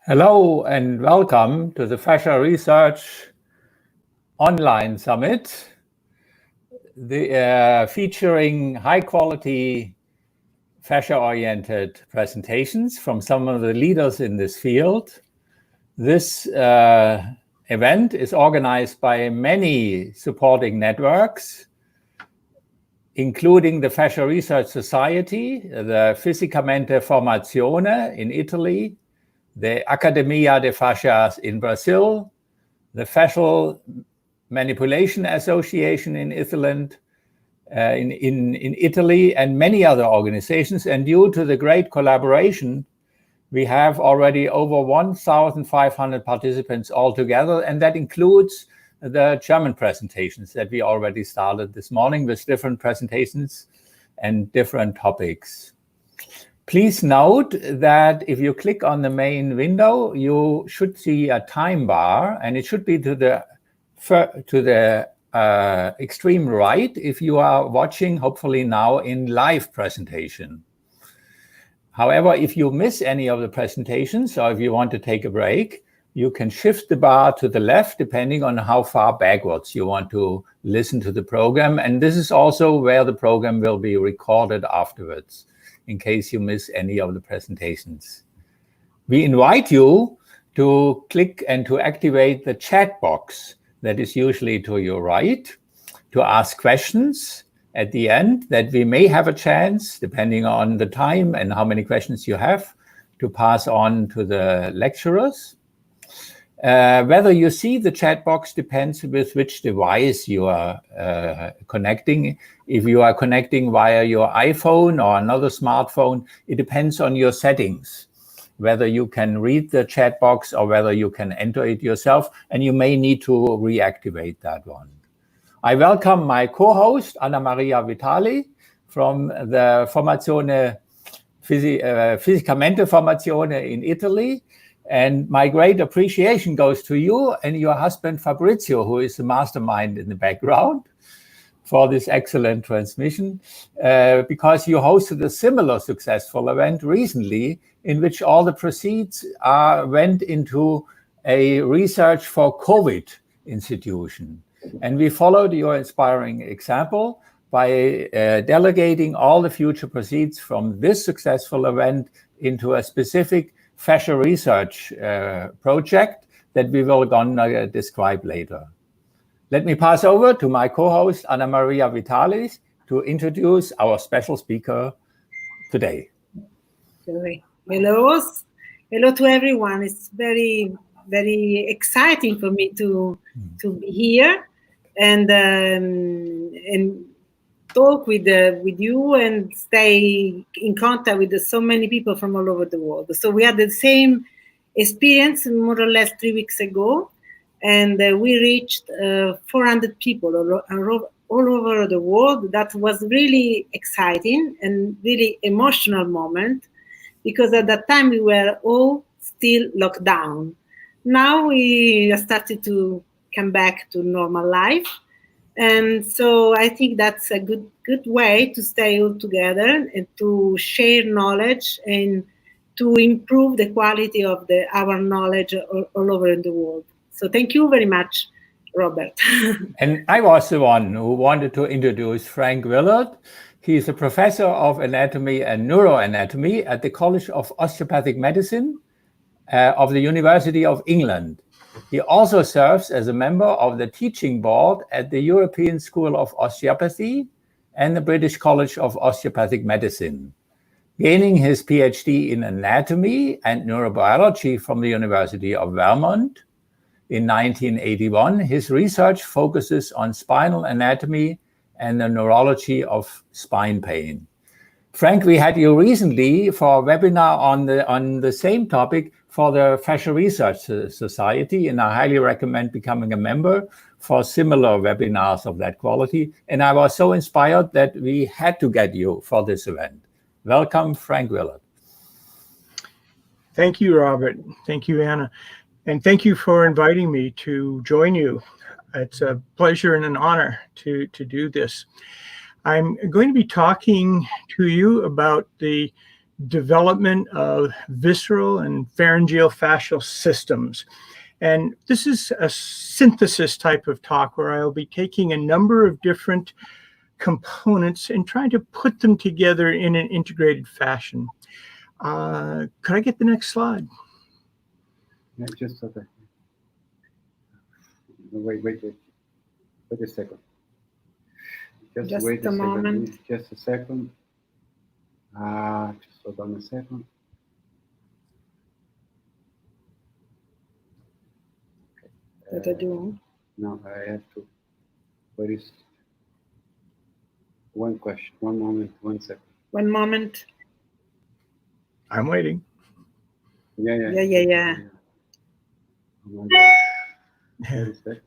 Hello and welcome to the Fascia Research Online Summit, featuring high-quality fascia-oriented presentations from some of the leaders in this field. This event is organized by many supporting networks, including the Fascia Research Society, the Fisicamente Formazione in Italy, the Accademia de Fascias in Brazil, the Fascial Manipulation Association in Italy, and many other organizations. And due to the great collaboration, we have already over 1,500 participants altogether, and that includes the German presentations that we already started this morning with different presentations and different topics. Please note that if you click on the main window, you should see a time bar, and it should be to the extreme right if you are watching, hopefully now, in live presentation. However, if you miss any of the presentations, or if you want to take a break, you can shift the bar to the left depending on how far backwards you want to listen to the program. And this is also where the program will be recorded afterwards, in case you miss any of the presentations. We invite you to click and to activate the chat box that is usually to your right, to ask questions at the end that we may have a chance, depending on the time and how many questions you have, to pass on to the lecturers. Whether you see the chat box depends with which device you are connecting. If you are connecting via your iPhone or another smartphone, it depends on your settings, whether you can read the chat box or whether you can enter it yourself, and you may need to reactivate that one. I welcome my co-host, Anna Maria Vitali, from the Fisicamente Formazione in Italy. And my great appreciation goes to you and your husband, Fabrizio, who is the mastermind in the background for this excellent transmission, because you hosted a similar successful event recently in which all the proceeds went into a research for COVID institution. And we followed your inspiring example by delegating all the future proceeds from this successful event into a specific fascia research project that we will gonna describe later. Let me pass over to my co-host, Anna Maria Vitalis, to introduce our special speaker today. Hello to everyone. It's very, very exciting for me to be here and talk with you and stay in contact with so many people from all over the world. So we had the same experience more or less 3 weeks ago, and we reached 400 people all over the world. That was really exciting and really emotional moment, because at that time we were all still locked down. Now we started to come back to normal life. And so I think that's a good way to stay all together and to share knowledge and to improve the quality of our knowledge all over the world. So thank you very much, Robert. And I was the one who wanted to introduce Frank Willard, He is a professor of anatomy and neuroanatomy at the College of Osteopathic Medicine of the University of England. He also serves as a member of the teaching board at the European School of Osteopathy and the British College of Osteopathic Medicine. Gaining his PhD in anatomy and neurobiology from the University of Vermont in 1981, his research focuses on spinal anatomy and the neurology of spine pain. Frank, we had you recently for a webinar on the same topic for the Fascia Research Society, and I highly recommend becoming a member for similar webinars of that quality. And I was so inspired that we had to get you for this event. Welcome, Frank Willard. Thank you, Robert. Thank you, Anna. And thank you for inviting me to join you. It's a pleasure and an honor to do this. I'm going to be talking to you about the development of visceral and pharyngeal fascial systems. And this is a synthesis type of talk where I'll be taking a number of different components and trying to put them together in an integrated fashion. Could I get the next slide? Yeah, just okay. Wait a second. Just wait a moment. Second. Just a second. Just hold on a second. What I do? No, I have to. What is one question? 1 moment, 1 second. 1 moment. I'm waiting. Yeah. Oh my gosh. What is that?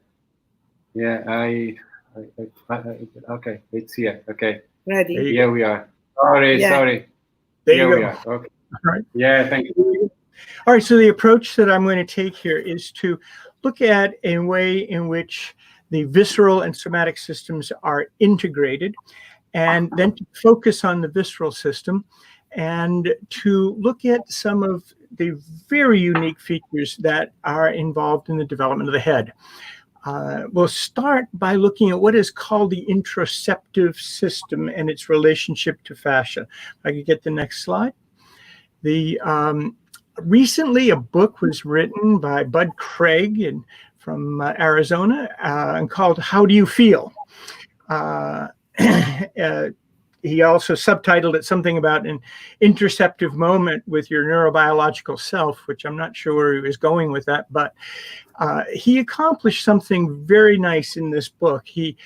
Yeah, I okay, it's here. Okay. Ready. Here we are. Sorry. There Here you we go. are. Okay. All right. Yeah, thank you. All right, so the approach that I'm going to take here is to look at a way in which the visceral and somatic systems are integrated, and then to focus on the visceral system and to look at some of the very unique features that are involved in the development of the head. We'll start by looking at what is called the interoceptive system and its relationship to fascia. If I could get the next slide. Recently, a book was written by Bud Craig from Arizona and called How Do You Feel? He also subtitled it something about an interceptive moment with your neurobiological self, which I'm not sure where he was going with that, but he accomplished something very nice in this book. He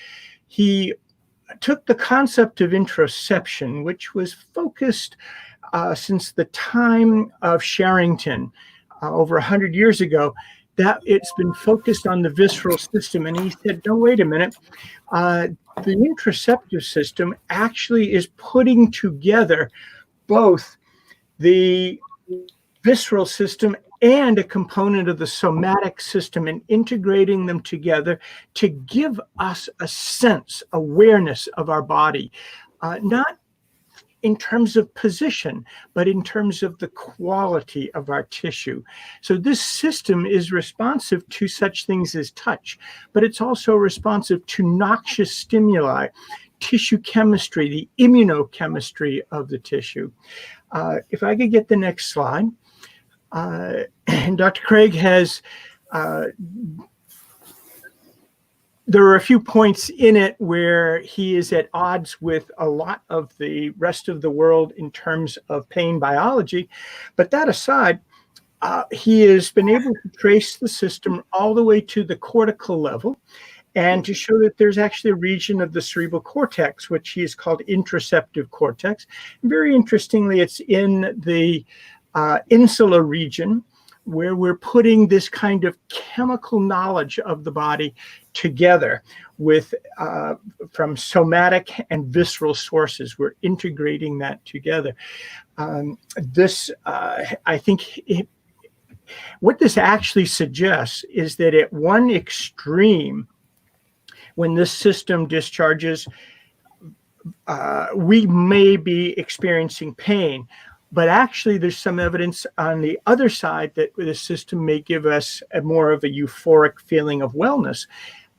took the concept of interoception, which was focused since the time of Sherrington over 100 years ago, that it's been focused on the visceral system. And he said, no, wait a minute. The interoceptive system actually is putting together both the visceral system and a component of the somatic system and integrating them together to give us a sense, awareness of our body, not in terms of position, but in terms of the quality of our tissue. So this system is responsive to such things as touch, but it's also responsive to noxious stimuli, tissue chemistry, the immunochemistry of the tissue. If I could get the next slide. Dr. Craig has there are a few points in it where he is at odds with a lot of the rest of the world in terms of pain biology. But that aside, he has been able to trace the system all the way to the cortical level and to show that there's actually a region of the cerebral cortex, which he has called interoceptive cortex. And very interestingly, it's in the insula region, where we're putting this kind of chemical knowledge of the body together with from somatic and visceral sources. We're integrating that together. I think what this actually suggests is that at one extreme, when this system discharges, we may be experiencing pain. But actually, there's some evidence on the other side that the system may give us more of a euphoric feeling of wellness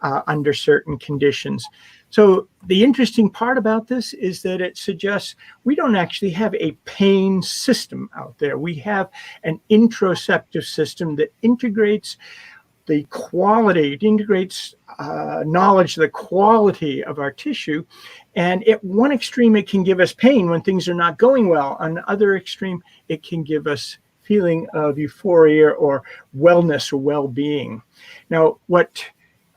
under certain conditions. So the interesting part about this is that it suggests we don't actually have a pain system out there. We have an interoceptive system that integrates the quality, it integrates knowledge, the quality of our tissue. And at one extreme, it can give us pain when things are not going well. On the other extreme, it can give us feeling of euphoria or wellness or well-being. Now, what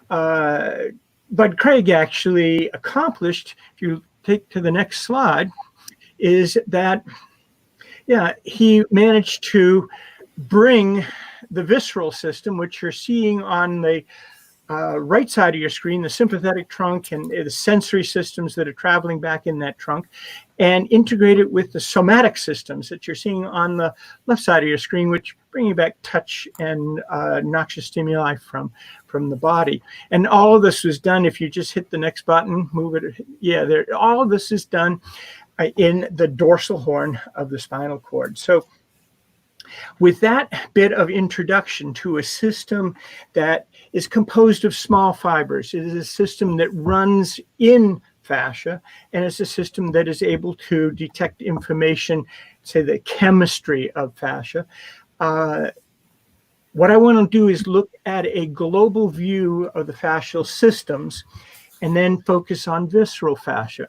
Bud Craig actually accomplished, if you take to the next slide, is that, he managed to bring the visceral system, which you're seeing on the right side of your screen, the sympathetic trunk and the sensory systems that are traveling back in that trunk, and integrate it with the somatic systems that you're seeing on the left side of your screen, which bringing back touch and noxious stimuli from the body. And all of this was done, if you just hit the next button, move it, all of this is done in the dorsal horn of the spinal cord. So with that bit of introduction to a system that is composed of small fibers, it is a system that runs in fascia, and it's a system that is able to detect information, say the chemistry of fascia. What I want to do is look at a global view of the fascial systems and then focus on visceral fascia.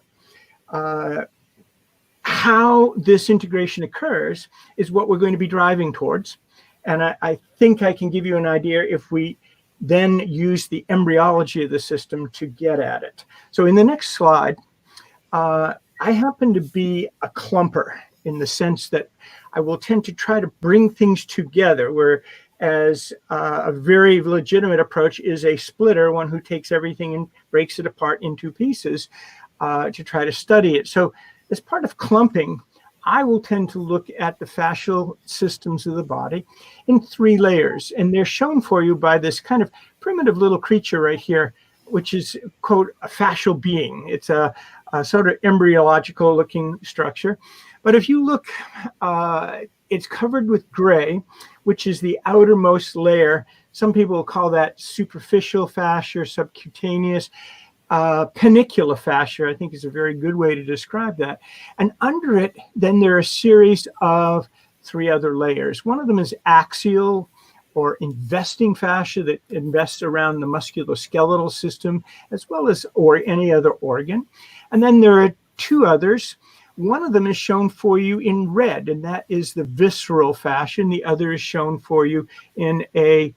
How this integration occurs is what we're going to be driving towards. And I think I can give you an idea if we then use the embryology of the system to get at it. So in the next slide, I happen to be a clumper in the sense that I will tend to try to bring things together, whereas a very legitimate approach is a splitter, one who takes everything and breaks it apart into pieces to try to study it. So as part of clumping, I will tend to look at the fascial systems of the body in 3 layers. And they're shown for you by this kind of primitive little creature right here, which is, quote, a fascial being. It's a sort of embryological looking structure. But if you look, it's covered with gray, which is the outermost layer. Some people call that superficial fascia or subcutaneous. Panicula fascia, I think, is a very good way to describe that. And under it, then there are a series of 3 other layers. One of them is axial or investing fascia that invests around the musculoskeletal system, as well as any other organ. And then there are 2 others. One of them is shown for you in red, and that is the visceral fascia, and the other is shown for you in a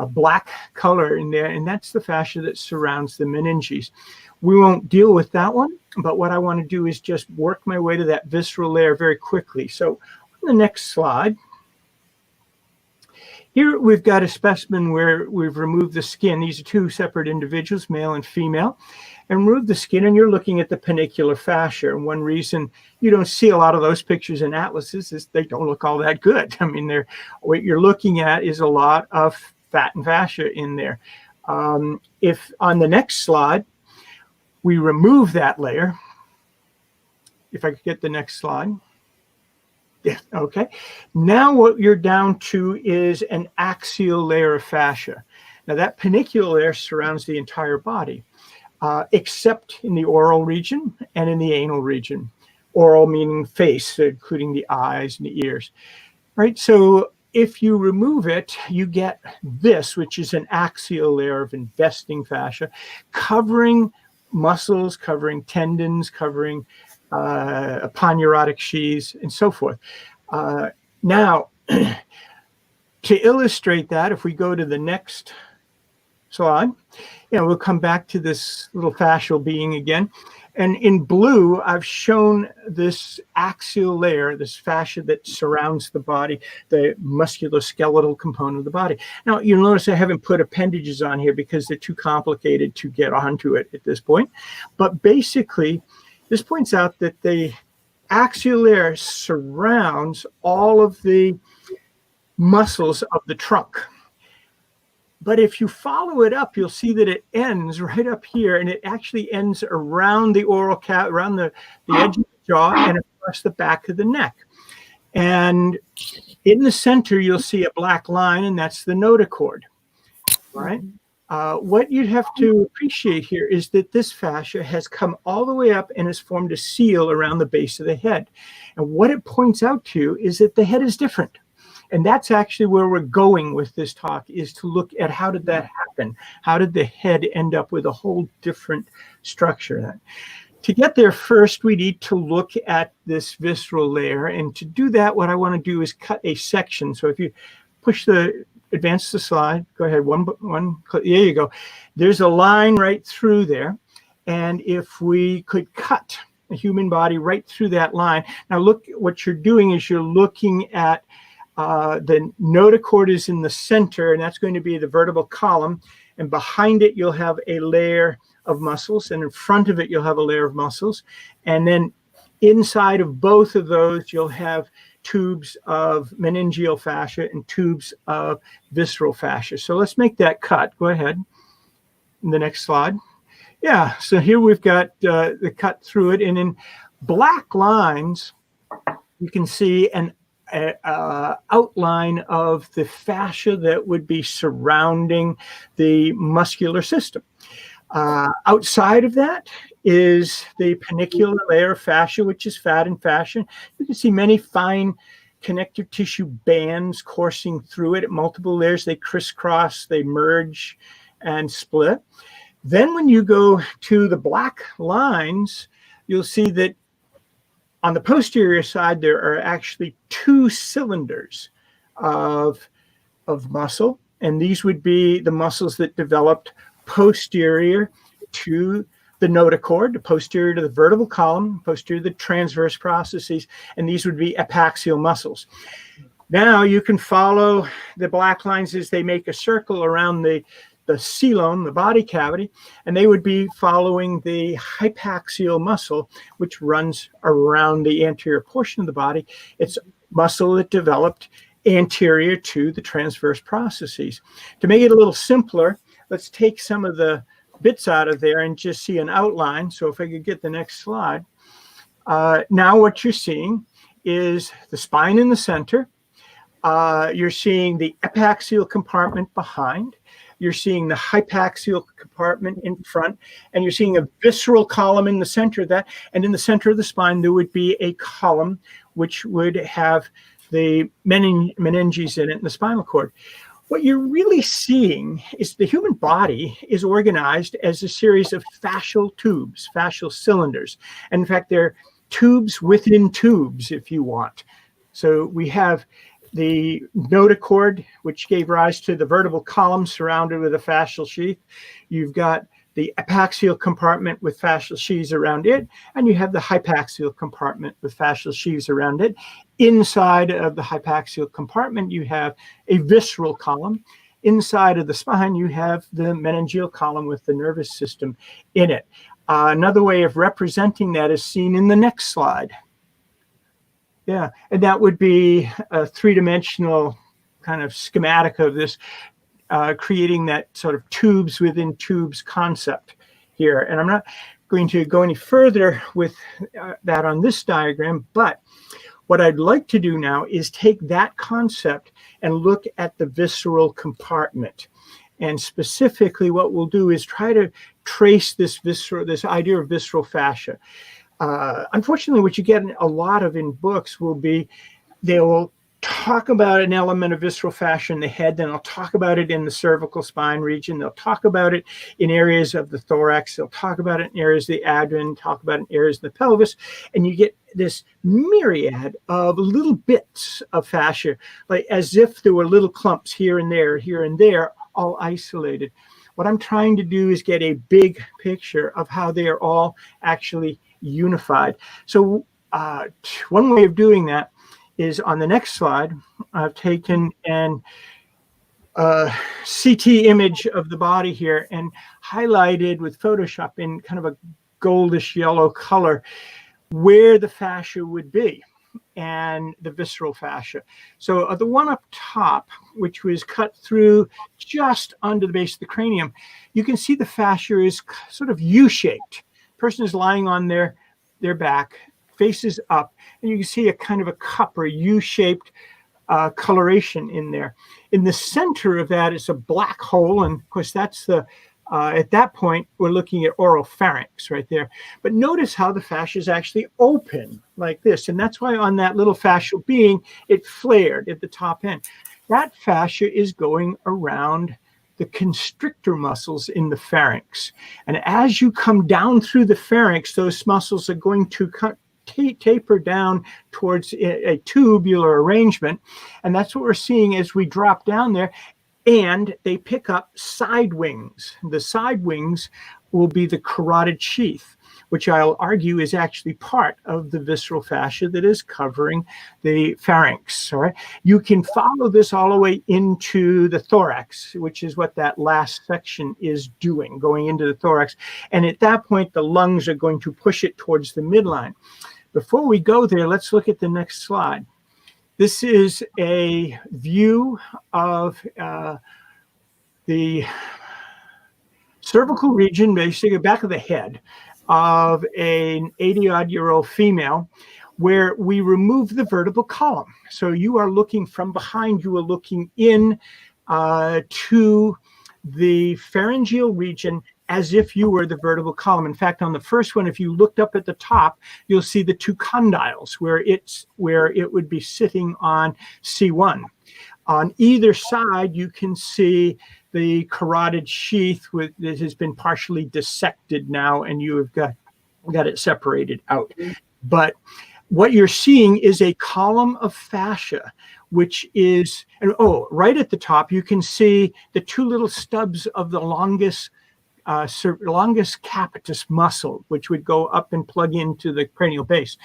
black color in there, and that's the fascia that surrounds the meninges. We won't deal with that one, but what I want to do is just work my way to that visceral layer very quickly. So on the next slide, here we've got a specimen where we've removed the skin. These are 2 separate individuals, male and female, and removed the skin, and you're looking at the panicular fascia. And one reason you don't see a lot of those pictures in atlases is they don't look all that good. I mean, what you're looking at is a lot of fat and fascia in there. If on the next slide, we remove that layer, if I could get the next slide. Yeah, okay. Now what you're down to is an axial layer of fascia. Now that panicular layer surrounds the entire body, except in the oral region and in the anal region. Oral meaning face, including the eyes and the ears. Right, so if you remove it, you get this, which is an axial layer of investing fascia, covering muscles, covering tendons, covering aponeurotic sheaths, and so forth. Now, to illustrate that, if we go to the next slide, we'll come back to this little fascial being again. And in blue, I've shown this axial layer, this fascia that surrounds the body, the musculoskeletal component of the body. Now, you'll notice I haven't put appendages on here because they're too complicated to get onto it at this point. But basically, this points out that the axial layer surrounds all of the muscles of the trunk. But if you follow it up, you'll see that it ends right up here, and it actually ends around the oral cavity, around the edge of the jaw and across the back of the neck. And in the center, you'll see a black line, and that's the notochord, right? What you'd have to appreciate here is that this fascia has come all the way up and has formed a seal around the base of the head. And what it points out to you is that the head is different. And that's actually where we're going with this talk, is to look at how did that happen? How did the head end up with a whole different structure? To get there, first, we need to look at this visceral layer. And to do that, what I want to do is cut a section. So if you advance the slide, go ahead, there you go. There's a line right through there. And if we could cut the human body right through that line. Now look, what you're doing is you're looking at the notochord is in the center, and that's going to be the vertebral column. And behind it, you'll have a layer of muscles, and in front of it, you'll have a layer of muscles. And then inside of both of those, you'll have tubes of meningeal fascia and tubes of visceral fascia. So let's make that cut. Go ahead. The next slide. Yeah, so here we've got the cut through it. And in black lines, you can see an outline of the fascia that would be surrounding the muscular system. Outside of that is the panicular layer of fascia, which is fat and fascia. You can see many fine connective tissue bands coursing through it at multiple layers. They crisscross, they merge and split. Then when you go to the black lines, you'll see that on the posterior side, there are actually two cylinders of muscle, and these would be the muscles that developed posterior to the notochord, posterior to the vertebral column, posterior to the transverse processes, and these would be epaxial muscles. Now you can follow the black lines as they make a circle around the coelom, the body cavity, and they would be following the hypaxial muscle, which runs around the anterior portion of the body. It's muscle that developed anterior to the transverse processes. To make it a little simpler, let's take some of the bits out of there and just see an outline. So if I could get the next slide. Now what you're seeing is the spine in the center. You're seeing the epaxial compartment behind. You're seeing the hypaxial compartment in front, and you're seeing a visceral column in the center of that. And in the center of the spine, there would be a column which would have the meninges in it and the spinal cord. What you're really seeing is the human body is organized as a series of fascial tubes, fascial cylinders. And in fact, they're tubes within tubes, if you want. So we have the notochord, which gave rise to the vertebral column surrounded with a fascial sheath. You've got the epaxial compartment with fascial sheaths around it, and you have the hypaxial compartment with fascial sheaths around it. Inside of the hypaxial compartment, you have a visceral column. Inside of the spine, you have the meningeal column with the nervous system in it. Another way of representing that is seen in the next slide. Yeah, and that would be a three-dimensional kind of schematic of this, creating that sort of tubes within tubes concept here. And I'm not going to go any further with that on this diagram, but what I'd like to do now is take that concept and look at the visceral compartment. And specifically what we'll do is try to trace this idea of visceral fascia. Unfortunately, what you get a lot of in books will be, they will talk about an element of visceral fascia in the head, then they'll talk about it in the cervical spine region, they'll talk about it in areas of the thorax, they'll talk about it in areas of the abdomen, talk about it in areas of the pelvis, and you get this myriad of little bits of fascia, like as if there were little clumps here and there, all isolated. What I'm trying to do is get a big picture of how they are all actually unified. So one way of doing that is on the next slide. I've taken an CT image of the body here and highlighted with Photoshop in kind of a goldish yellow color where the fascia would be and the visceral fascia. So the one up top, which was cut through just under the base of the cranium, you can see the fascia is sort of U-shaped. Person is lying on their back, faces up, and you can see a kind of a cup or U-shaped coloration in there. In the center of that is a black hole, and of course that's the at that point we're looking at oropharynx right there. But notice how the fascia is actually open like this, and that's why on that little fascial being it flared at the top end. That fascia is going around the constrictor muscles in the pharynx, and as you come down through the pharynx, those muscles are going to taper down towards a tubular arrangement, and that's what we're seeing as we drop down there, and they pick up side wings. The side wings will be the carotid sheath, which I'll argue is actually part of the visceral fascia that is covering the pharynx. All right, you can follow this all the way into the thorax, which is what that last section is doing, going into the thorax, and at that point the lungs are going to push it towards the midline. Before we go there, let's look at the next slide. This is a view of the cervical region, basically the back of the head of an 80-odd-year-old female, where we remove the vertebral column. So you are looking from behind, you are looking in to the pharyngeal region as if you were the vertebral column. In fact, on the first one, if you looked up at the top, you'll see the two condyles where it would be sitting on C1. On either side, you can see the carotid sheath that has been partially dissected now, and you have got it separated out. But what you're seeing is a column of fascia, which is, and right at the top, you can see the two little stubs of the longest capitis muscle, which would go up and plug into the cranial base.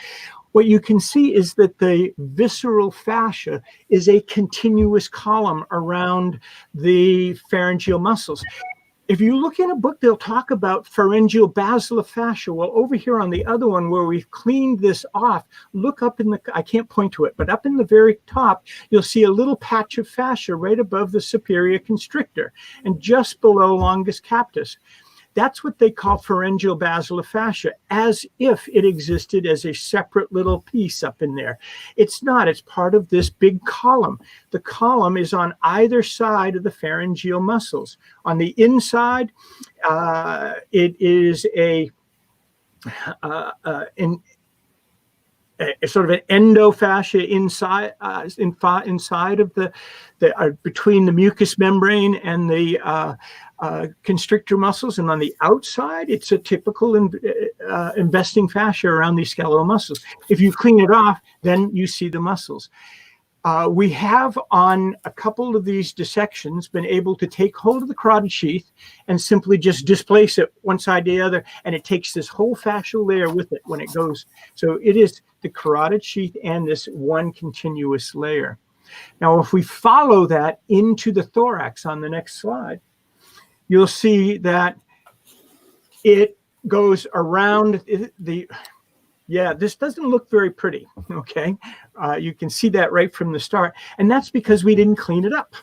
What you can see is that the visceral fascia is a continuous column around the pharyngeal muscles. If you look in a book, they'll talk about pharyngeal basilar fascia. Well, over here on the other one where we've cleaned this off, look up in the, I can't point to it, but up in the very top, you'll see a little patch of fascia right above the superior constrictor and just below longus capitis. That's what they call pharyngeal basilar fascia, as if it existed as a separate little piece up in there. It's not. It's part of this big column. The column is on either side of the pharyngeal muscles. On the inside, it is a sort of an endofascia inside of the between the mucous membrane and the constrictor muscles, and on the outside, it's a typical investing fascia around these skeletal muscles. If you clean it off, then you see the muscles. We have on a couple of these dissections been able to take hold of the carotid sheath and simply just displace it one side to the other, and it takes this whole fascial layer with it when it goes. So it is the carotid sheath and this one continuous layer. Now, if we follow that into the thorax on the next slide, you'll see that it goes around this doesn't look very pretty, okay? You can see that right from the start, and that's because we didn't clean it up.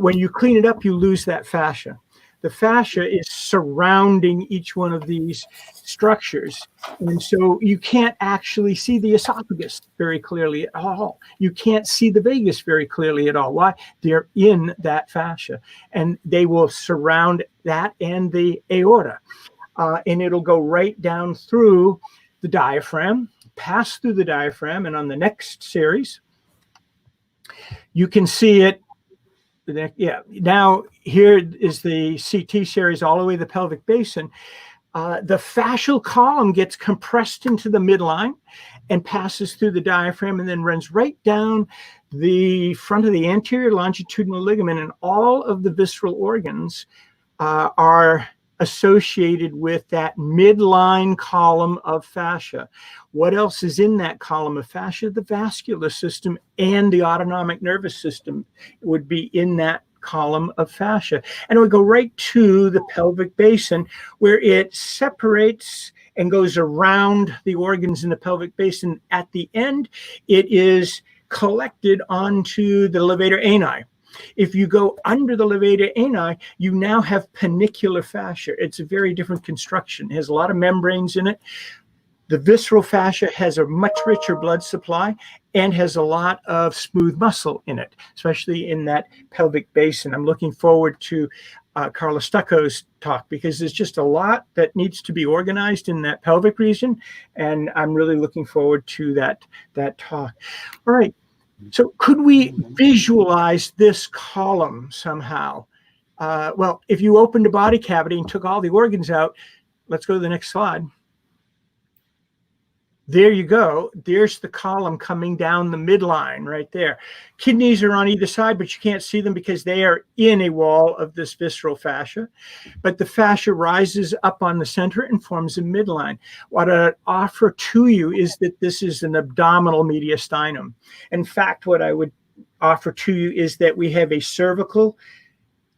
When you clean it up, you lose that fascia. The fascia is surrounding each one of these structures, and so you can't actually see the esophagus very clearly at all. You can't see the vagus very clearly at all. Why? They're in that fascia, and they will surround that and the aorta, and it'll go right down through the diaphragm, pass through the diaphragm, and on the next series, you can see it. Yeah, now here is the CT series all the way to the pelvic basin. The fascial column gets compressed into the midline and passes through the diaphragm and then runs right down the front of the anterior longitudinal ligament, and all of the visceral organs are associated with that midline column of fascia. What else is in that column of fascia? The vascular system and the autonomic nervous system would be in that column of fascia. And it would go right to the pelvic basin, where it separates and goes around the organs in the pelvic basin. At the end, it is collected onto the levator ani. If you go under the levator ani, you now have panicular fascia. It's a very different construction. It has a lot of membranes in it. The visceral fascia has a much richer blood supply and has a lot of smooth muscle in it, especially in that pelvic basin. I'm looking forward to Carla Stecco's talk, because there's just a lot that needs to be organized in that pelvic region, and I'm really looking forward to that talk. All right, so could we visualize this column somehow? Well, if you opened a body cavity and took all the organs out, let's go to the next slide. There you go. There's the column coming down the midline right there. Kidneys are on either side, but you can't see them because they are in a wall of this visceral fascia. But the fascia rises up on the center and forms a midline. What I offer to you is that this is an abdominal mediastinum. In fact, what I would offer to you is that we have a cervical,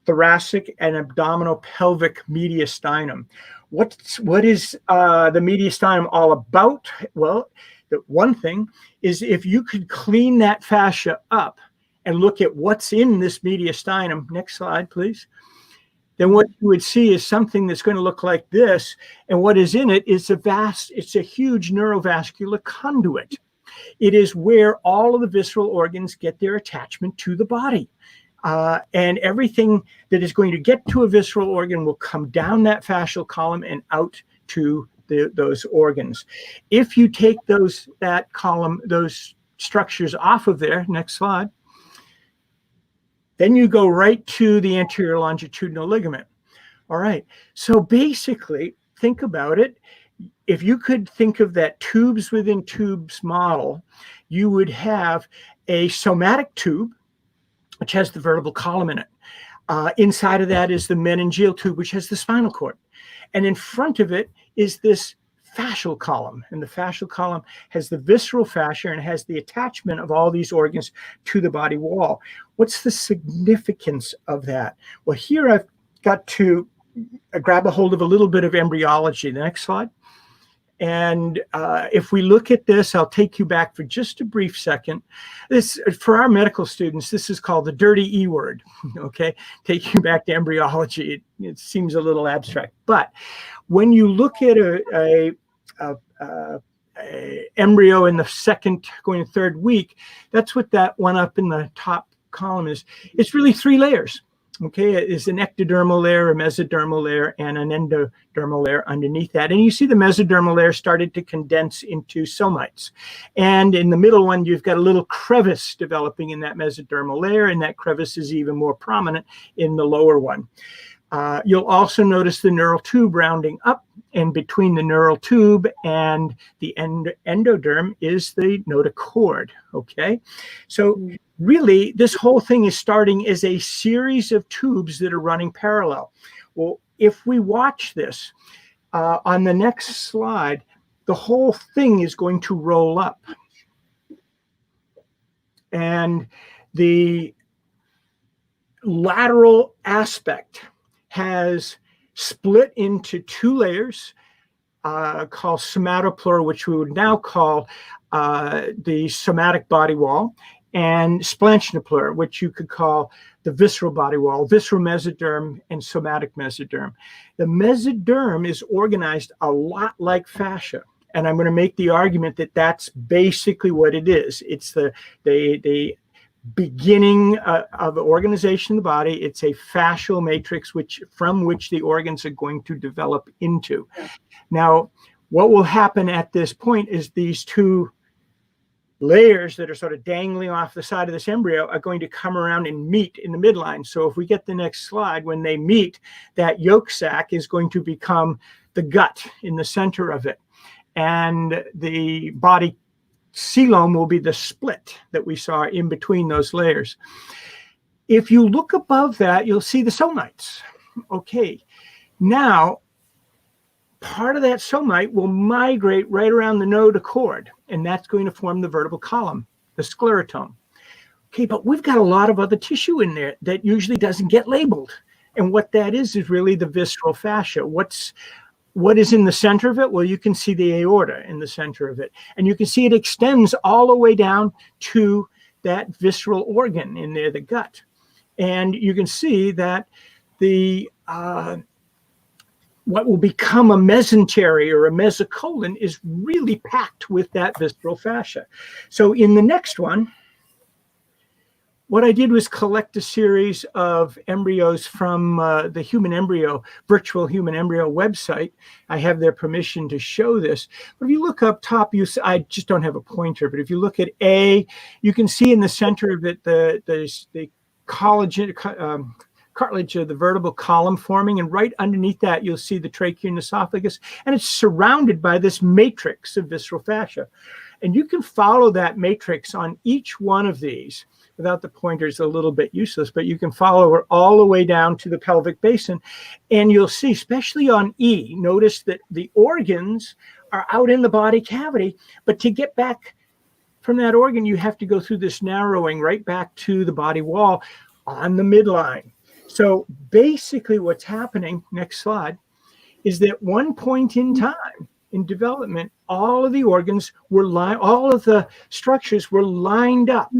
thoracic, and abdominal pelvic mediastinum. What is the mediastinum all about? Well, the one thing is, if you could clean that fascia up and look at what's in this mediastinum, next slide, please, then what you would see is something that's going to look like this. And what is in it is it's a huge neurovascular conduit. It is where all of the visceral organs get their attachment to the body. And everything that is going to get to a visceral organ will come down that fascial column and out to those organs. If you take those structures off of there, next slide, then you go right to the anterior longitudinal ligament. All right, so basically, think about it. If you could think of that tubes within tubes model, you would have a somatic tube, which has the vertebral column in it. Inside of that is the meningeal tube, which has the spinal cord. And in front of it is this fascial column. And the fascial column has the visceral fascia and has the attachment of all these organs to the body wall. What's the significance of that? Well, here I've got to grab a hold of a little bit of embryology. The next slide. And if we look at this, I'll take you back for just a brief second. This, for our medical students, this is called the dirty E word, okay? Take you back to embryology. It seems a little abstract. But when you look at a embryo in the second going to third week, that's what that one up in the top column is. It's really 3 layers. Okay, it is an ectodermal layer, a mesodermal layer, and an endodermal layer underneath that. And you see the mesodermal layer started to condense into somites. And in the middle one, you've got a little crevice developing in that mesodermal layer, and that crevice is even more prominent in the lower one. You'll also notice the neural tube rounding up, and between the neural tube and the endoderm is the notochord, okay? So really, this whole thing is starting as a series of tubes that are running parallel. Well, if we watch this, on the next slide, the whole thing is going to roll up. And the lateral aspect has split into 2 layers called somatopleural, which we would now call the somatic body wall, and splanchnopleural, which you could call the visceral body wall, visceral mesoderm and somatic mesoderm. The mesoderm is organized a lot like fascia, and I'm going to make the argument that that's basically what it is. It's the beginning of the organization of the body. It's a fascial matrix from which the organs are going to develop into. Now, what will happen at this point is these 2 layers that are sort of dangling off the side of this embryo are going to come around and meet in the midline. So if we get the next slide, when they meet, that yolk sac is going to become the gut in the center of it. And the body coelom will be the split that we saw in between those layers. If you look above that, you'll see the somites. Okay, now part of that somite will migrate right around the notochord, and that's going to form the vertebral column, the sclerotome. Okay, but we've got a lot of other tissue in there that usually doesn't get labeled. And what that is really the visceral fascia. What is in the center of it? Well, you can see the aorta in the center of it. And you can see it extends all the way down to that visceral organ in there, the gut. And you can see that the what will become a mesentery or a mesocolon is really packed with that visceral fascia. So in the next one, what I did was collect a series of embryos from the virtual human embryo website. I have their permission to show this. But if you look up top, I just don't have a pointer, but if you look at A, you can see in the center of it the collagen, cartilage of the vertebral column forming, and right underneath that you'll see the trachea and esophagus, and it's surrounded by this matrix of visceral fascia. And you can follow that matrix on each one of these. Without the pointer, it's a little bit useless, but you can follow it all the way down to the pelvic basin, and you'll see, especially on E, notice that the organs are out in the body cavity, but to get back from that organ, you have to go through this narrowing right back to the body wall on the midline. So basically what's happening, next slide, is that one point in time in development, all of the organs were all of the structures were lined up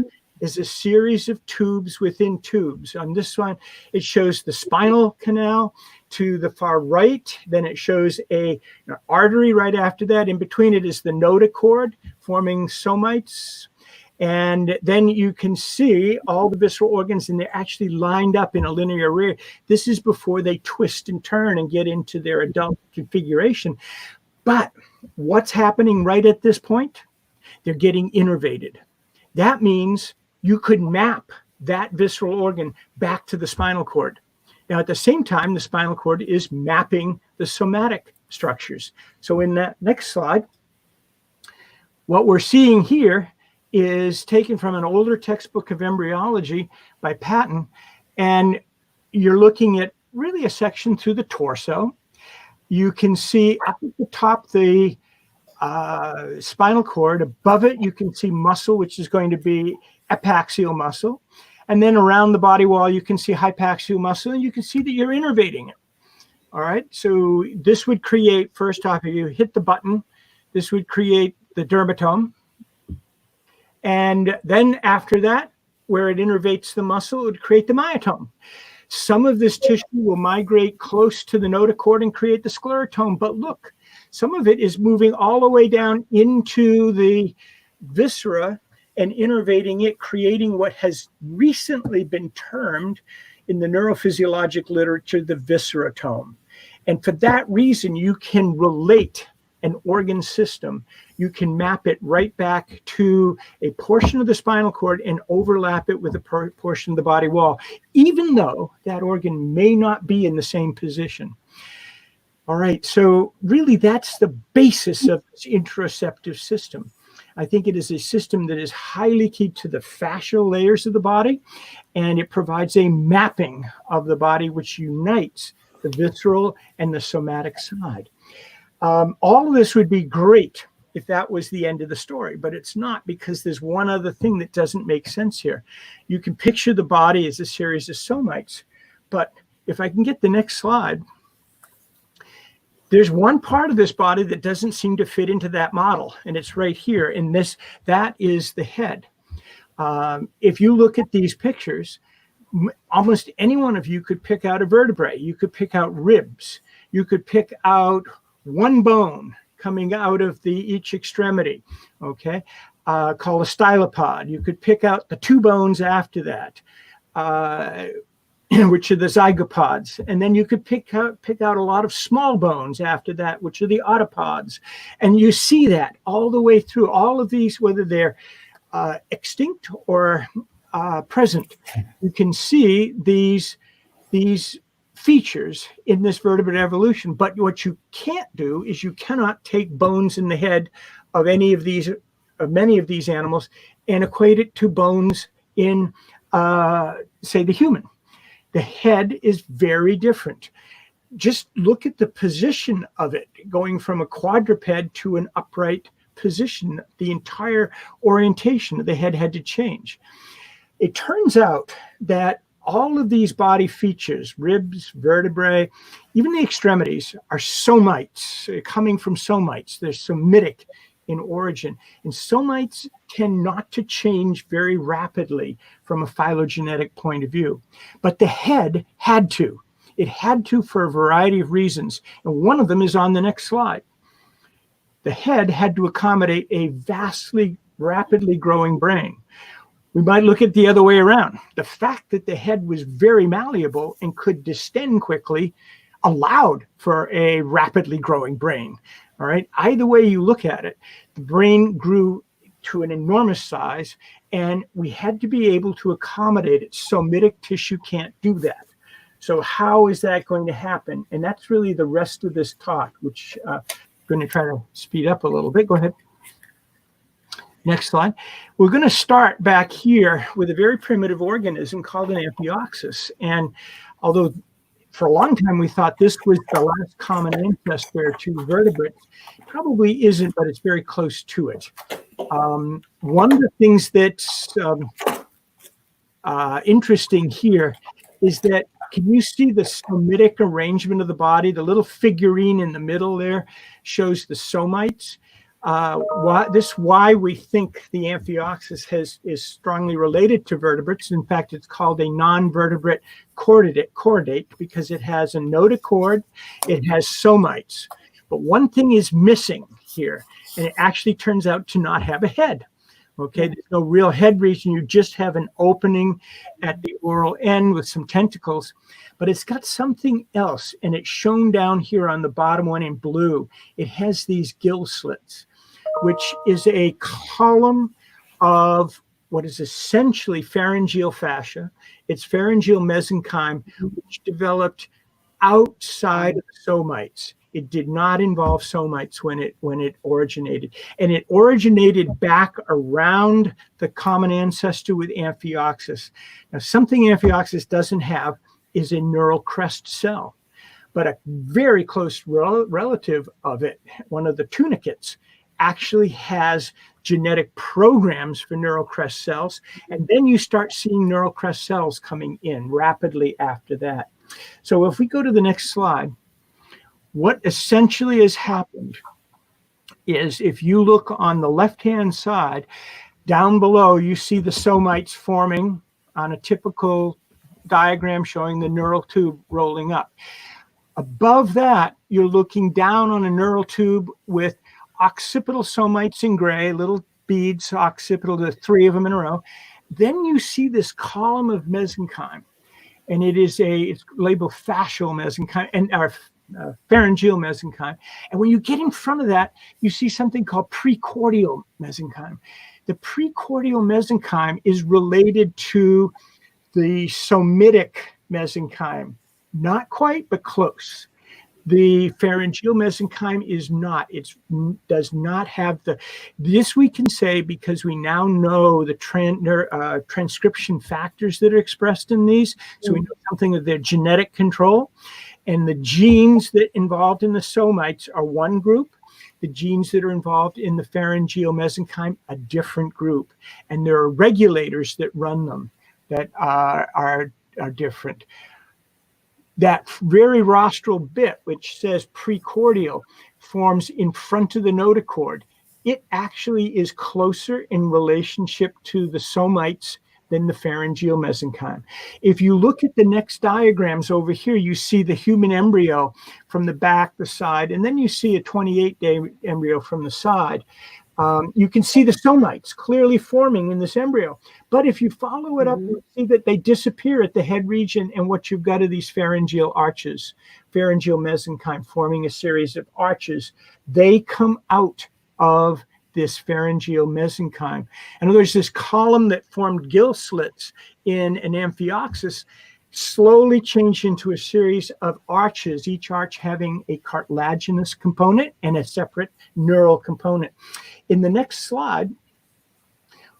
as a series of tubes within tubes. On this one, it shows the spinal canal to the far right. Then it shows an artery right after that. In between it is the notochord forming somites. And then you can see all the visceral organs, and they're actually lined up in a linear array. This is before they twist and turn and get into their adult configuration. But what's happening right at this point? They're getting innervated. That means you could map that visceral organ back to the spinal cord. Now, at the same time, the spinal cord is mapping the somatic structures. So in that next slide, what we're seeing here is taken from an older textbook of embryology by Patton, and you're looking at really a section through the torso. You can see up at the top the spinal cord. Above it, you can see muscle, which is going to be epaxial muscle. And then around the body wall, you can see hypaxial muscle, and you can see that you're innervating it. All right, so this would create, first off, if you hit the button, this would create the dermatome. And then after that, where it innervates the muscle, it would create the myotome. Some of this tissue will migrate close to the notochord and create the sclerotome. But look, some of it is moving all the way down into the viscera and innervating it, creating what has recently been termed in the neurophysiologic literature the viscerotome. And for that reason, you can relate an organ system. You can map it right back to a portion of the spinal cord and overlap it with a portion of the body wall, even though that organ may not be in the same position. All right, so really that's the basis of this interoceptive system. I think it is a system that is highly key to the fascial layers of the body, and it provides a mapping of the body which unites the visceral and the somatic side. All of this would be great if that was the end of the story, but it's not, because there's one other thing that doesn't make sense here. You can picture the body as a series of somites, but if I can get the next slide, there's one part of this body that doesn't seem to fit into that model, and it's right here. And that is the head. If you look at these pictures, almost any one of you could pick out a vertebrae. You could pick out ribs. You could pick out one bone coming out of each extremity, okay, called a stylopod. You could pick out the two bones after that, which are the zygopods. And then you could pick out a lot of small bones after that, which are the autopods. And you see that all the way through all of these, whether they're extinct or present. You can see these features in this vertebrate evolution. But what you can't do is you cannot take bones in the head of many of these animals and equate it to bones in, say, the human. The head is very different. Just look at the position of it, going from a quadruped to an upright position. The entire orientation of the head had to change. It turns out that all of these body features, ribs, vertebrae, even the extremities, are somites, coming from somites. They're somitic in origin. And somites tend not to change very rapidly from a phylogenetic point of view. But the head had to. It had to for a variety of reasons. And one of them is on the next slide. The head had to accommodate a vastly, rapidly growing brain. We might look at the other way around. The fact that the head was very malleable and could distend quickly allowed for a rapidly growing brain. All right. Either way you look at it, the brain grew to an enormous size, and we had to be able to accommodate it. Somatic tissue can't do that. So how is that going to happen? And that's really the rest of this talk, which I'm going to try to speed up a little bit. Go ahead. Next slide. We're going to start back here with a very primitive organism called an amphioxus. And although for a long time we thought this was the last common ancestor to vertebrates, it probably isn't, but it's very close to it. One of the things that's interesting here is that, can you see the somatic arrangement of the body? The little figurine in the middle there shows the somites. Why we think the amphioxus is strongly related to vertebrates. In fact, it's called a non-vertebrate chordate because it has a notochord, it has somites. But one thing is missing here, and it actually turns out to not have a head. Okay, there's no real head region. You just have an opening at the oral end with some tentacles, but it's got something else, and it's shown down here on the bottom one in blue. It has these gill slits, which is a column of what is essentially pharyngeal fascia. It's pharyngeal mesenchyme, which developed outside of the somites. It did not involve somites when it originated. And it originated back around the common ancestor with amphioxus. Now, something amphioxus doesn't have is a neural crest cell, but a very close relative of it, one of the tunicates, actually has genetic programs for neural crest cells. And then you start seeing neural crest cells coming in rapidly after that. So if we go to the next slide, what essentially has happened is, if you look on the left-hand side, down below, you see the somites forming on a typical diagram showing the neural tube rolling up. Above that, you're looking down on a neural tube with occipital somites in gray, little beads, occipital, the three of them in a row. Then you see this column of mesenchyme, and it's labeled fascial mesenchyme, and pharyngeal mesenchyme. And when you get in front of that, you see something called precordial mesenchyme. The precordial mesenchyme is related to the somatic mesenchyme. Not quite, but close. The pharyngeal mesenchyme is not. It does not have this we can say because we now know the transcription factors that are expressed in these. So we know something of their genetic control. And the genes that involved in the somites are one group. The genes that are involved in the pharyngeal mesenchyme, a different group. And there are regulators that run them that are different. That very rostral bit, which says precordial, forms in front of the notochord. It actually is closer in relationship to the somites than the pharyngeal mesenchyme. If you look at the next diagrams over here, you see the human embryo from the back, the side, and then you see a 28-day embryo from the side. You can see the somites clearly forming in this embryo. But if you follow it up, you see that they disappear at the head region, and what you've got are these pharyngeal arches, pharyngeal mesenchyme forming a series of arches. They come out of this pharyngeal mesenchyme. In other words, this column that formed gill slits in an amphioxus slowly changed into a series of arches, each arch having a cartilaginous component and a separate neural component. In the next slide,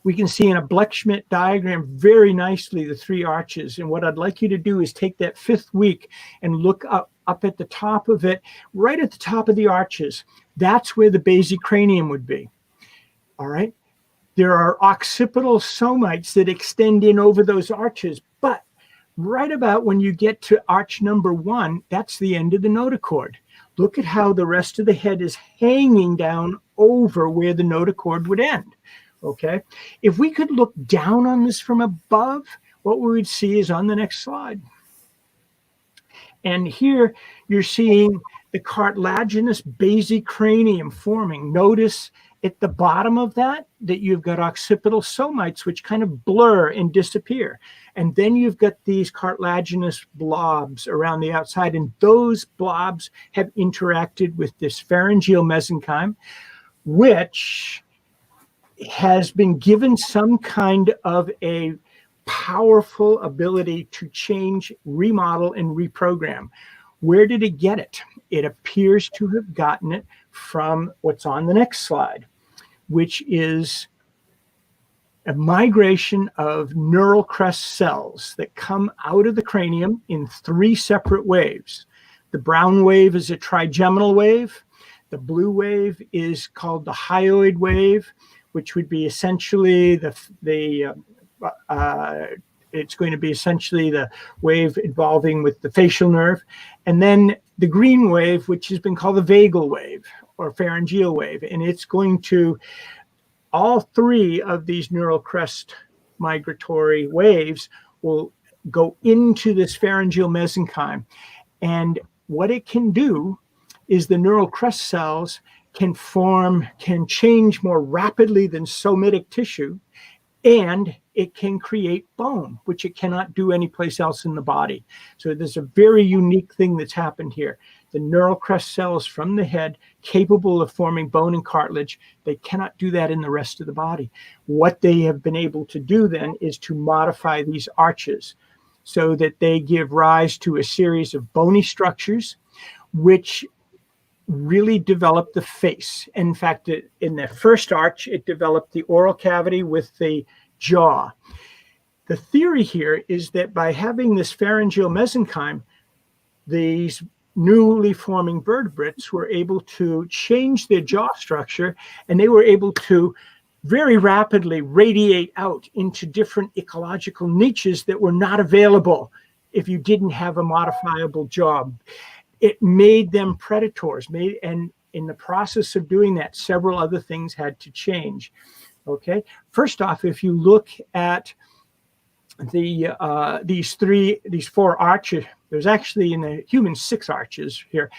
we can see in a Blechschmidt diagram very nicely the three arches. And what I'd like you to do is take that fifth week and look up at the top of it, right at the top of the arches. That's where the basicranium would be. All right. There are occipital somites that extend in over those arches, but right about when you get to arch number 1, that's the end of the notochord. Look at how the rest of the head is hanging down over where the notochord would end. Okay. If we could look down on this from above, what we would see is on the next slide. And here you're seeing the cartilaginous basicranium forming. Notice at the bottom of that you've got occipital somites, which kind of blur and disappear. And then you've got these cartilaginous blobs around the outside, and those blobs have interacted with this pharyngeal mesenchyme, which has been given some kind of a powerful ability to change, remodel, and reprogram. Where did it get it? It appears to have gotten it from what's on the next slide, which is a migration of neural crest cells that come out of the cranium in 3 separate waves. The brown wave is a trigeminal wave. The blue wave is called the hyoid wave, which would be essentially it's going to be essentially the wave involving with the facial nerve. And then the green wave, which has been called the vagal wave or pharyngeal wave. And it's going to, all 3 of these neural crest migratory waves will go into this pharyngeal mesenchyme. And what it can do is the neural crest cells can change more rapidly than somatic tissue, and it can create bone, which it cannot do anyplace else in the body. So there's a very unique thing that's happened here. The neural crest cells from the head capable of forming bone and cartilage, they cannot do that in the rest of the body. What they have been able to do then is to modify these arches so that they give rise to a series of bony structures, which really develop the face. In fact, in the first arch, it developed the oral cavity with the jaw. The theory here is that by having this pharyngeal mesenchyme, these newly forming vertebrates were able to change their jaw structure, and they were able to very rapidly radiate out into different ecological niches that were not available if you didn't have a modifiable jaw. It made them predators, and in the process of doing that, several other things had to change. Okay, first off, if you look at these 4 arches, there's actually in the human 6 arches here.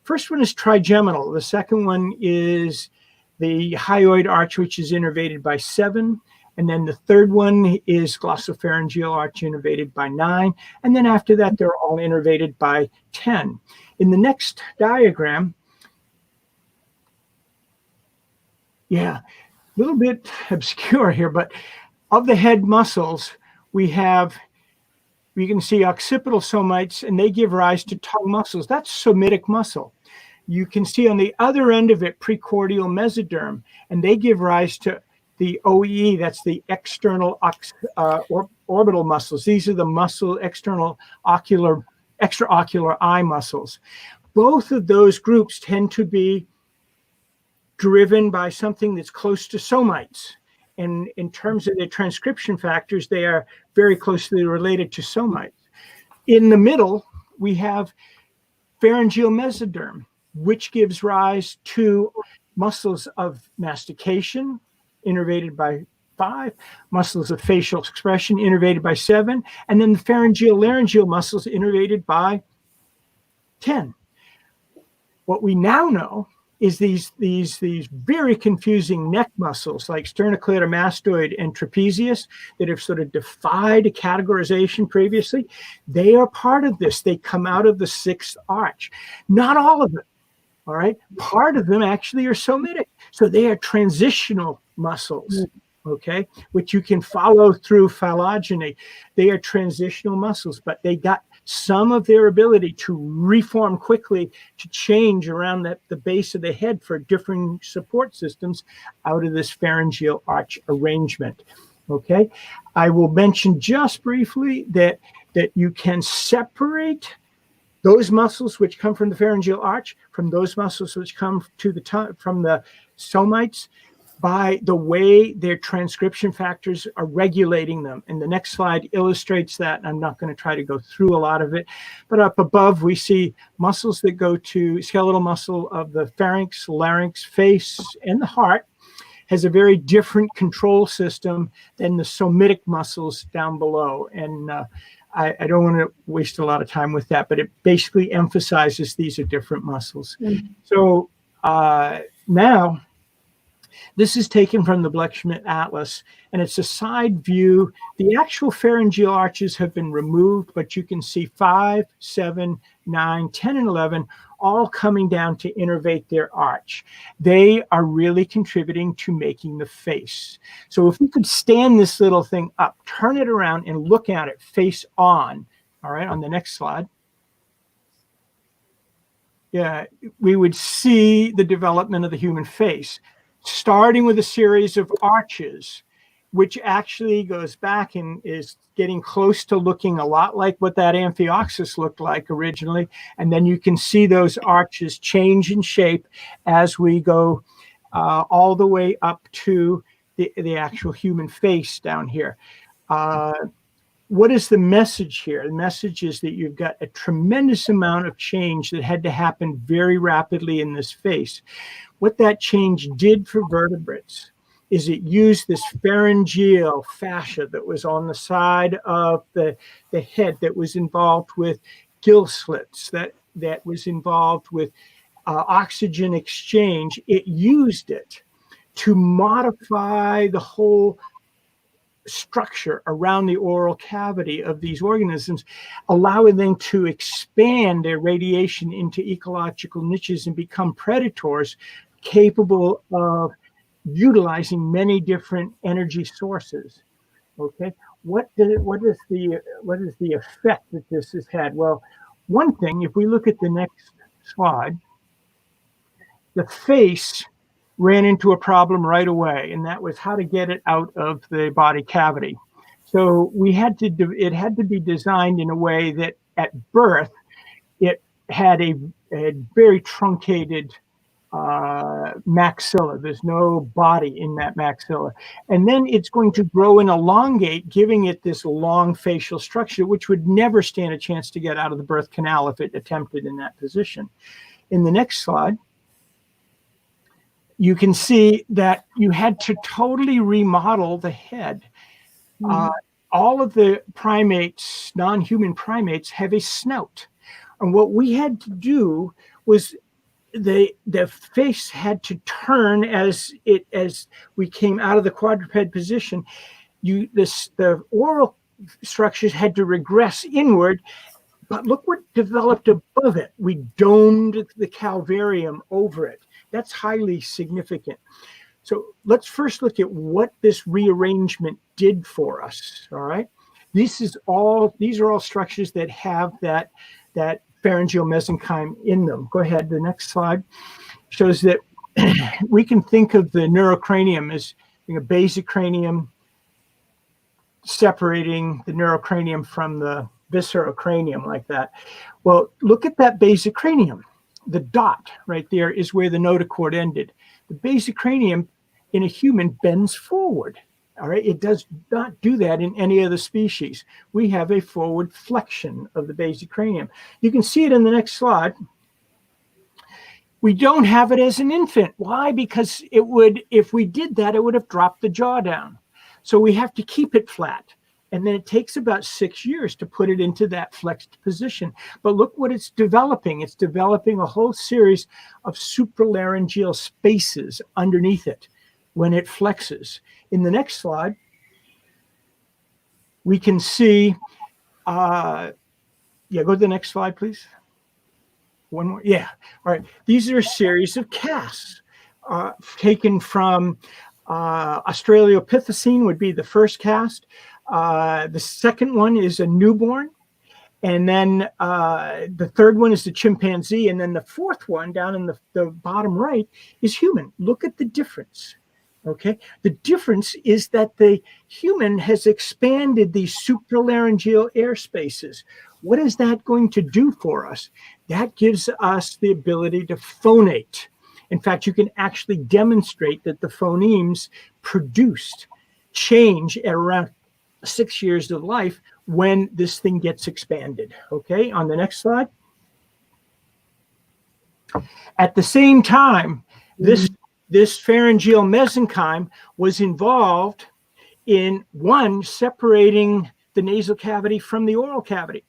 First one is trigeminal. The second one is the hyoid arch, which is innervated by 7. And then the third one is glossopharyngeal arch, innervated by 9. And then after that, they're all innervated by 10. In the next diagram, a little bit obscure here, but of the head muscles, you can see occipital somites, and they give rise to tongue muscles. That's somatic muscle. You can see on the other end of it, precordial mesoderm, and they give rise to the OEE, that's the external orbital muscles. These are the extraocular eye muscles. Both of those groups tend to be driven by something that's close to somites. And in terms of their transcription factors, they are very closely related to somites. In the middle, we have pharyngeal mesoderm, which gives rise to muscles of mastication, innervated by 5, muscles of facial expression, innervated by 7, and then the pharyngeal laryngeal muscles innervated by 10. What we now know is these very confusing neck muscles like sternocleidomastoid and trapezius that have sort of defied a categorization previously. They are part of this. They come out of the 6th arch. Not all of them, all right? Part of them actually are somatic. So they are transitional muscles, okay, which you can follow through phylogeny. They are transitional muscles, but they got some of their ability to reform quickly, to change around the base of the head for different support systems out of this pharyngeal arch arrangement. Okay, I will mention just briefly that you can separate those muscles which come from the pharyngeal arch from those muscles which come to the tongue from the somites by the way their transcription factors are regulating them. And the next slide illustrates that. I'm not going to try to go through a lot of it, but up above we see muscles that go to skeletal muscle of the pharynx, larynx, face, and the heart has a very different control system than the somatic muscles down below. And I don't want to waste a lot of time with that, but it basically emphasizes these are different muscles. So now, this is taken from the Blechschmidt Atlas, and it's a side view. The actual pharyngeal arches have been removed, but you can see 5, 7, 9, 10, and 11 all coming down to innervate their arch. They are really contributing to making the face. So if we could stand this little thing up, turn it around, and look at it face on, all right, on the next slide. Yeah, we would see the development of the human face, starting with a series of arches, which actually goes back and is getting close to looking a lot like what that amphioxus looked like originally. And then you can see those arches change in shape as we go all the way up to the actual human face down here. What is the message here? The message is that you've got a tremendous amount of change that had to happen very rapidly in this face. What that change did for vertebrates is it used this pharyngeal fascia that was on the side of the head, that was involved with gill slits, that was involved with oxygen exchange. It used it to modify the whole structure around the oral cavity of these organisms, allowing them to expand their radiation into ecological niches and become predators capable of utilizing many different energy sources. Okay, what is the effect that this has had? Well, one thing, if we look at the next slide, the face ran into a problem right away, and that was how to get it out of the body cavity. So it had to be designed in a way that at birth it had a very truncated maxilla. There's no body in that maxilla. And then it's going to grow and elongate, giving it this long facial structure, which would never stand a chance to get out of the birth canal if it attempted in that position. In the next slide, you can see that you had to totally remodel the head. All of the primates, non-human primates, have a snout. And what we had to do was the face had to turn as we came out of the quadruped position. The oral structures had to regress inward, but look what developed above it. We domed the calvarium over it. That's highly significant. So let's first look at what this rearrangement did for us. All right, these are all structures that have that pharyngeal mesenchyme in them. Go ahead. The next slide shows that we can think of the neurocranium as being a basicranium separating the neurocranium from the viscerocranium like that. Well, look at that basicranium. The dot right there is where the notochord ended. The basicranium in a human bends forward. All right, it does not do that in any other species. We have a forward flexion of the basicranium. You can see it in the next slide. We don't have it as an infant. Why? Because it would, if we did that, it would have dropped the jaw down. So we have to keep it flat. And then it takes about 6 years to put it into that flexed position. But look what it's developing. It's developing a whole series of supralaryngeal spaces underneath it when it flexes. In the next slide, we can see, go to the next slide, please. One more, yeah. All right, these are a series of casts taken from Australopithecine would be the first cast. The second one is a newborn. And then the third one is the chimpanzee. And then the fourth one down in the bottom right is human. Look at the difference. Okay, the difference is that the human has expanded these supralaryngeal air spaces. What is that going to do for us? That gives us the ability to phonate. In fact, you can actually demonstrate that the phonemes produced change at around 6 years of life when this thing gets expanded. Okay, on the next slide. At the same time, this this pharyngeal mesenchyme was involved in, one, separating the nasal cavity from the oral cavity.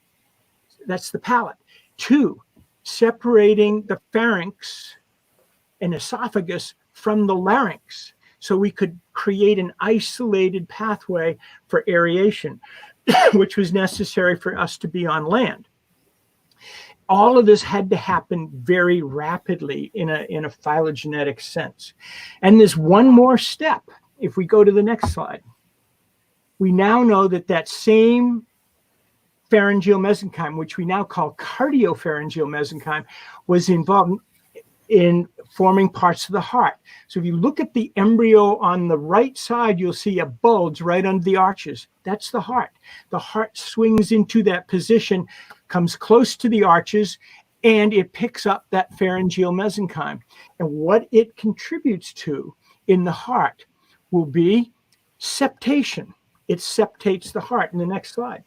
That's the palate. Two, separating the pharynx and esophagus from the larynx, so we could create an isolated pathway for aeration, which was necessary for us to be on land. All of this had to happen very rapidly in a phylogenetic sense. And there's one more step. If we go to the next slide, we now know that that same pharyngeal mesenchyme, which we now call cardiopharyngeal mesenchyme, was involved in forming parts of the heart. So if you look at the embryo on the right side, you'll see a bulge right under the arches. That's the heart. The heart swings into that position, comes close to the arches, and it picks up that pharyngeal mesenchyme. And what it contributes to in the heart will be septation. It septates the heart. In the next slide.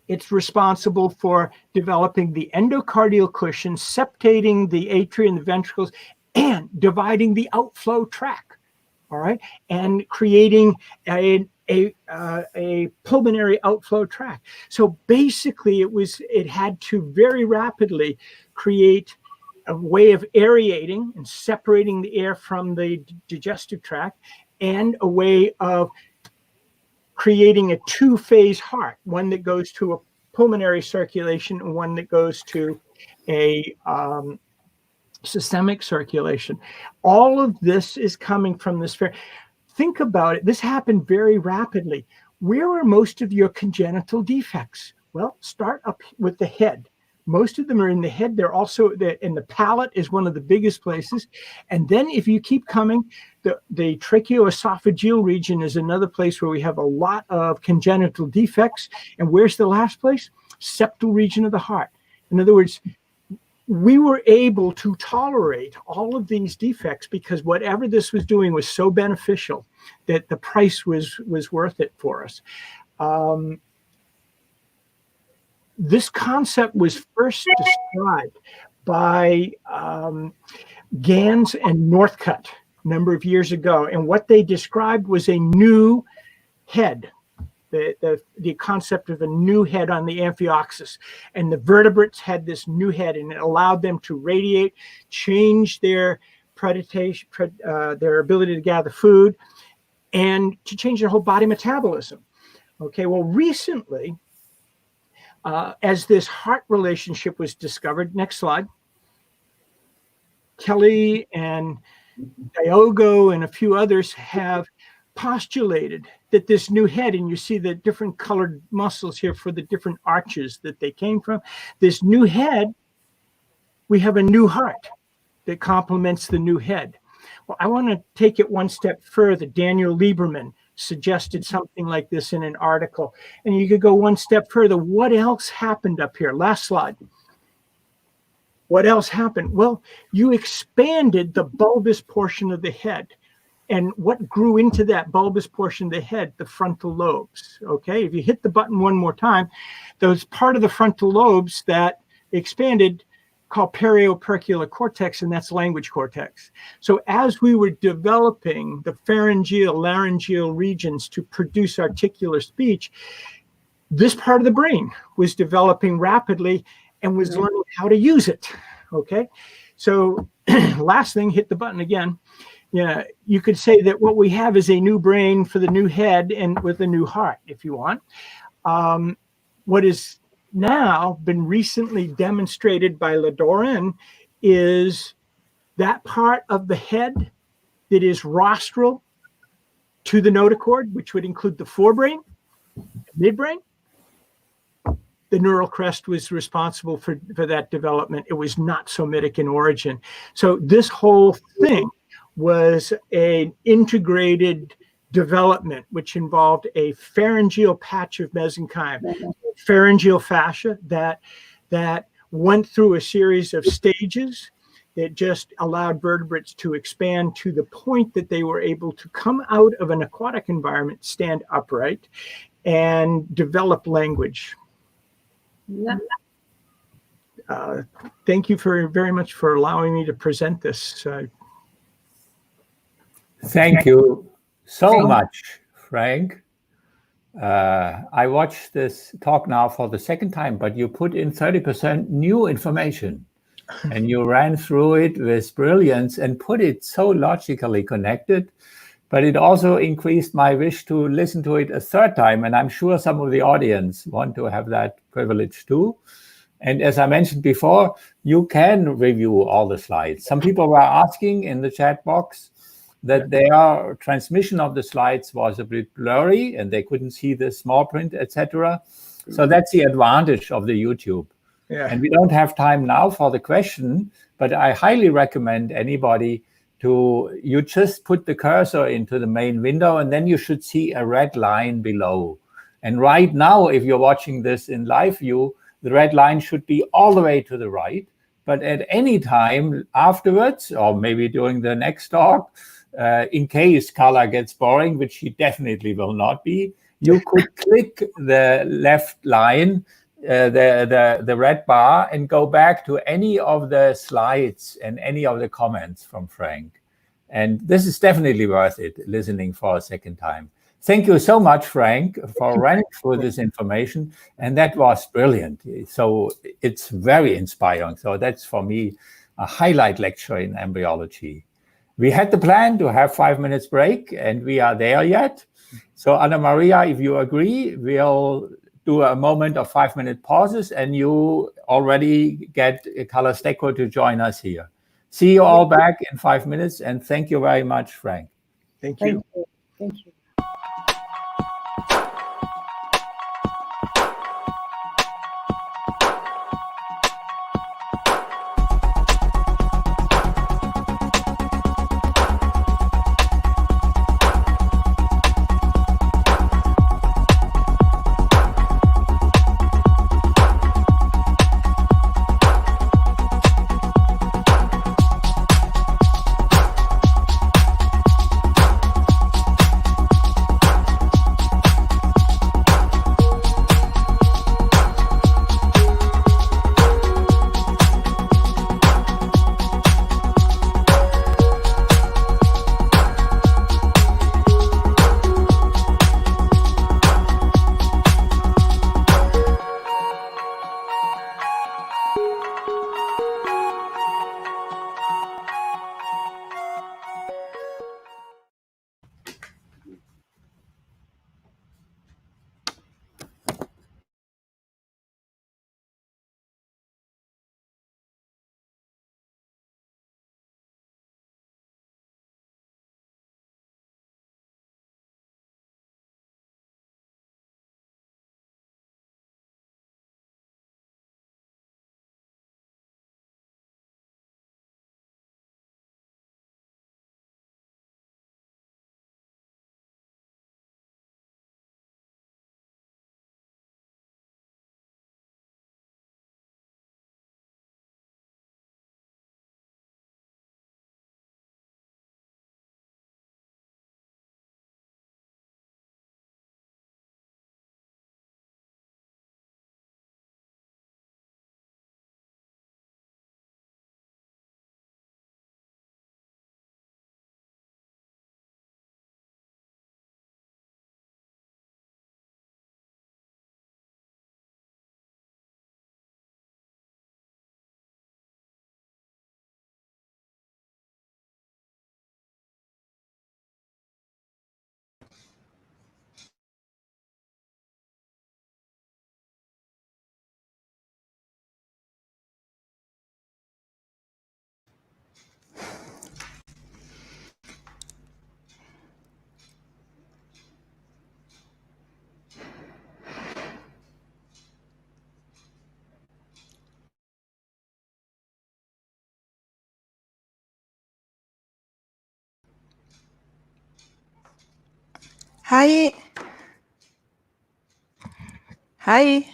It's responsible for developing the endocardial cushion, septating the atria and the ventricles, and dividing the outflow tract, all right, and creating a pulmonary outflow tract. So basically, it had to very rapidly create a way of aerating and separating the air from the digestive tract, and a way of creating a two-phase heart, one that goes to a pulmonary circulation and one that goes to a systemic circulation. All of this is coming from this. Think about it. This happened very rapidly. Where are most of your congenital defects? Well, start up with the head. Most of them are in the head. They're also in the palate is one of the biggest places. And then if you keep coming, the tracheoesophageal region is another place where we have a lot of congenital defects. And where's the last place? Septal region of the heart. In other words, we were able to tolerate all of these defects because whatever this was doing was so beneficial that the price was worth it for us. This concept was first described by Gans and Northcutt a number of years ago. And what they described was a new head, the concept of a new head on the amphioxus. And the vertebrates had this new head, and it allowed them to radiate, change their predation, their ability to gather food, and to change their whole body metabolism. Okay, well, recently, as this heart relationship was discovered, next slide, Kelly and Diogo and a few others have postulated that this new head, and you see the different colored muscles here for the different arches that they came from, this new head, we have a new heart that complements the new head. Well, I want to take it one step further. Daniel Lieberman suggested something like this in an article. And you could go one step further. What else happened up here? Last slide. What else happened? Well, you expanded the bulbous portion of the head. And what grew into that bulbous portion of the head? The frontal lobes. Okay, if you hit the button one more time, those part of the frontal lobes that expanded called periopercular cortex, and that's language cortex. So as we were developing the pharyngeal, laryngeal regions to produce articular speech, this part of the brain was developing rapidly and was learning how to use it. Okay, so last thing, hit the button again. Yeah, you could say that what we have is a new brain for the new head and with a new heart, if you want. What is now been recently demonstrated by Ladoran is that part of the head that is rostral to the notochord, which would include the forebrain, midbrain. The neural crest was responsible for that development. It was not somatic in origin. So this whole thing was an integrated development, which involved a pharyngeal patch of mesenchyme, pharyngeal fascia that went through a series of stages that just allowed vertebrates to expand to the point that they were able to come out of an aquatic environment, stand upright, and develop language. Yeah. Thank you very much for allowing me to present this. Thank you so much, Frank. I watched this talk now for the second time, but you put in 30% new information and you ran through it with brilliance and put it so logically connected. But it also increased my wish to listen to it a third time. And I'm sure some of the audience want to have that privilege too. And as I mentioned before, you can review all the slides. Some people were asking in the chat box that their transmission of the slides was a bit blurry and they couldn't see the small print, etc. So that's the advantage of the YouTube. Yeah. And we don't have time now for the question, but I highly recommend anybody you just put the cursor into the main window and then you should see a red line below. And right now, if you're watching this in live view, the red line should be all the way to the right. But at any time afterwards, or maybe during the next talk, in case Carla gets boring, which she definitely will not be, you could click the left line, the red bar, and go back to any of the slides and any of the comments from Frank. And this is definitely worth it, listening for a second time. Thank you so much, Frank, for running through this information. And that was brilliant. So it's very inspiring. So that's, for me, a highlight lecture in embryology. We had the plan to have 5 minutes break, and we are there yet. So Anna Maria, if you agree, we'll do a moment of 5-minute pauses, and you already get Carla Stecco to join us here. See you all back in 5 minutes, and thank you very much, Frank. Thank you. Thank you. Hi. Hi.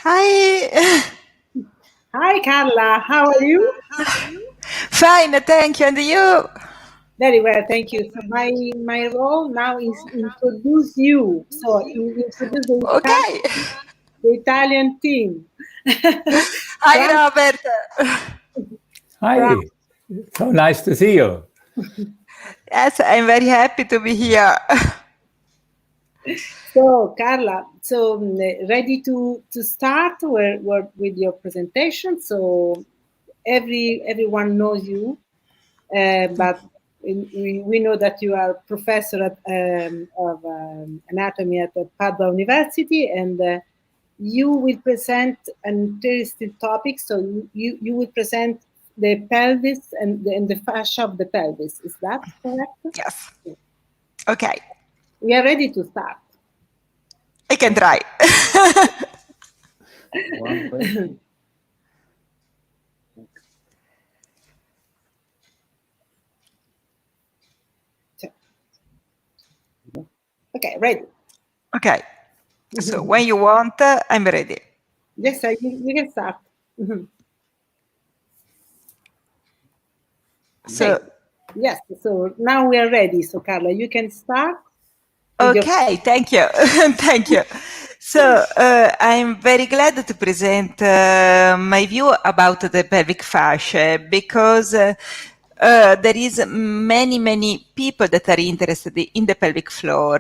Hi. Hi, Carla. How are you? Fine, thank you. And you? Very well, thank you. So my role now is introduce you. So introduce Okay. the Italian team. Hi, Frank, Robert. Hi, so nice to see you. Yes, I'm very happy to be here. so Carla, so ready to start with your presentation. So everyone knows you, but we know that you are professor of anatomy at the Padua University, and you will present an interesting topic. So you will present the pelvis and the fascia of the pelvis. Is that correct? Yes. Okay. We are ready to start. I can try. One question. Okay, ready. Okay. So when you want, I'm ready. Yes, you can start. So, yes, so now we are ready. So Carla, you can start. okay, thank you. Thank you. So I'm very glad to present my view about the pelvic fascia because there is many people that are interested in the pelvic floor,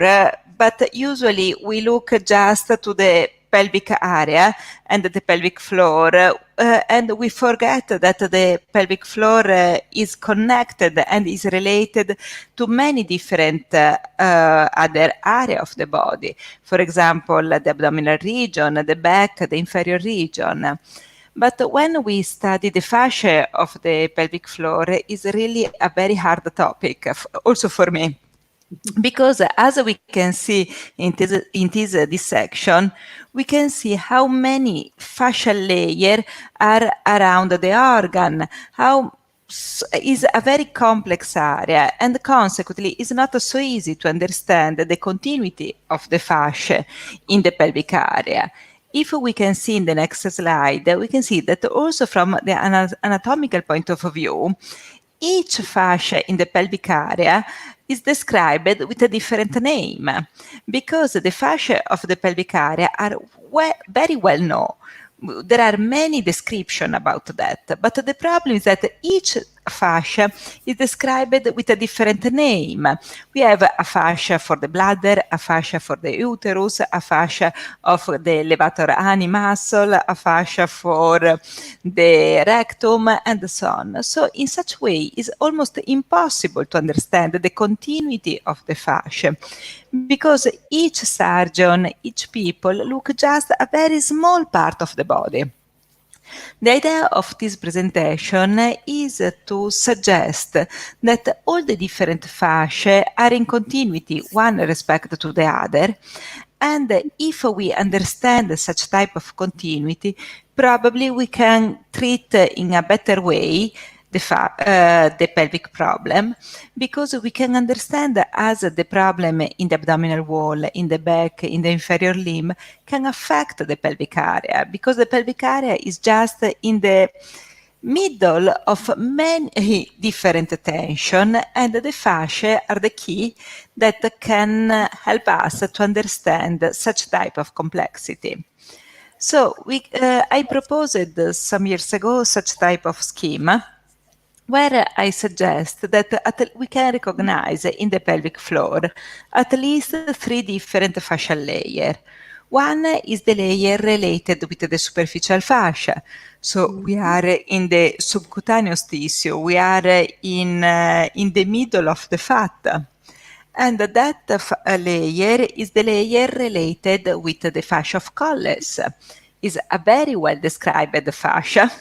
but usually we look just to the pelvic area and the pelvic floor, and we forget that the pelvic floor is connected and is related to many different other areas of the body. For example, the abdominal region, the back, the inferior region. But when we study the fascia of the pelvic floor, is really a very hard topic, also for me. Because as we can see in this dissection, we can see how many fascial layers are around the organ, how is a very complex area, and consequently is not so easy to understand the continuity of the fascia in the pelvic area. If we can see in the next slide, we can see that also from the anatomical point of view, each fascia in the pelvic area is described with a different name because the fascia of the pelvic area are very well known. There are many descriptions about that, but the problem is that each fascia is described with a different name. We have a fascia for the bladder, a fascia for the uterus, a fascia of the levator ani muscle, a fascia for the rectum, and so on. So in such way, it's almost impossible to understand the continuity of the fascia because each surgeon, each people look just a very small part of the body. The idea of this presentation is to suggest that all the different fascia are in continuity one respect to the other, and if we understand such type of continuity, probably we can treat in a better way the pelvic problem, because we can understand as the problem in the abdominal wall, in the back, in the inferior limb can affect the pelvic area, because the pelvic area is just in the middle of many different tension, and the fascia are the key that can help us to understand such type of complexity. So I proposed some years ago such type of scheme where I suggest that we can recognize in the pelvic floor at least 3 different fascial layers. One is the layer related with the superficial fascia. So we are in the subcutaneous tissue, we are in the middle of the fat. And that layer is the layer related with the fascia of Colles. Is a very well described fascia.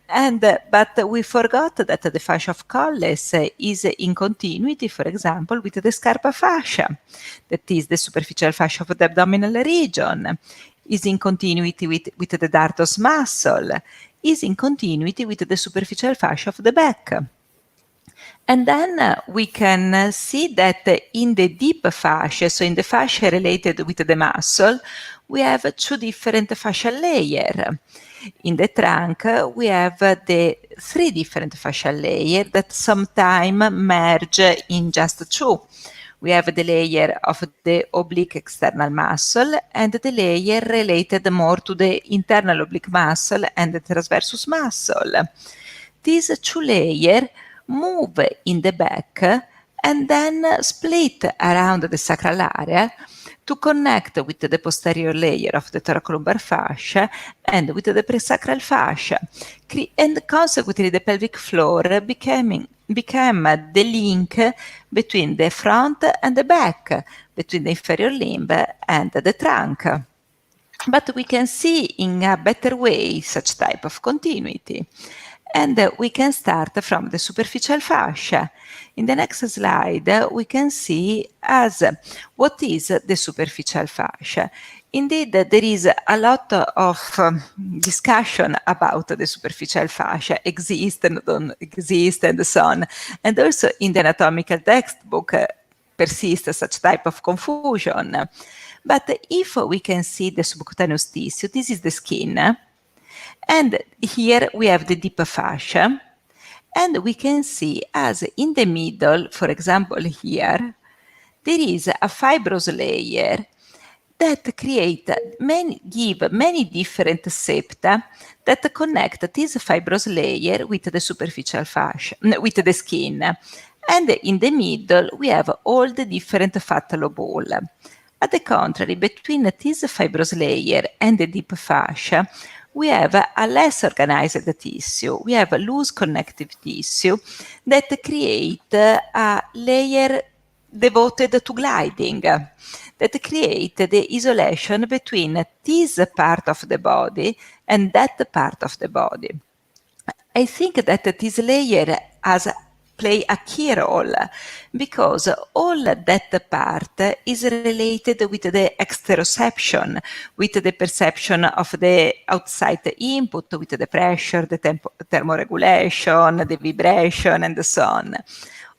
But we forgot that the fascia of Colles is in continuity, for example, with the scarpa fascia, that is the superficial fascia of the abdominal region, is in continuity with the dartos muscle, is in continuity with the superficial fascia of the back. And then we can see that in the deep fascia, so in the fascia related with the muscle, we have two different fascial layers. In the trunk, we have the three different fascial layers that sometimes merge in just two. We have the layer of the oblique external muscle and the layer related more to the internal oblique muscle and the transversus muscle. These two layers move in the back and then split around the sacral area to connect with the posterior layer of the thoracolumbar fascia and with the presacral fascia. And consequently, the pelvic floor became the link between the front and the back, between the inferior limb and the trunk. But we can see in a better way such type of continuity. And we can start from the superficial fascia. In the next slide, we can see as what is the superficial fascia. Indeed, there is a lot of discussion about the superficial fascia, exist and don't exist, and so on. And also in the anatomical textbook persists such type of confusion. But if we can see the subcutaneous tissue, this is the skin. And here we have the deep fascia, and we can see as in the middle, for example here, there is a fibrous layer that give many different septa that connect this fibrous layer with the superficial fascia, with the skin. And in the middle, we have all the different fat lobule. At the contrary, between this fibrous layer and the deep fascia, we have a less organized tissue. We have a loose connective tissue that create a layer devoted to gliding, that create the isolation between this part of the body and that part of the body. I think that this layer play a key role because all that part is related with the exteroception, with the perception of the outside input, with the pressure, the thermoregulation, the vibration, and so on.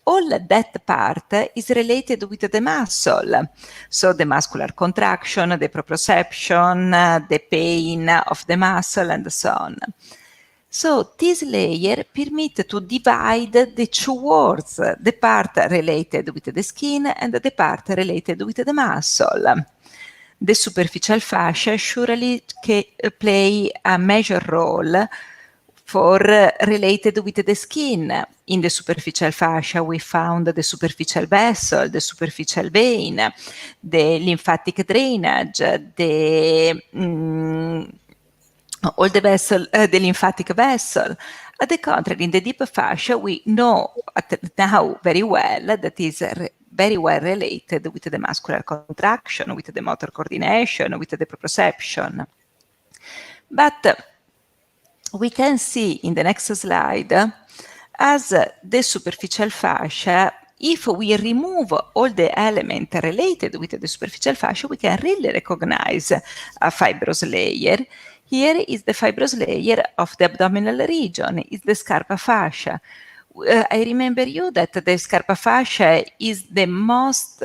All that part is related with the muscle. So the muscular contraction, the proprioception, the pain of the muscle, and so on. So this layer permits to divide the two worlds, the part related with the skin and the part related with the muscle. The superficial fascia surely play a major role for related with the skin. In the superficial fascia, we found the superficial vessel, the superficial vein, the lymphatic drainage, all the vessel, the lymphatic vessel. At the contrary, in the deep fascia, we know now very well that is very well related with the muscular contraction, with the motor coordination, with the proprioception. But we can see in the next slide as the superficial fascia, if we remove all the elements related with the superficial fascia, we can really recognize a fibrous layer. Here is the fibrous layer of the abdominal region, is the scarpa fascia. I remember you that the scarpa fascia is the most,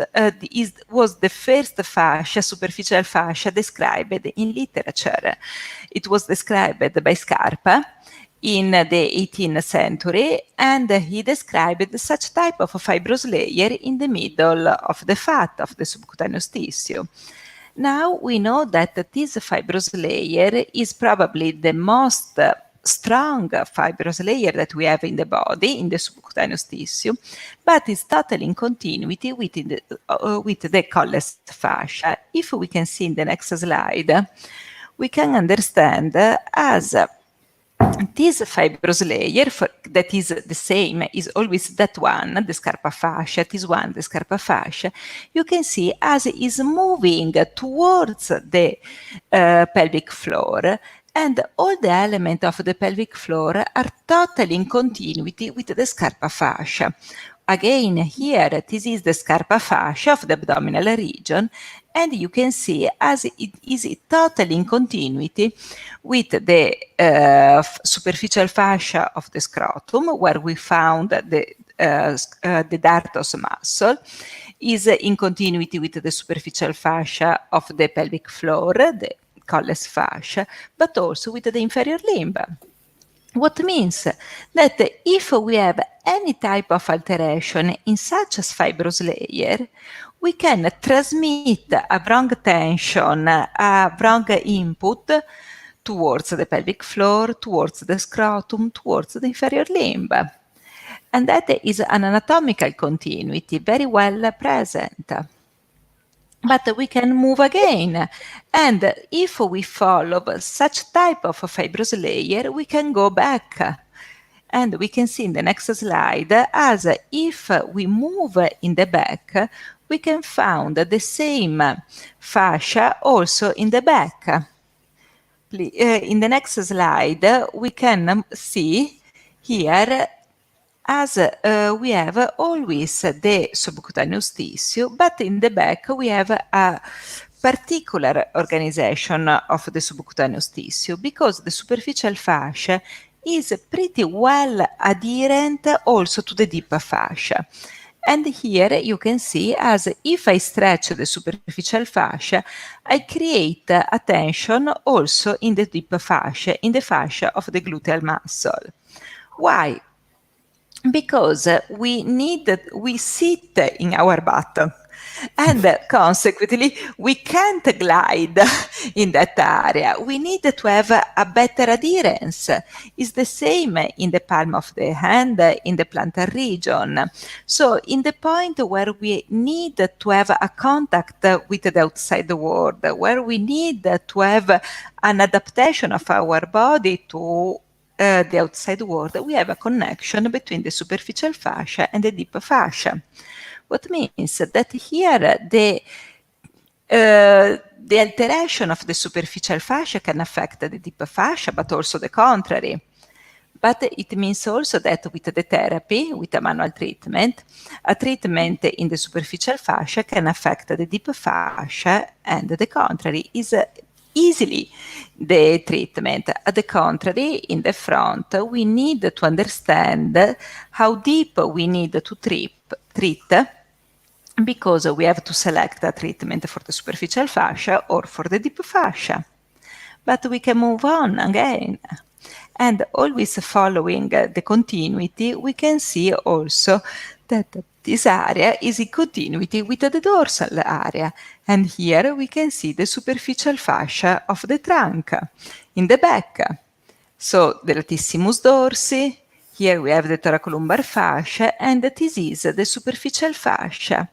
was the first fascia, superficial fascia, described in literature. It was described by Scarpa in the 18th century, and he described such type of fibrous layer in the middle of the fat of the subcutaneous tissue. Now we know that this fibrous layer is probably the most strong fibrous layer that we have in the body, in the subcutaneous tissue, but is totally in continuity with the coalesced fascia. If we can see in the next slide, we can understand as this fibrous layer, that is the same, is always that one, the scarpa fascia, this one, the scarpa fascia, you can see as it is moving towards the pelvic floor, and all the elements of the pelvic floor are totally in continuity with the scarpa fascia. Again, here, this is the scarpa fascia of the abdominal region, and you can see as it is totally in continuity with the superficial fascia of the scrotum, where we found the the dartos muscle, is in continuity with the superficial fascia of the pelvic floor, the colles fascia, but also with the inferior limb. What means that if we have any type of alteration in such a fibrous layer, we can transmit a wrong tension, a wrong input towards the pelvic floor, towards the scrotum, towards the inferior limb. And that is an anatomical continuity very well present. But we can move again. And if we follow such type of fibrous layer, we can go back. And we can see in the next slide, as if we move in the back, we can find the same fascia also in the back. In the next slide, we can see here as we have always the subcutaneous tissue, but in the back we have a particular organization of the subcutaneous tissue, because the superficial fascia is pretty well adherent also to the deep fascia. And here you can see, as if I stretch the superficial fascia, I create a tension also in the deep fascia, in the fascia of the gluteal muscle. Why? Because we sit in our butt, and consequently we can't glide in that area. We need to have a better adherence. It's the same in the palm of the hand, in the plantar region. So in the point where we need to have a contact with the outside world, where we need to have an adaptation of our body to the outside world, we have a connection between the superficial fascia and the deep fascia. What means that here the alteration of the superficial fascia can affect the deep fascia, but also the contrary. But it means also that with the therapy, with a manual treatment, a treatment in the superficial fascia can affect the deep fascia, and the contrary is easily the treatment. At the contrary, in the front, we need to understand how deep we need to treat, because we have to select a treatment for the superficial fascia or for the deep fascia. But we can move on again. And always following the continuity, we can see also that this area is in continuity with the dorsal area. And here we can see the superficial fascia of the trunk in the back. So the latissimus dorsi, here we have the thoracolumbar fascia, and this is the superficial fascia.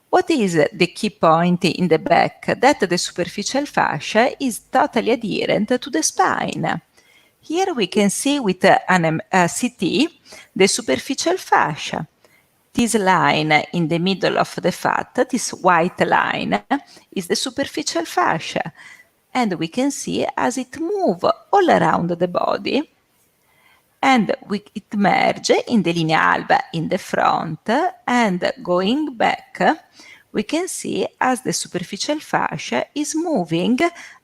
What is the key point in the back? That the superficial fascia is totally adherent to the spine. Here we can see with a CT the superficial fascia. This line in the middle of the fat, this white line, is the superficial fascia. And we can see as it moves all around the body, and it merges in the linea alba in the front, and going back, we can see as the superficial fascia is moving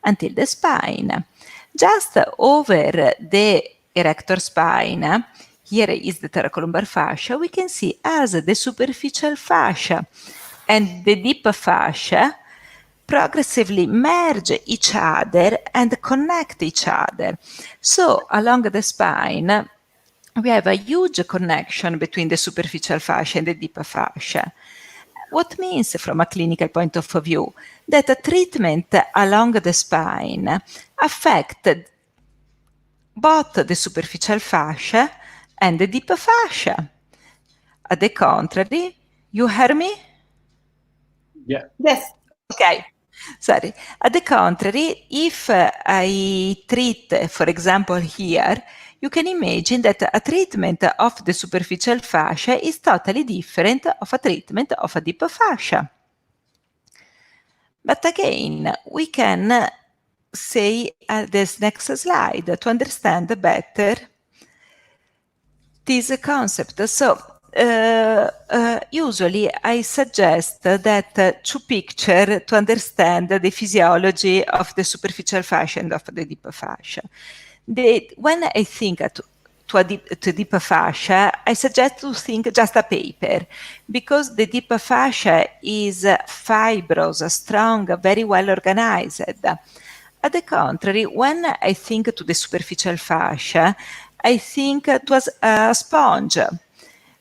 until the spine. Just over the erector spine, here is the thoracolumbar fascia, we can see as the superficial fascia and the deep fascia progressively merge each other and connect each other. So along the spine, we have a huge connection between the superficial fascia and the deep fascia. What means from a clinical point of view? That a treatment along the spine affects both the superficial fascia and the deep fascia. At the contrary, you hear me? Yeah. Yes. Okay. Sorry. At the contrary, if I treat, for example, here, you can imagine that a treatment of the superficial fascia is totally different of a treatment of a deep fascia. But again, we can say at this next slide to understand better this concept. So, usually I suggest that to picture to understand the physiology of the superficial fascia and of the deep fascia. When I think to deeper fascia, I suggest to think just a paper, because the deeper fascia is fibrous, strong, very well organized. At the contrary, when I think to the superficial fascia, I think to a sponge,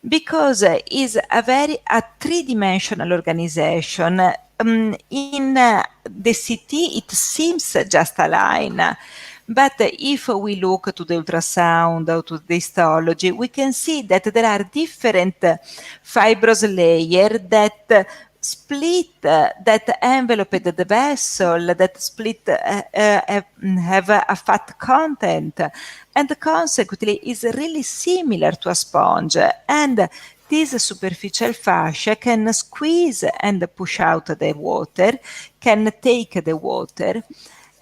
because it's a three-dimensional organization. In the CT, it seems just a line. But if we look to the ultrasound or to the histology, we can see that there are different fibrous layers that split, that envelop the vessel, that split have a fat content, and consequently is really similar to a sponge. And this superficial fascia can squeeze and push out the water, can take the water.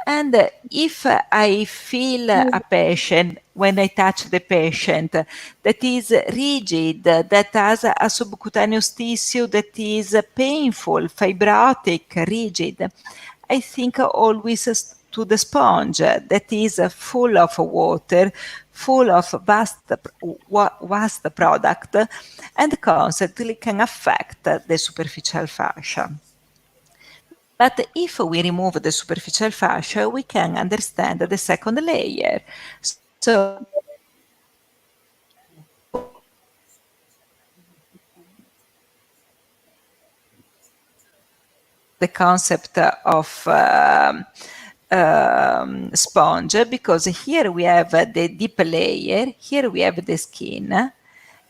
And if I feel a patient, when I touch the patient, that is rigid, that has a subcutaneous tissue that is painful, fibrotic, rigid, I think always to the sponge that is full of water, full of vast product, and consequently can affect the superficial fascia. But if we remove the superficial fascia, we can understand the second layer. So the concept of sponge, because here we have the deep layer, here we have the skin,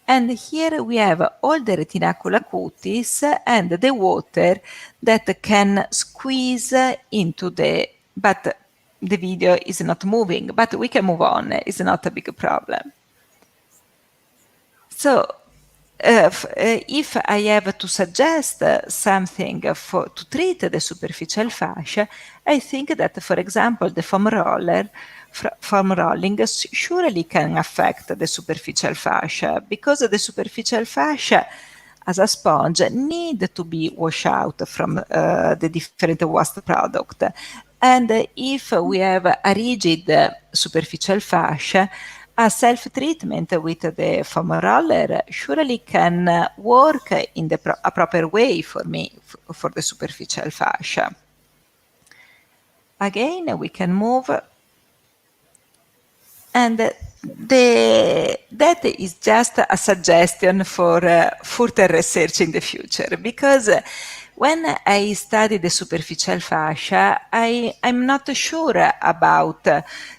and here we have all the retinacula cutis and the water that can squeeze into but the video is not moving, but we can move on, it's not a big problem. So if I have to suggest something to treat the superficial fascia, I think that, for example, the foam rolling surely can affect the superficial fascia, because the superficial fascia, as a sponge, need to be washed out from the different waste product. And if we have a rigid superficial fascia, a self-treatment with the foam roller surely can work in a proper way for me, for the superficial fascia. Again, we can move. And that is just a suggestion for further research in the future, because when I study the superficial fascia, I'm not sure about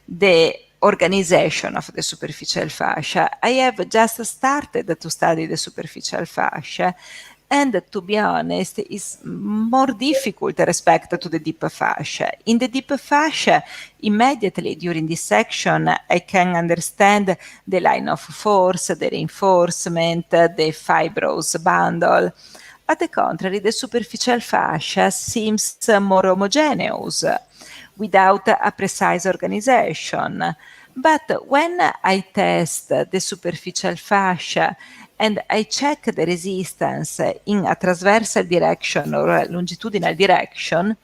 the organization of the superficial fascia. I have just started to study the superficial fascia, and to be honest, it's more difficult respect to the deep fascia. In the deep fascia, immediately during this section, I can understand the line of force, the reinforcement, the fibrous bundle. On the contrary, the superficial fascia seems more homogeneous, without a precise organization. But when I test the superficial fascia and I check the resistance in a transversal direction or a longitudinal direction,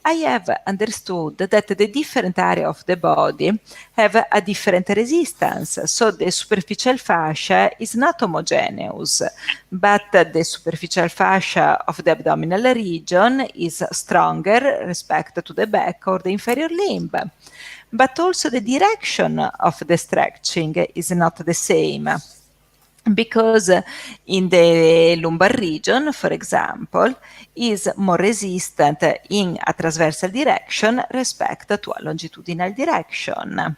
I have understood that the different areas of the body have a different resistance. So the superficial fascia is not homogeneous, but the superficial fascia of the abdominal region is stronger respect to the back or the inferior limb. But also the direction of the stretching is not the same, because in the lumbar region, for example, is more resistant in a transversal direction respect to a longitudinal direction.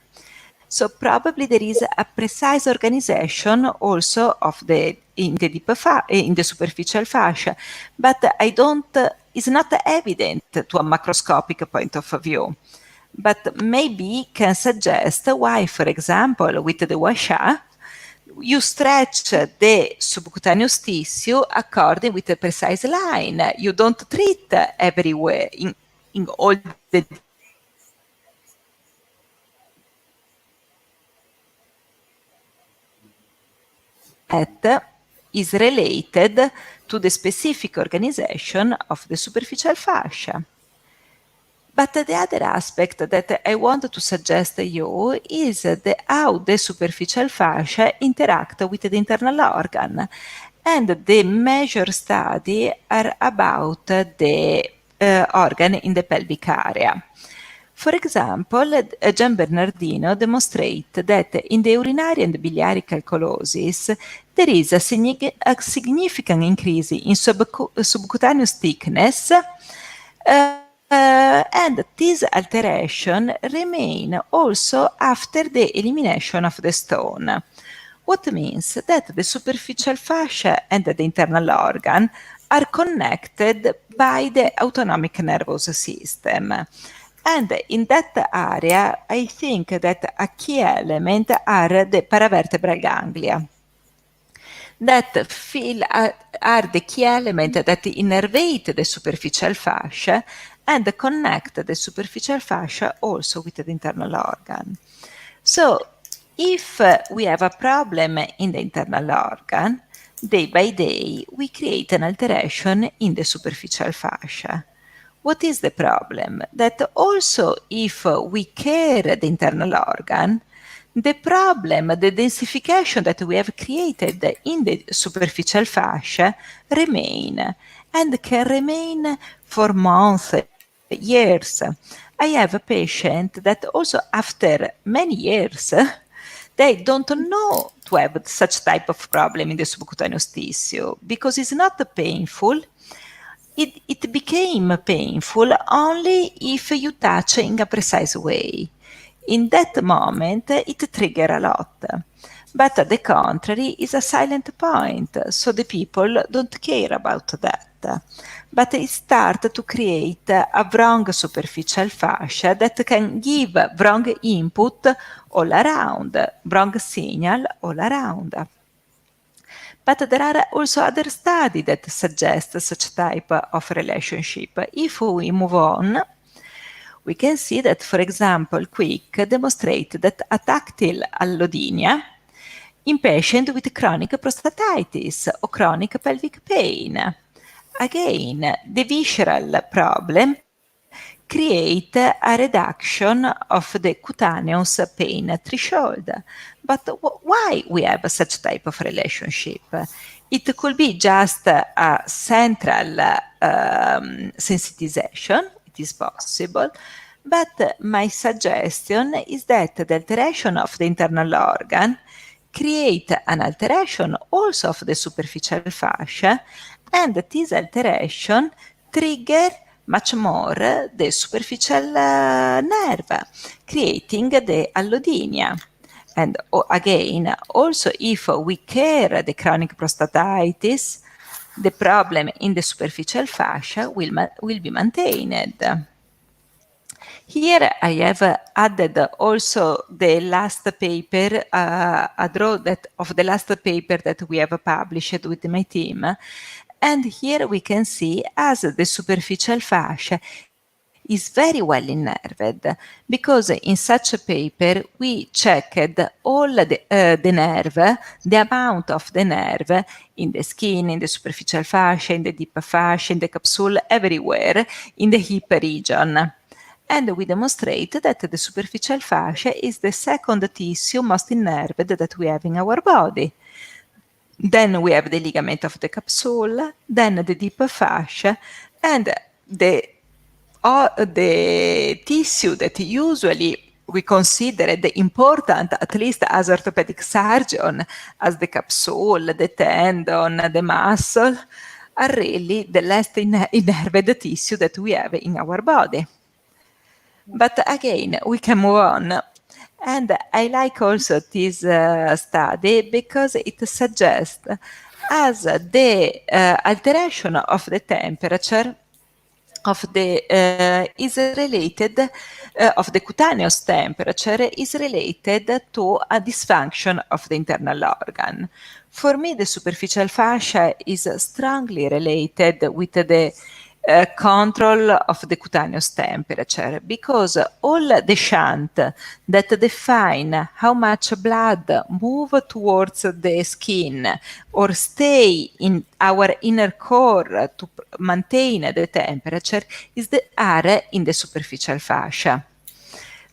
So probably there is a precise organization also of in the superficial fascia, but it's not evident to a macroscopic point of view. But maybe can suggest why, for example, with the washa, you stretch the subcutaneous tissue according with a precise line. You don't treat everywhere in all the that is related to the specific organization of the superficial fascia. But the other aspect that I want to suggest to you is how the superficial fascia interact with the internal organ. And the major study are about the organ in the pelvic area. For example, Gian Bernardino demonstrated that in the urinary and biliary calculosis, there is a significant increase in subcutaneous thickness, and this alteration remain also after the elimination of the stone. What means that the superficial fascia and the internal organ are connected by the autonomic nervous system. And in that area, I think that a key element are the paravertebral ganglia that are the key element that innervate the superficial fascia and connect the superficial fascia also with the internal organ. So if we have a problem in the internal organ, day by day we create an alteration in the superficial fascia. What is the problem? That also if we care the internal organ, the problem, the densification that we have created in the superficial fascia remain and can remain for months, years. I have a patient that also after many years, they don't know to have such type of problem in the subcutaneous tissue because it's not painful. It became painful only if you touch in a precise way. In that moment, it triggers a lot. But the contrary is a silent point, so the people don't care about that. But it starts to create a wrong superficial fascia that can give wrong input all around, wrong signal all around. But there are also other studies that suggest such type of relationship. If we move on, we can see that, for example, Quick demonstrated that a tactile allodynia in patients with chronic prostatitis or chronic pelvic pain. Again, the visceral problem create a reduction of the cutaneous pain threshold. But why we have such type of relationship? It could be just a central sensitization. It is possible. But my suggestion is that the alteration of the internal organ create an alteration also of the superficial fascia, and this alteration trigger much more the superficial nerve, creating the allodynia. And again, also if we care the chronic prostatitis, the problem in the superficial fascia will be maintained. Here I have added also the last paper, a draw of the last paper that we have published with my team. And here we can see as the superficial fascia is very well innerved, because in such a paper we checked all the nerve, the amount of the nerve in the skin, in the superficial fascia, in the deep fascia, in the capsule, everywhere in the hip region. And we demonstrate that the superficial fascia is the second tissue most innerved that we have in our body. Then we have the ligament of the capsule, then the deep fascia, and the tissue that usually we consider the important, at least as orthopedic surgeon, as the capsule, the tendon, the muscle, are really the less innerved tissue that we have in our body. But again, we can move on. And I like also this study because it suggests as the alteration of the temperature of the is related of the cutaneous temperature is related to a dysfunction of the internal organ. For me, the superficial fascia is strongly related with the control of the cutaneous temperature, because all the shunt that define how much blood move towards the skin or stay in our inner core maintain the temperature is the area in the superficial fascia.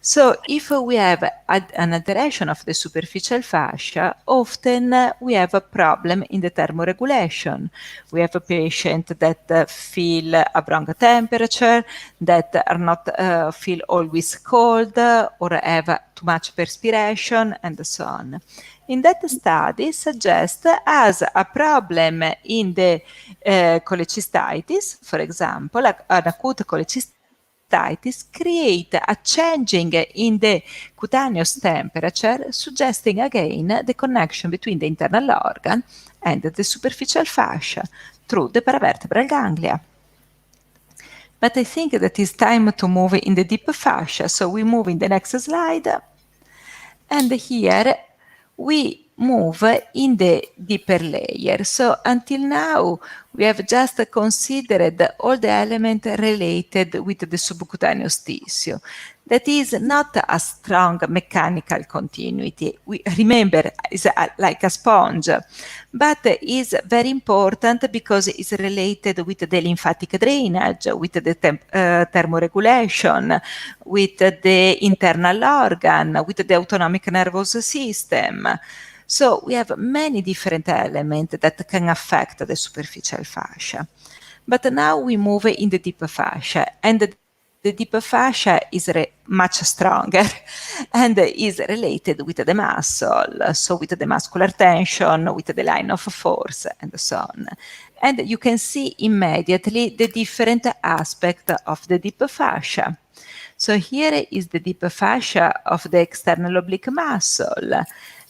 So if we have an alteration of the superficial fascia, often we have a problem in the thermoregulation. We have a patient that feel a wrong temperature, that are not feel always cold, or have too much perspiration, and so on. In that study suggests as a problem in the cholecystitis, for example, an acute cholecystitis create a changing in the cutaneous temperature, suggesting again the connection between the internal organ and the superficial fascia through the paravertebral ganglia. But I think that it's time to move in the deep fascia, so we move in the next slide. And here we move in the deeper layer. So until now, we have just considered all the elements related with the subcutaneous tissue. That is not a strong mechanical continuity. We remember, it's like a sponge, but is very important because it's related with the lymphatic drainage, with the thermoregulation, with the internal organ, with the autonomic nervous system. So we have many different elements that can affect the superficial fascia. But now we move in the deep fascia, and the deep fascia is much stronger and is related with the muscle, so with the muscular tension, with the line of force, and so on. And you can see immediately the different aspect of the deep fascia. So here is the deep fascia of the external oblique muscle.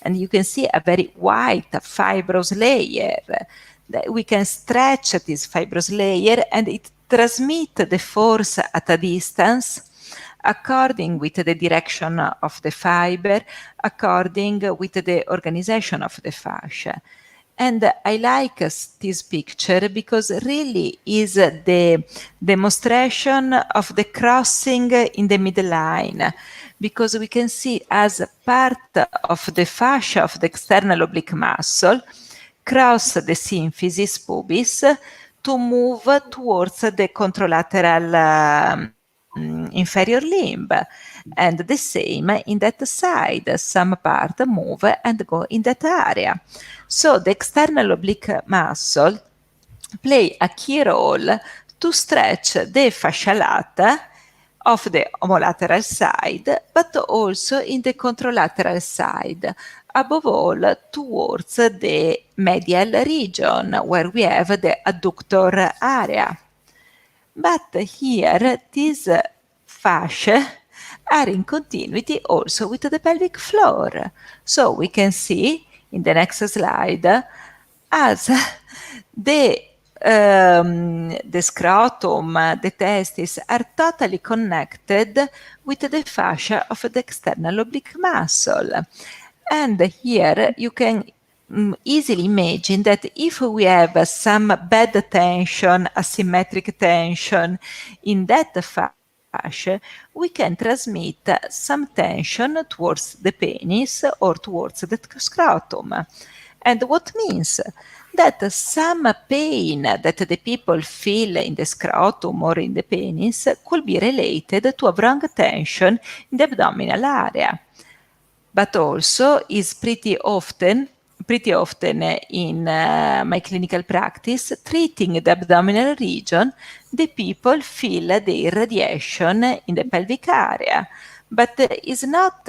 And you can see a very white fibrous layer. We can stretch this fibrous layer and it transmits the force at a distance according with the direction of the fiber, according with the organization of the fascia. And I like this picture because really is the demonstration of the crossing in the midline, because we can see as part of the fascia of the external oblique muscle cross the symphysis pubis to move towards the contralateral inferior limb, and the same in that side. Some part move and go in that area. So the external oblique muscle play a key role to stretch the fascia lata of the homolateral side, but also in the contralateral side, above all towards the medial region where we have the adductor area. But here these fascia are in continuity also with the pelvic floor. So we can see in the next slide as the scrotum, the testes are totally connected with the fascia of the external oblique muscle. And here you can easily imagine that if we have some bad tension, asymmetric tension in that fascia, we can transmit some tension towards the penis or towards the scrotum. And what means that some pain that the people feel in the scrotum or in the penis could be related to a wrong tension in the abdominal area. But also is pretty often in my clinical practice, treating the abdominal region, the people feel the radiation in the pelvic area. But it's not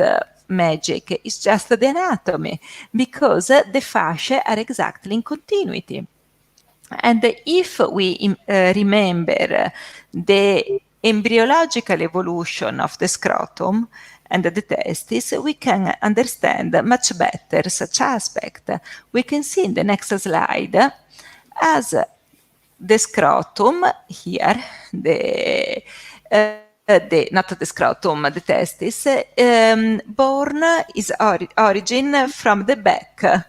magic, it's just the anatomy, because the fascia are exactly in continuity. And if we remember the embryological evolution of the scrotum and the testis, we can understand much better such aspect. We can see in the next slide as the scrotum here, not the scrotum, the testis, born is origin from the back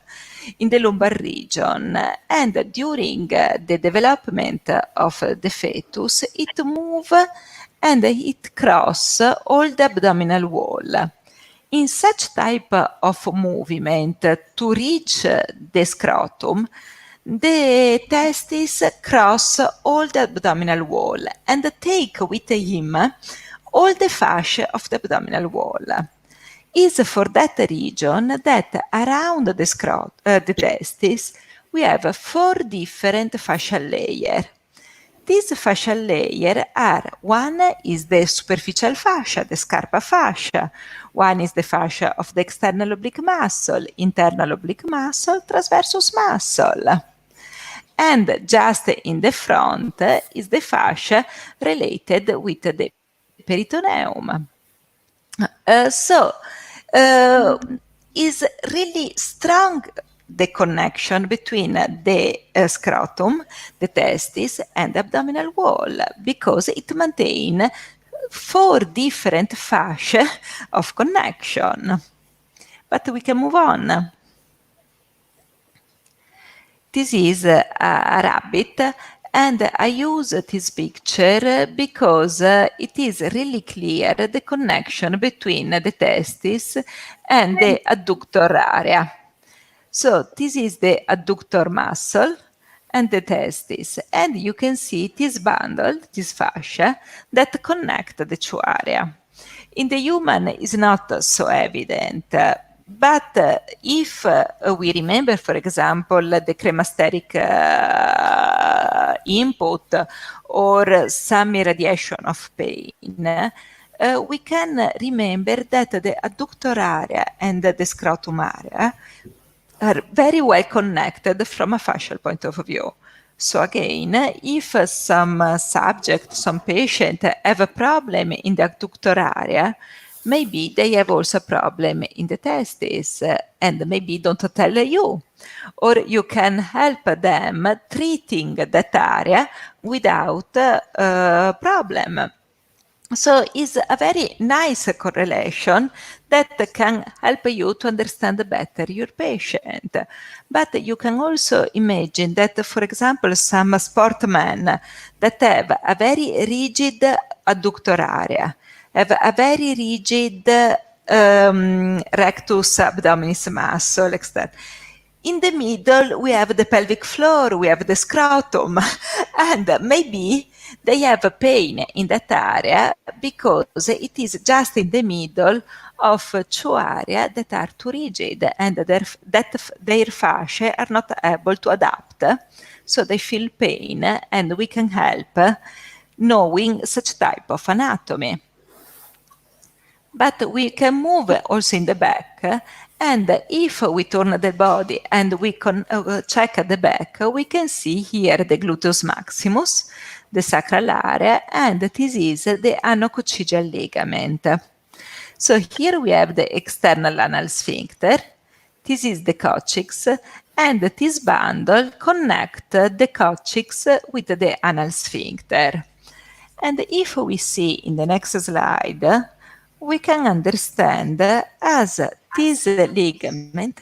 in the lumbar region, and during the development of the fetus, it moves and it crosses all the abdominal wall. In such type of movement to reach the scrotum, the testes cross all the abdominal wall and take with him all the fascia of the abdominal wall. Is for that region that around the testes we have 4 different fascial layers. These fascial layers are, one is the superficial fascia, the scarpa fascia, one is the fascia of the external oblique muscle, internal oblique muscle, transversus muscle. And just in the front is the fascia related with the peritoneum. Is really strong the connection between the scrotum, the testis, and the abdominal wall, because it maintains 4 different fascia of connection. But we can move on. This is a rabbit, and I use this picture because it is really clear the connection between the testis and the adductor area. So this is the adductor muscle and the testis, and you can see this bundle, this fascia, that connect the 2 areas. In the human, it's not so evident, but if we remember, for example, the cremasteric input or some irradiation of pain, we can remember that the adductor area and the scrotum area are very well connected from a fascial point of view. So again, if some subject, some patient have a problem in the adductor area, maybe they have also a problem in the testes and maybe don't tell you. Or you can help them treating that area without problem. So it's a very nice correlation that can help you to understand better your patient. But you can also imagine that, for example, some sportmen that have a very rigid adductor area, have a very rigid rectus abdominis muscle, etc. In the middle, we have the pelvic floor, we have the scrotum, and maybe they have a pain in that area because it is just in the middle of 2 areas that are too rigid and their fascia are not able to adapt. So they feel pain, and we can help knowing such type of anatomy. But we can move also in the back, and if we turn the body and we check at the back, we can see here the gluteus maximus, the sacral area, and this is the anococcygeal ligament. So here we have the external anal sphincter, this is the coccyx, and this bundle connects the coccyx with the anal sphincter. And if we see in the next slide, we can understand as this ligament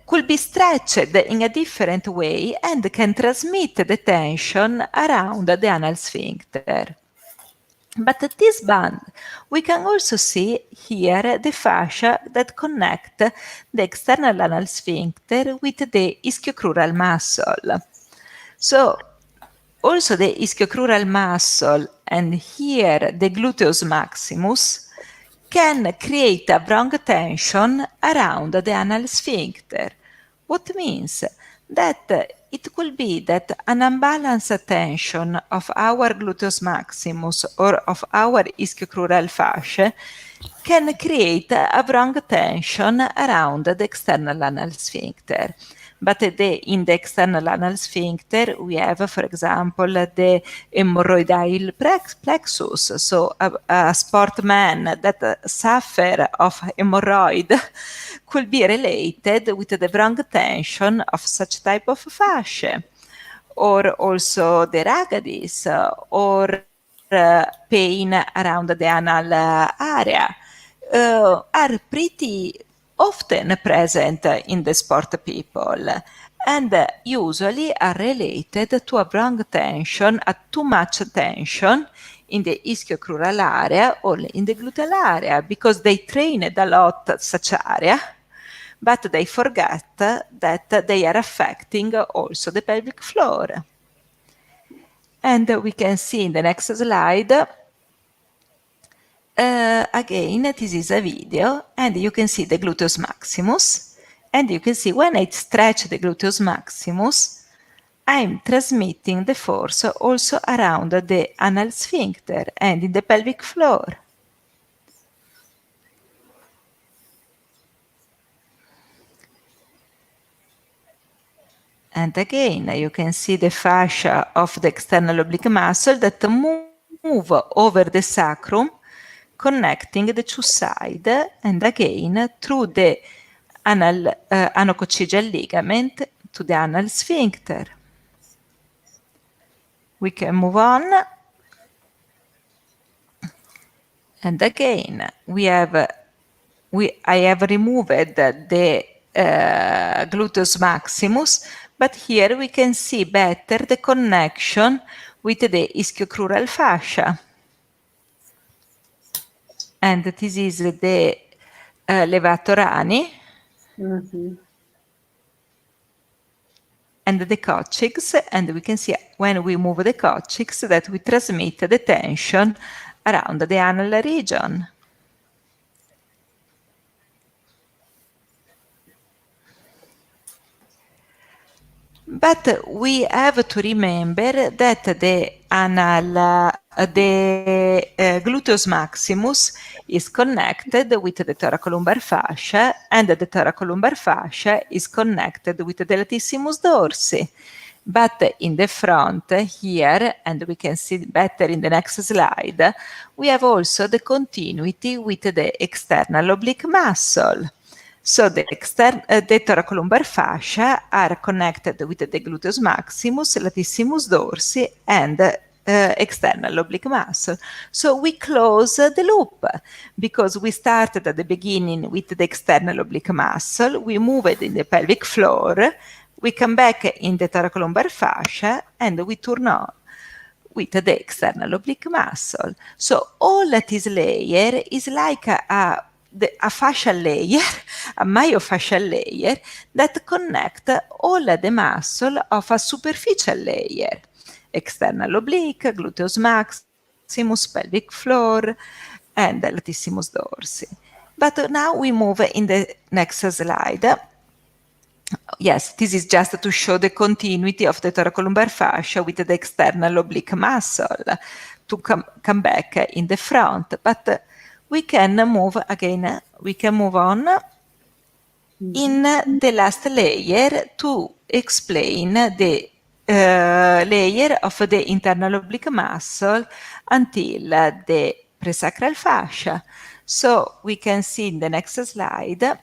could be stretched in a different way and can transmit the tension around the anal sphincter. But this band, we can also see here the fascia that connect the external anal sphincter with the ischiocrural muscle. So also the ischiocrural muscle and here the gluteus maximus can create a wrong tension around the anal sphincter. What means that it could be that an unbalanced tension of our gluteus maximus or of our ischiocrural fascia can create a wrong tension around the external anal sphincter. But in the external anal sphincter, we have, for example, the hemorrhoidal plexus. So a sportman that suffer of hemorrhoid could be related with the wrong tension of such type of fascia. Or also the rhagidis or pain around the anal area are pretty often present in the sport people and usually are related to a wrong tension, a too much tension in the but they forget that they are affecting also the pelvic floor. And we can see in the next slide, again, this is a video, and you can see the gluteus maximus, and you can see when I stretch the gluteus maximus, I'm transmitting the force also around the anal sphincter and in the pelvic floor. And again, you can see the fascia of the external oblique muscle that move over the sacrum, connecting the two sides, and again through the anococcygeal ligament to the anal sphincter. We can move on. And again, I have removed the gluteus maximus, but here we can see better the connection with the ischiocrural fascia. And this is the levator ani. And the coccyx, and we can see when we move the coccyx that we transmit the tension around the anal region. But we have to remember that the gluteus maximus is connected with the thoracolumbar fascia, and the thoracolumbar fascia is connected with the latissimus dorsi. But in the front here, and we can see better in the next slide, we have also the continuity with the external oblique muscle. So the thoracolumbar fascia are connected with the gluteus maximus, latissimus dorsi, and external oblique muscle. So we close the loop because we started at the beginning with the external oblique muscle, we moved in the pelvic floor, we come back in the thoracolumbar fascia, and we turn on with the external oblique muscle. So all this layer is like a fascial layer, a myofascial layer that connect all the muscle of a superficial layer. External oblique, gluteus maximus, pelvic floor, and latissimus dorsi. But now we move in the next slide. Yes, this is just to show the continuity of the thoracolumbar fascia with the external oblique muscle to come back in the front. But we can move again, we can move on in the last layer to explain the layer of the internal oblique muscle until the presacral fascia. So we can see in the next slide,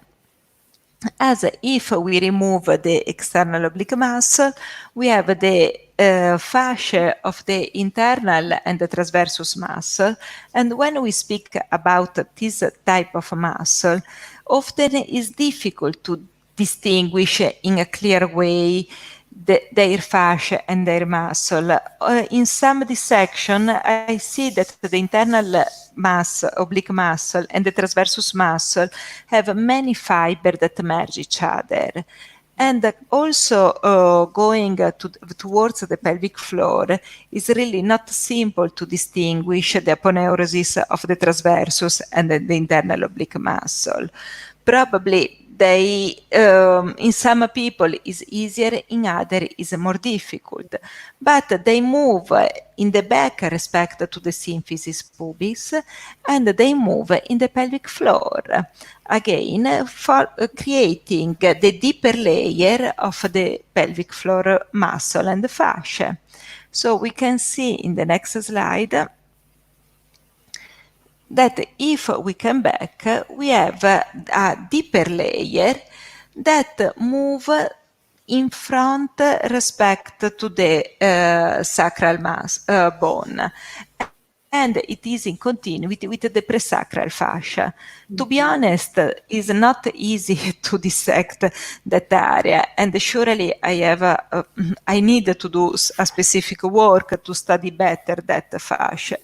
as if we remove the external oblique muscle, we have the fascia of the internal and the transversus muscle. And when we speak about this type of muscle, often it's difficult to distinguish in a clear way their fascia and their muscle. In some dissection, I see that the internal oblique muscle and the transversus muscle have many fibers that merge each other. And also going towards the pelvic floor is really not simple to distinguish the aponeurosis of the transversus and the internal oblique muscle. Probably they, in some people is easier, in other is more difficult, but they move in the back respect to the symphysis pubis, and they move in the pelvic floor, again for creating the deeper layer of the pelvic floor muscle and the fascia. So we can see in the next slide that if we come back, we have a deeper layer that move in front respect to the sacral bone. And it is in continuity with the presacral fascia. To be honest, it's not easy to dissect that area, and surely I need to do a specific work to study better that fascia.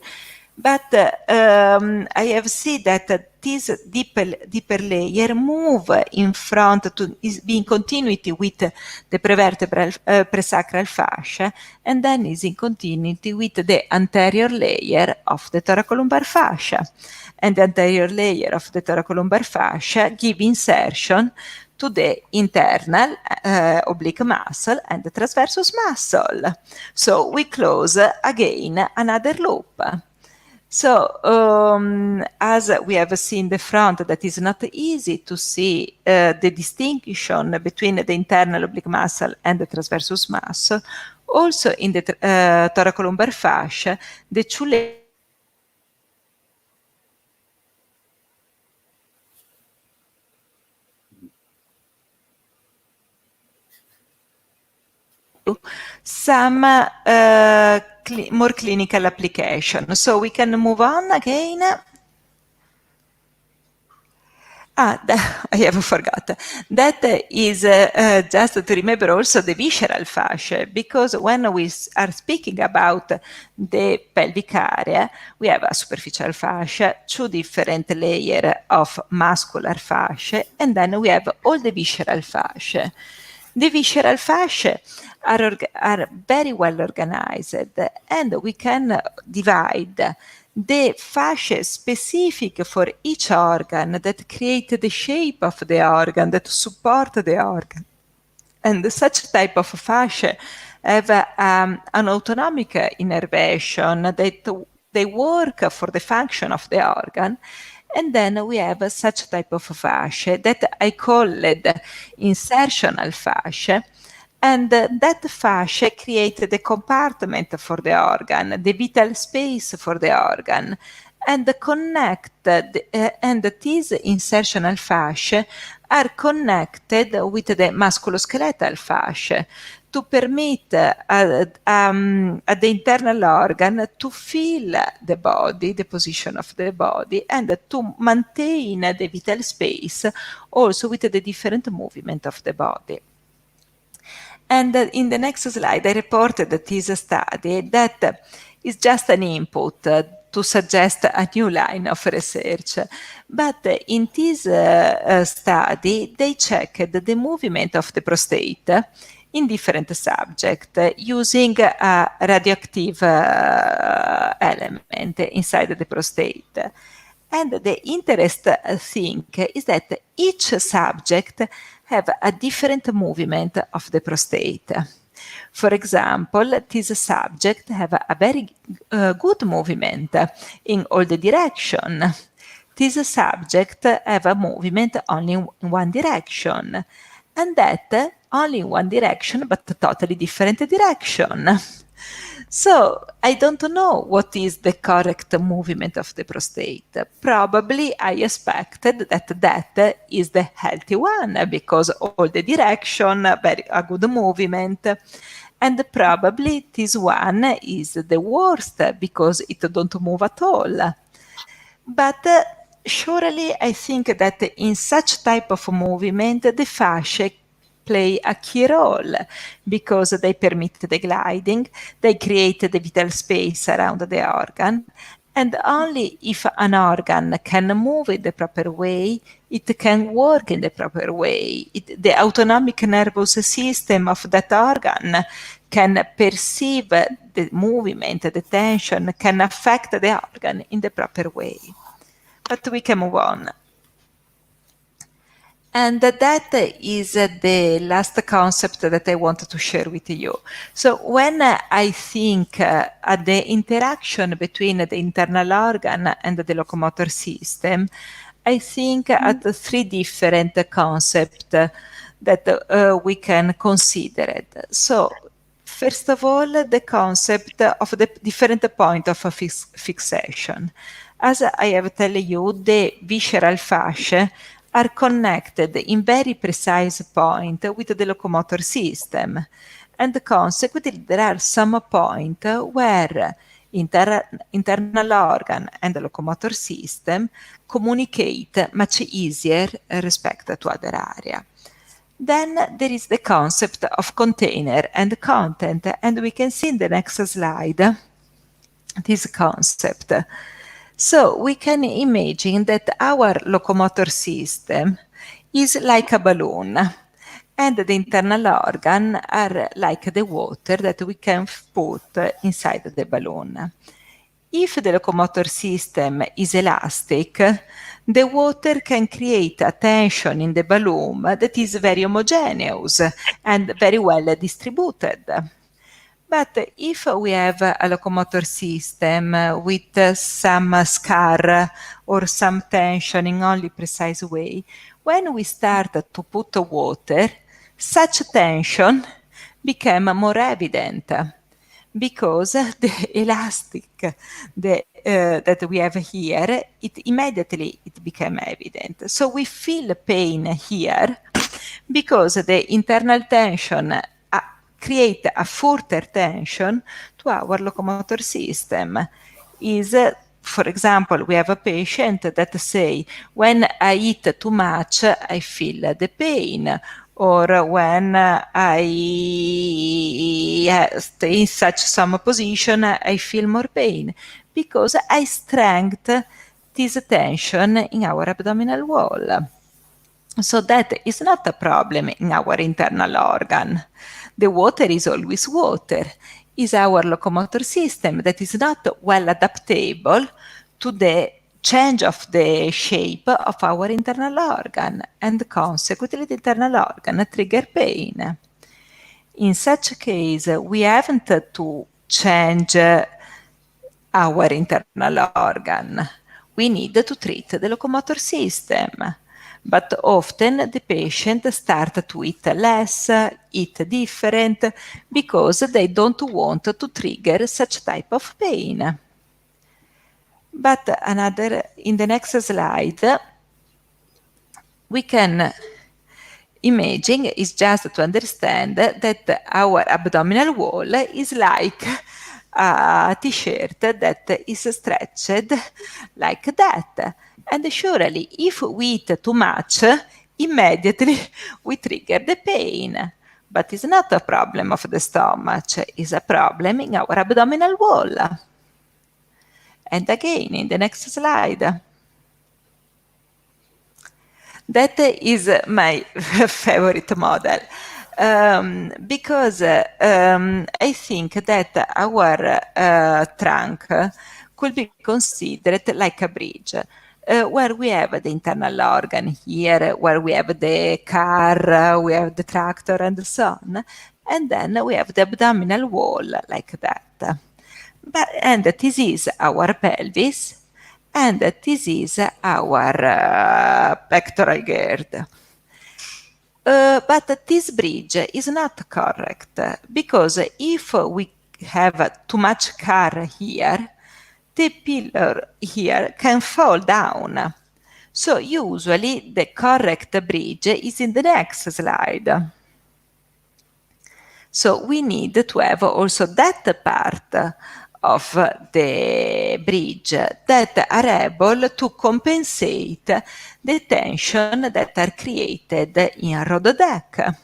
But I have seen that this deeper layer move in front to be in continuity with the prevertebral presacral fascia, and then is in continuity with the anterior layer of the thoracolumbar fascia. And the anterior layer of the thoracolumbar fascia give insertion to the internal oblique muscle and the transversus muscle. So we close again another loop. So, as we have seen the front, that is not easy to see the distinction between the internal oblique muscle and the transversus muscle. Also in the thoracolumbar fascia, the two some more clinical application. So we can move on again. I have forgot. That is just to remember also the visceral fascia, because when we are speaking about the pelvic area, we have a superficial fascia, two different layers of muscular fascia, and then we have all the visceral fascia. The visceral fascia are very well organized, and we can divide the fascia specific for each organ that create the shape of the organ, that support the organ. And such type of fascia have an autonomic innervation, that they work for the function of the organ. And then we have such type of fascia that I call it insertional fascia. And that fascia creates the compartment for the organ, the vital space for the organ, and connected. And these insertional fascia are connected with the musculoskeletal fascia to permit at the internal organ to feel the body, the position of the body, and to maintain the vital space also with the different movement of the body. And in the next slide, I reported this study that is just an input to suggest a new line of research. But in this study, they checked the movement of the prostate in different subjects using a radioactive element inside the prostate. And the interesting thing is that each subject have a different movement of the prostate. For example, this subject have a very good movement in all the direction. This subject have a movement only in one direction, and that only in one direction, but totally different direction. So I don't know what is the correct movement of the prostate. Probably I expected that is the healthy one, because all the direction, very a good movement. And probably this one is the worst, because it don't move at all. But surely I think that in such type of movement, the fascia play a key role, because they permit the gliding, they create the vital space around the organ, and only if an organ can move in the proper way, it can work in the proper way. The autonomic nervous system of that organ can perceive the movement, the tension, can affect the organ in the proper way. But we can move on. And that is the last concept that I wanted to share with you. So when I think at the interaction between the internal organ and the locomotor system, I think at three different concepts that we can consider. So first of all, the concept of the different point of fixation. As I have told you, the visceral fascia are connected in very precise point with the locomotor system. And consequently, there are some points where internal organ and the locomotor system communicate much easier respect to other area. Then there is the concept of container and content, and we can see in the next slide this concept. So we can imagine that our locomotor system is like a balloon, and the internal organ are like the water that we can put inside the balloon. If the locomotor system is elastic, the water can create a tension in the balloon that is very homogeneous and very well distributed. But if we have a locomotor system with some scar or some tension in only precise way, when we start to put water, such tension became more evident because the elastic that we have here, it immediately became evident. So we feel pain here because the internal tension create a further tension to our locomotor system. For example, we have a patient that say, when I eat too much, I feel the pain. Or when I stay in such some position, I feel more pain. Because I strengthen this tension in our abdominal wall. So that is not a problem in our internal organ. The water is always water. It's our locomotor system that is not well adaptable to the change of the shape of our internal organ, and consequently the internal organ trigger pain. In such a case, we haven't to change our internal organ. We need to treat the locomotor system. But often the patient start to eat less, eat different, because they don't want to trigger such type of pain. But in the next slide, we can imagine is just to understand that our abdominal wall is like a t-shirt that is stretched like that. And surely, if we eat too much, immediately we trigger the pain. But it's not a problem of the stomach, it's a problem in our abdominal wall. And again, in the next slide. That is my favorite model. Because I think that our trunk could be considered like a bridge. Where we have the internal organ here, where we have the car, we have the tractor and so on, and then we have the abdominal wall like that. And this is our pelvis, and this is our pectoral gird. But this bridge is not correct, because if we have too much car here, the pillar here can fall down. So usually the correct bridge is in the next slide. So we need to have also that part of the bridge that are able to compensate the tension that are created in rhododeck.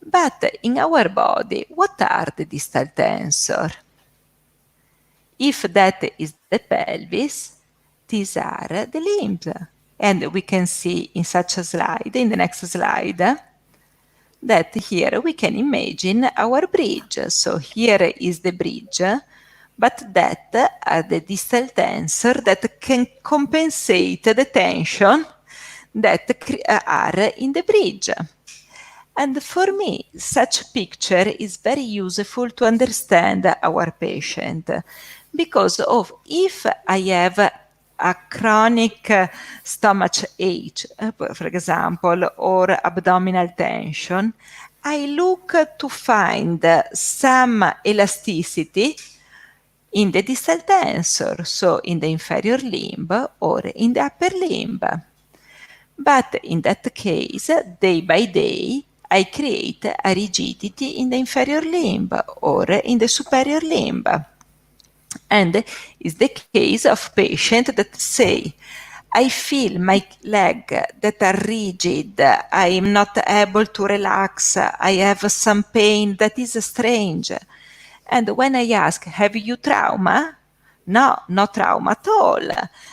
But in our body, what are the distal tensor? If that is the pelvis, these are the limbs. And we can see in such a slide, in the next slide, that here we can imagine our bridge. So here is the bridge, but that are the distal tensor that can compensate the tension that are in the bridge. And for me, such picture is very useful to understand our patient, because of if I have a chronic stomach ache, for example, or abdominal tension, I look to find some elasticity in the distal tensor, so in the inferior limb or in the upper limb. But in that case, day by day, I create a rigidity in the inferior limb or in the superior limb. And it's the case of patients that say, I feel my leg that are rigid, I am not able to relax, I have some pain that is strange. And when I ask, have you trauma? No, no trauma at all.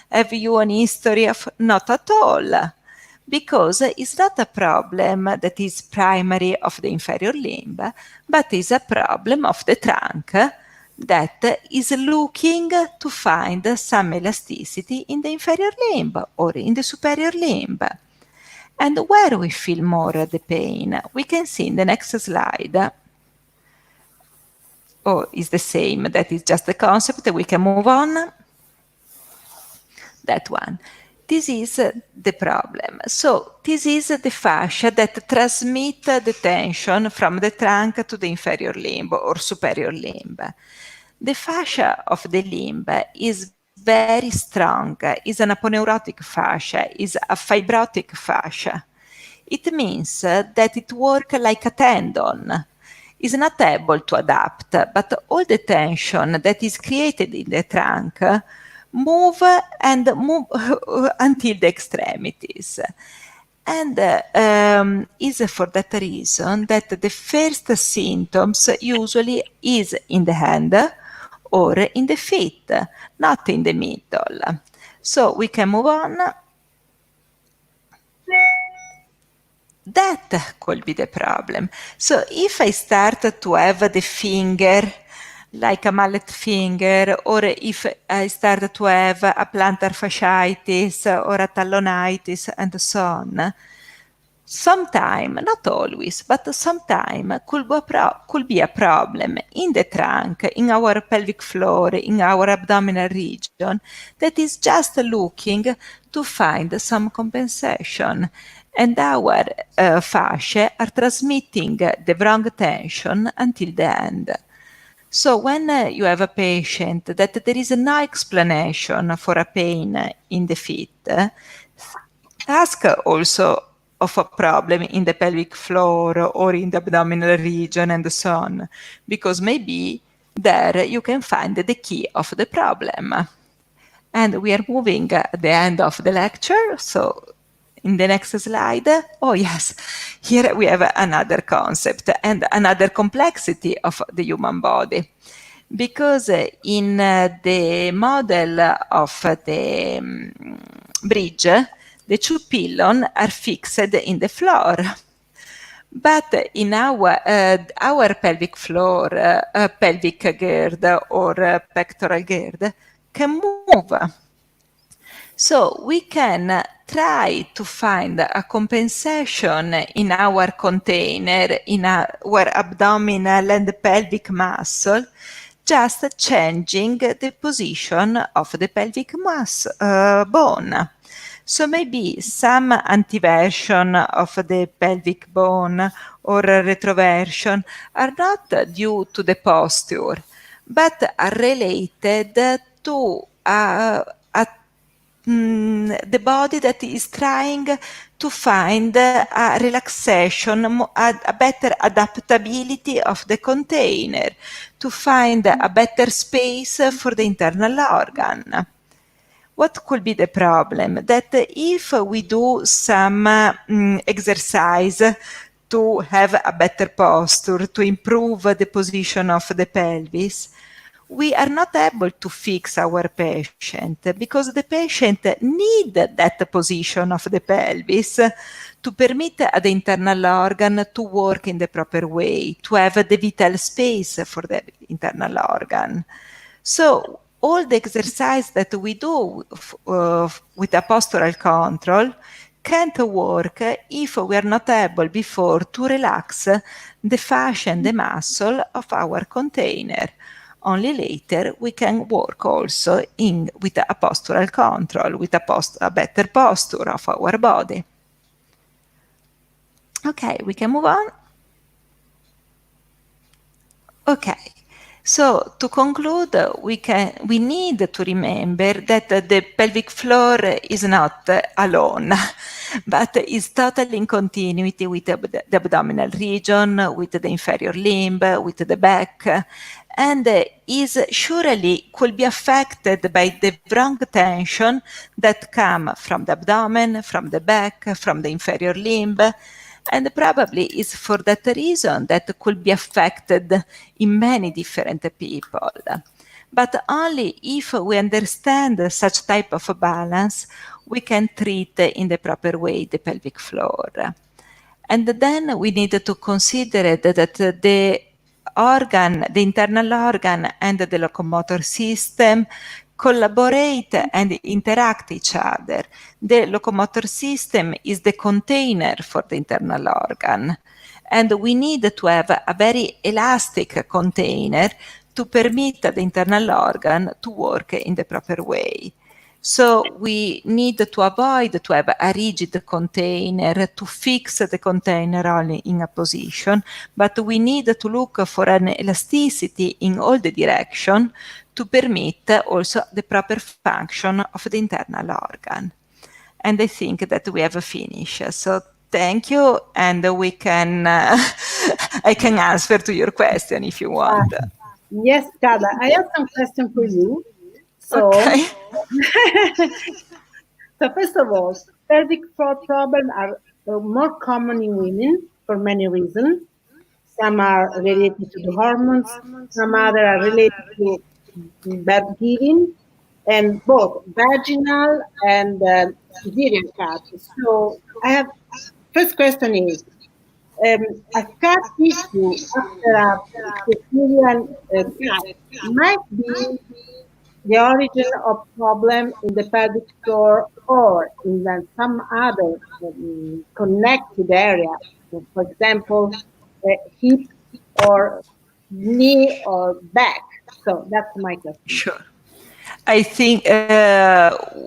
Have you an history of? Not at all. Because it's not a problem that is primary of the inferior limb, but is a problem of the trunk that is looking to find some elasticity in the inferior limb or in the superior limb. And where we feel more the pain, we can see in the next slide. Oh, it's the same, that is just the concept, we can move on. That one. This is the problem. So this is the fascia that transmit the tension from the trunk to the inferior limb or superior limb. The fascia of the limb is very strong, is an aponeurotic fascia, is a fibrotic fascia. It means that it works like a tendon. Is not able to adapt, but all the tension that is created in the trunk move until the extremities. And is for that reason that the first symptoms usually is in the hand or in the feet, not in the middle. So we can move on. That could be the problem. So if I start to have the finger like a mallet finger, or if I start to have a plantar fasciitis or a tallonitis and so on, sometime, not always, but sometime could be a problem in the trunk, in our pelvic floor, in our abdominal region, that is just looking to find some compensation. And our fascia are transmitting the wrong tension until the end. So when you have a patient that there is no explanation for a pain in the feet, ask also of a problem in the pelvic floor or in the abdominal region and so on, because maybe there you can find the key of the problem. And we are moving at the end of the lecture, so in the next slide, oh yes, here we have another concept and another complexity of the human body. Because in the model of the bridge, the two pylons are fixed in the floor. But in our pelvic floor, pelvic gird or pectoral gird can move. So we can try to find a compensation in our container, in our abdominal and pelvic muscle, just changing the position of the pelvic bone. So maybe some antiversion of the pelvic bone or retroversion are not due to the posture, but are related to the body that is trying to find a relaxation, a better adaptability of the container, to find a better space for the internal organ. What could be the problem? That if we do some exercise to have a better posture, to improve the position of the pelvis, we are not able to fix our patient because the patient need that position of the pelvis to permit the internal organ to work in the proper way, to have the vital space for the internal organ. So all the exercise that we do with a postural control can't work if we are not able before to relax the fascia and the muscle of our container. Only later we can work also with a postural control, with a better posture of our body. Okay, we can move on. Okay, so to conclude, we need to remember that the pelvic floor is not alone, but is totally in continuity with the abdominal region, with the inferior limb, with the back, and is surely could be affected by the wrong tension that come from the abdomen, from the back, from the inferior limb, And probably it's for that reason that could be affected in many different people. But only if we understand such type of balance, we can treat in the proper way the pelvic floor. And then we need to consider that the organ, the internal organ and the locomotor system collaborate and interact each other. The locomotor system is the container for the internal organ. And we need to have a very elastic container to permit the internal organ to work in the proper way. So we need to avoid to have a rigid container, to fix the container only in a position, but we need to look for an elasticity in all the direction to permit also the proper function of the internal organ. And I think that we have finished. So thank you, and we can I can answer to your question if you want. Yes, Carla, I have some question for you. So, okay. So first of all, pelvic floor problems are more common in women for many reasons. Some are related to the hormones, some other are related to birth giving, and both vaginal and cesarean cuts. So I have, first question is, a cut tissue after a cesarean cut might be the origin of problem in the pelvic floor or in some other connected area, for example, hip or knee or back. So that's my question. Sure. I think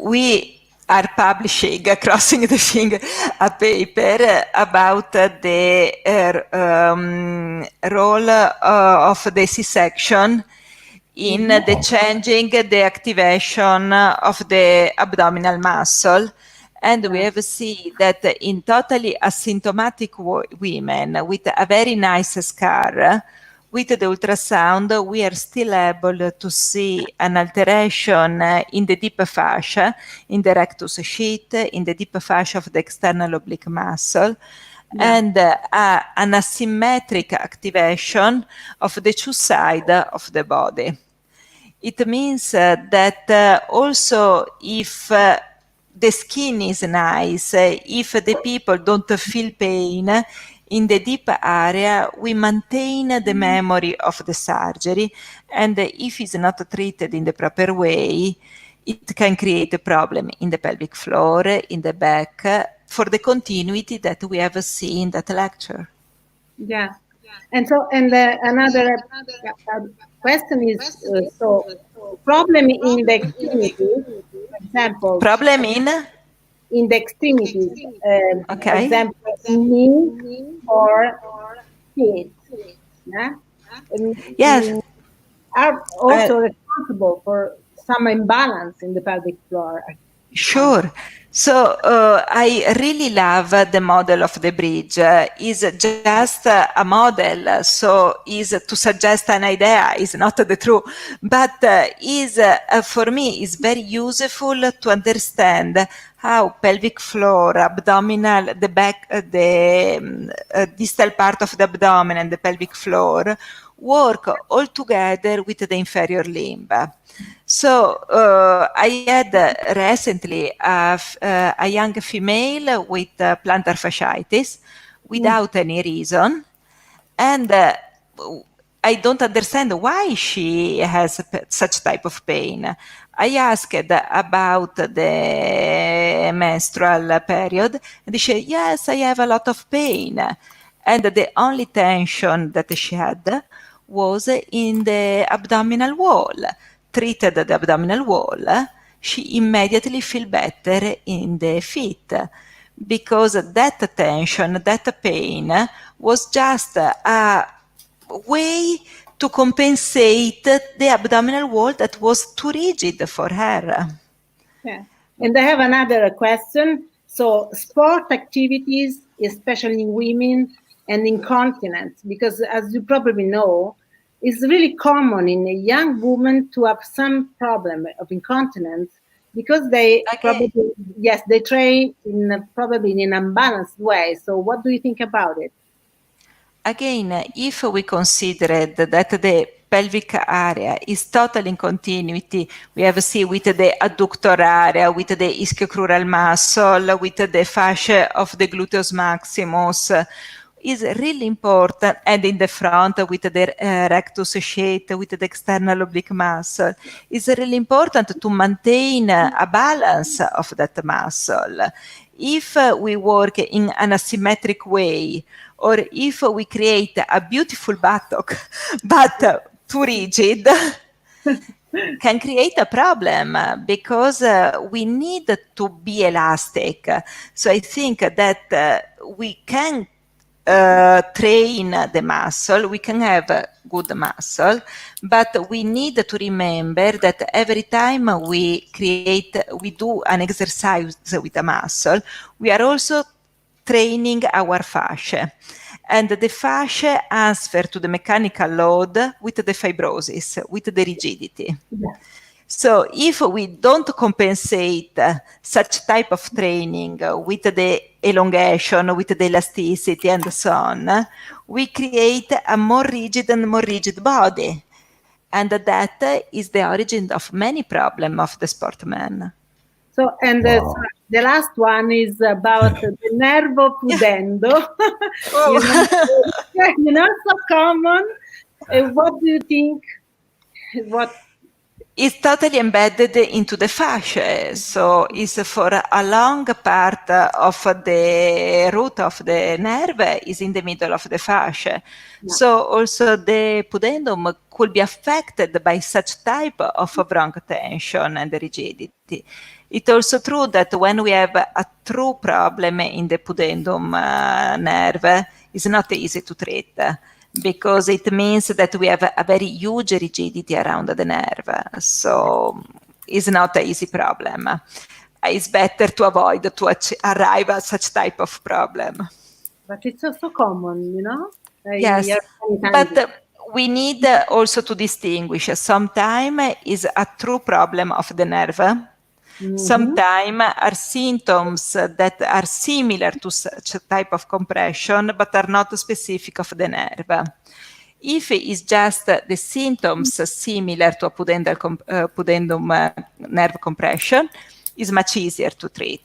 we are publishing, crossing the finger, a paper about the role of the C-section in the changing the activation of the abdominal muscle. And we have seen that in totally asymptomatic women with a very nice scar, with the ultrasound, we are still able to see an alteration in the deep fascia, in the rectus sheath, in the deep fascia of the external oblique muscle, and an asymmetric activation of the two sides of the body. It means that also if the skin is nice, if the people don't feel pain in the deep area, we maintain the memory of the surgery, and if it's not treated in the proper way, it can create a problem in the pelvic floor, in the back, for the continuity that we have seen in that lecture. Yeah. And so, another question is, so problem in the extremities, for example. Problem in the extremities, okay. For example, knee or feet. Yeah? Yes. Are also responsible for some imbalance in the pelvic floor. Sure. So I really love the model of the bridge. Is just a model, so is to suggest an idea, is not the truth, but is for me is very useful to understand how pelvic floor, abdominal, the back, the distal part of the abdomen and the pelvic floor work all together with the inferior limb. So I had recently a young female with plantar fasciitis without any reason, and I don't understand why she has such type of pain. I asked about the menstrual period, and she said, yes, I have a lot of pain. And the only tension that she had was in the abdominal wall. Treated the abdominal wall, she immediately feel better in the feet, because that tension, that pain was just a way to compensate the abdominal wall that was too rigid for her. Yeah. And I have another question. So sport activities, especially in women, and incontinence, because as you probably know, it's really common in a young woman to have some problem of incontinence because they Okay. probably, yes, they train probably in an unbalanced way. So what do you think about it? Again, if we considered that the pelvic area is totally in continuity, we have seen with the adductor area, with the ischiocrural muscle, with the fascia of the gluteus maximus, is really important, and in the front with the rectus sheath, with the external oblique muscle, is really important to maintain a balance of that muscle. If we work in an asymmetric way, or if we create a beautiful buttock but too rigid, can create a problem because we need to be elastic. So I think that we can train the muscle, we can have good muscle, but we need to remember that every time we do an exercise with a muscle, we are also training our fascia. And the fascia answer to the mechanical load with the fibrosis, with the rigidity. Yeah. So if we don't compensate such type of training with the elongation, with the elasticity and so on, we create a more rigid and more rigid body. And that is the origin of many problems of the sportman. So, and Wow. the last one is about the nervo pudendo. So common. What do you think? What? It's totally embedded into the fascia, so it's for a long part of the root of the nerve is in the middle of the fascia. Yeah. So also the pudendum could be affected by such type of bronch tension and rigidity. It's also true that when we have a true problem in the pudendum nerve, it's not easy to treat, because it means that we have a very huge rigidity around the nerve. So it's not an easy problem. It's better to avoid to arrive at such type of problem. But it's also common, Yes, but we need also to distinguish. Sometimes is a true problem of the nerve. Mm-hmm. Sometimes are symptoms that are similar to such a type of compression, but are not specific of the nerve. If it's just the symptoms similar to a pudendum nerve compression, is much easier to treat.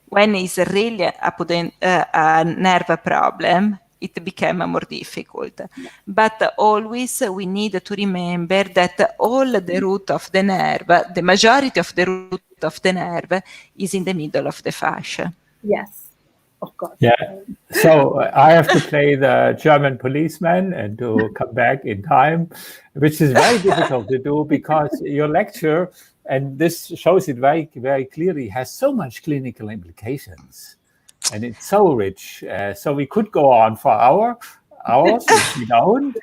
When it's really a nerve problem, it became more difficult. But always we need to remember that all the root of the nerve, the majority of the root of the nerve is in the middle of the fascia. Yes, of course. Yeah, so I have to play the German policeman and to come back in time, which is very difficult to do because your lecture, and this shows it very, very clearly, has so much clinical implications. And it's so rich. So we could go on for hours if we don't.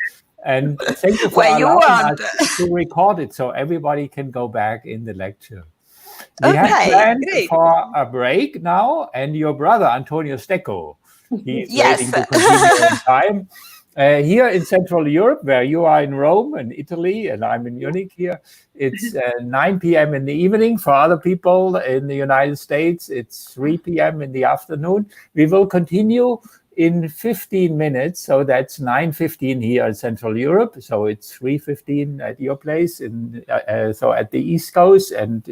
And thank you for allowing us to record it so everybody can go back in the lecture. We have planned for a break now, and your brother, Antonio Stecco, he's waiting to continue in time. Here in Central Europe, where you are in Rome and Italy, and I'm in Munich here, it's 9 p.m. in the evening. For other people in the United States, it's 3 p.m. in the afternoon. We will continue in 15 minutes, so that's 9:15 here in Central Europe. So it's 3:15 at your place, so at the East Coast, and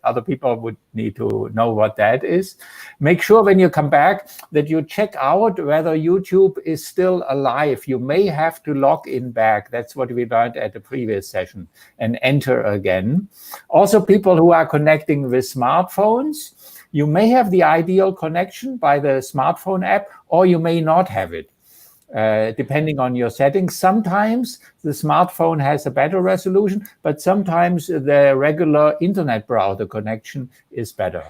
other people would need to know what that is. Make sure when you come back that you check out whether YouTube is still alive. You may have to log in back. That's what we learned at the previous session, and enter again. Also, people who are connecting with smartphones, you may have the ideal connection by the smartphone app, or you may not have it, depending on your settings. Sometimes the smartphone has a better resolution, but sometimes the regular internet browser connection is better.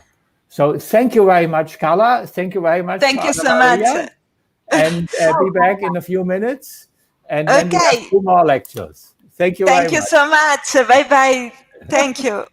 So thank you very much, Carla. Thank you very much. Thank you so much. And be back in a few minutes. And then we have 2 more lectures. Thank you very much. Thank you so much. Bye-bye. Thank you.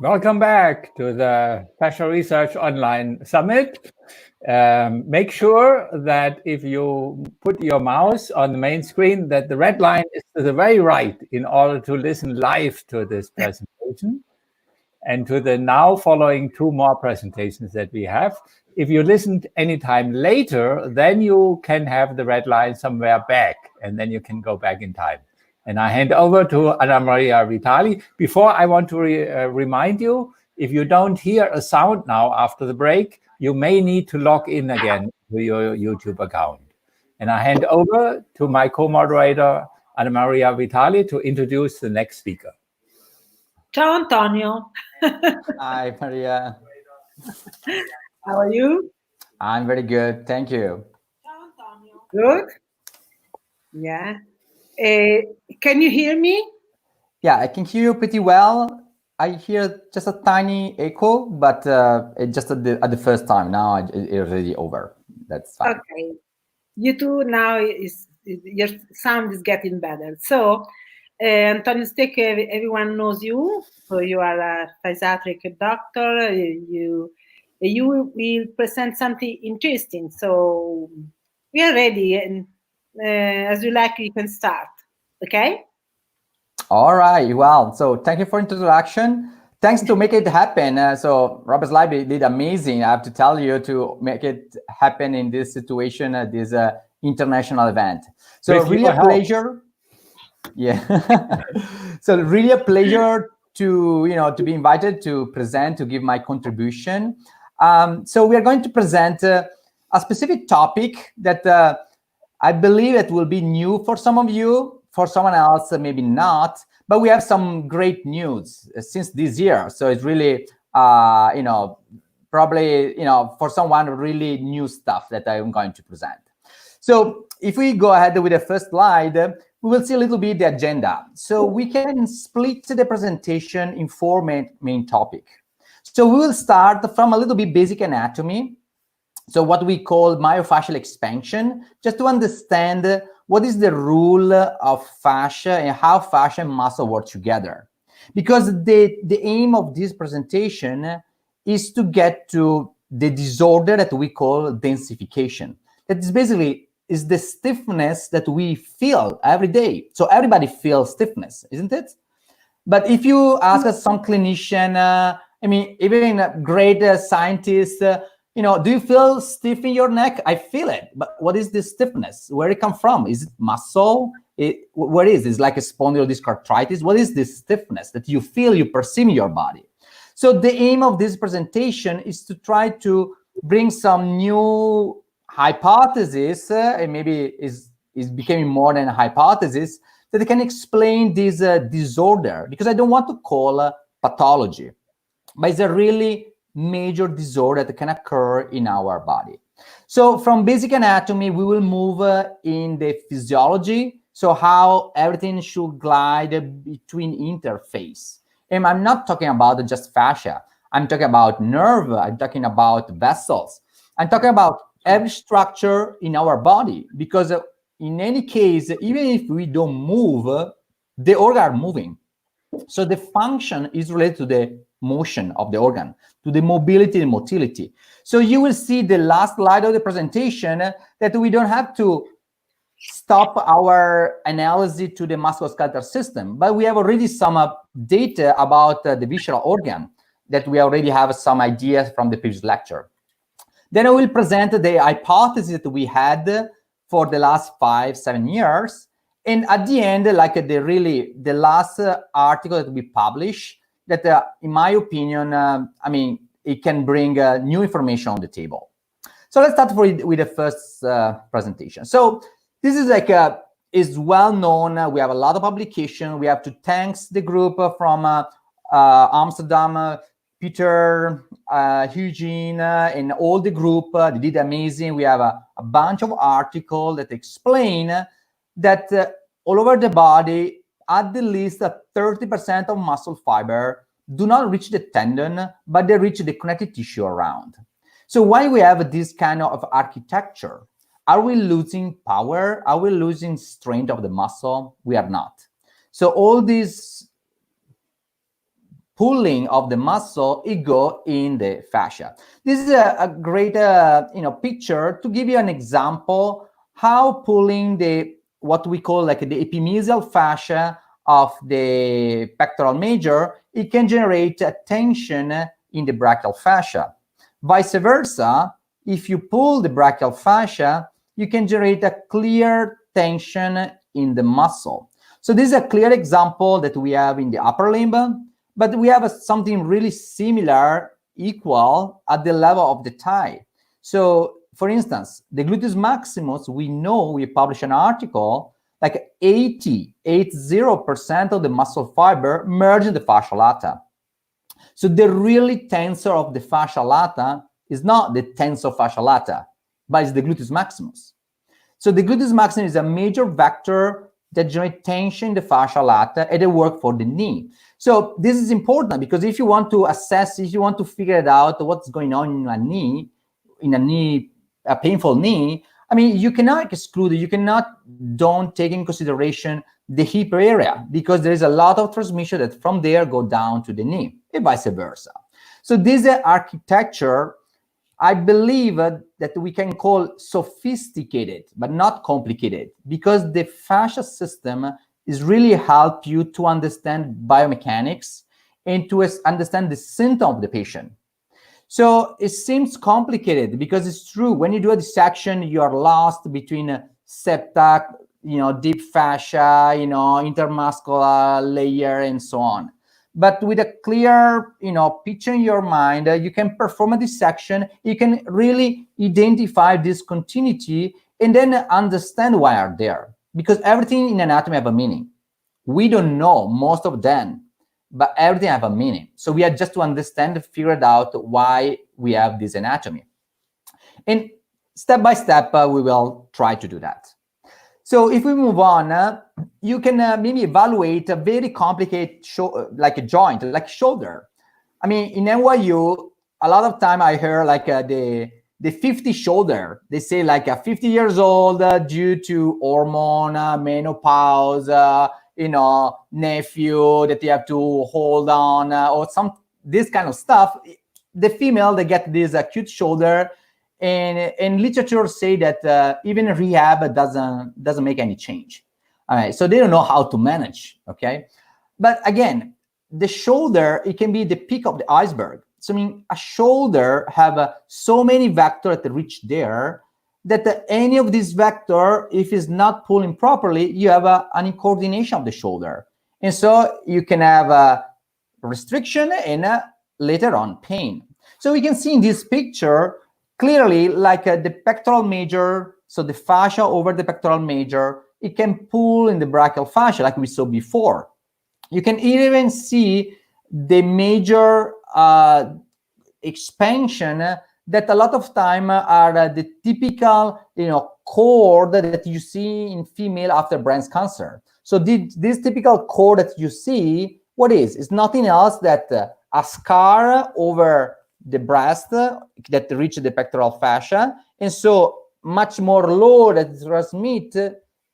Welcome back to the Fascia Research Online Summit. Make sure that if you put your mouse on the main screen, that the red line is to the very right in order to listen live to this presentation and to the now following 2 more presentations that we have. If you listened anytime later, then you can have the red line somewhere back, and then you can go back in time. And I hand over to Anna Maria Vitali. Before, I want to remind you, if you don't hear a sound now after the break, you may need to log in again to your YouTube account. And I hand over to my co-moderator, Anna Maria Vitali, to introduce the next speaker. Ciao, Antonio. Hi, Maria. How are you? I'm very good. Thank you. Ciao, Antonio. Good? Yeah. Can you hear me? Yeah, I can hear you pretty well. I hear just a tiny echo, but just at the first time. Now it's already over. That's fine. Okay. You too now your sound is getting better. So, Antonio Stecco, everyone knows you. So you are a physiatric doctor. You will present something interesting. So we are ready, and as you like, you can start. Okay. All right. Well, so thank you for introduction. Thanks to make it happen. So Robert's Library did amazing. I have to tell you to make it happen in this situation, this international event. So really a pleasure. Yeah. So really a pleasure to be invited to present, to give my contribution. So we are going to present a specific topic that I believe it will be new for some of you, for someone else maybe not, but we have some great news since this year. So it's really, probably, for someone really new stuff that I'm going to present. So if we go ahead with the first slide, we will see a little bit the agenda. So we can split the presentation in 4 main topics. So we will start from a little bit basic anatomy. So what we call myofascial expansion, just to understand what is the rule of fascia and how fascia and muscle work together. Because the aim of this presentation is to get to the disorder that we call densification. That is basically is the stiffness that we feel every day. So everybody feels stiffness, isn't it? But if you ask some clinician, even great scientists, do you feel stiff in your neck? I feel it. But what is this stiffness? Where it come from? Is it muscle? What is it? It's like a spondylodisc arthritis. What is this stiffness that you feel, you perceive in your body? So the aim of this presentation is to try to bring some new hypothesis, and maybe is becoming more than a hypothesis, that can explain this disorder, because I don't want to call pathology, but it's a really major disorder that can occur in our body. So from basic anatomy, we will move in the physiology, so how everything should glide between interface. And I'm not talking about just fascia. I'm talking about nerve. I'm talking about vessels. I'm talking about every structure in our body, because in any case, even if we don't move, the organ are moving. So the function is related to the motion of the organ, to the mobility and motility. So you will see the last slide of the presentation that we don't have to stop our analysis to the musculoskeletal system, but we have already some data about the visceral organ that we already have some ideas from the previous lecture. Then I will present the hypothesis that we had for the last 5-7 years. And at the end, like the last article that we published, that in my opinion, it can bring new information on the table. So let's start with the first presentation. So this is is well known. We have a lot of publication. We have to thank the group from Amsterdam, Peter, Eugene, and all the group. They did amazing. We have a bunch of articles that explain that all over the body, at the least 30% of muscle fiber do not reach the tendon, but they reach the connective tissue around. So why we have this kind of architecture? Are we losing power? Are we losing strength of the muscle? We are not. So all these pulling of the muscle, it go in the fascia. This is a great picture to give you an example how pulling what we call like the epimysial fascia of the pectoral major, it can generate a tension in the brachial fascia. Vice versa, if you pull the brachial fascia, you can generate a clear tension in the muscle. So this is a clear example that we have in the upper limb, but we have something really similar, equal at the level of the thigh. So for instance, the gluteus maximus, we know, we published an article, like 80% of the muscle fiber merge in the fascia lata. So the really tensor of the fascia lata is not the tensor fascia lata, but it's the gluteus maximus. So the gluteus maximus is a major vector that generates tension in the fascia lata, and they work for the knee. So this is important because if you want to assess, if you want to figure it out what's going on in a painful knee, I mean, you cannot exclude it. You don't take in consideration the hip area because there is a lot of transmission that from there go down to the knee and vice versa. So this architecture, I believe that we can call sophisticated, but not complicated, because the fascia system is really help you to understand biomechanics and to understand the symptom of the patient. So it seems complicated because it's true. When you do a dissection, you are lost between septa, deep fascia, intermuscular layer, and so on. But with a clear, picture in your mind, you can perform a dissection. You can really identify discontinuity and then understand why are there. Because everything in anatomy have a meaning. We don't know most of them, but everything have a meaning. So we are just to understand, figure it out why we have this anatomy. And step by step, we will try to do that. So if we move on, you can maybe evaluate a very complicated like a joint, like shoulder. I mean, in NYU, a lot of time I hear like the 50 shoulder. They say like 50 years old due to hormone, menopause, nephew that you have to hold on, or this kind of stuff. The female, they get this acute shoulder, and literature say that even rehab doesn't make any change. All right, so they don't know how to manage. Okay, but again, the shoulder, it can be the peak of the iceberg. So I mean, a shoulder have so many vectors that reach there that any of these vector, if it's not pulling properly, you have an incoordination of the shoulder. And so you can have a restriction and later on pain. So we can see in this picture clearly like the pectoral major, so the fascia over the pectoral major, it can pull in the brachial fascia like we saw before. You can even see the major expansion that a lot of time are the typical, cord that you see in female after breast cancer. So this typical cord that you see, what is? It's nothing else that a scar over the breast that reach the pectoral fascia, and so much more load that is transmit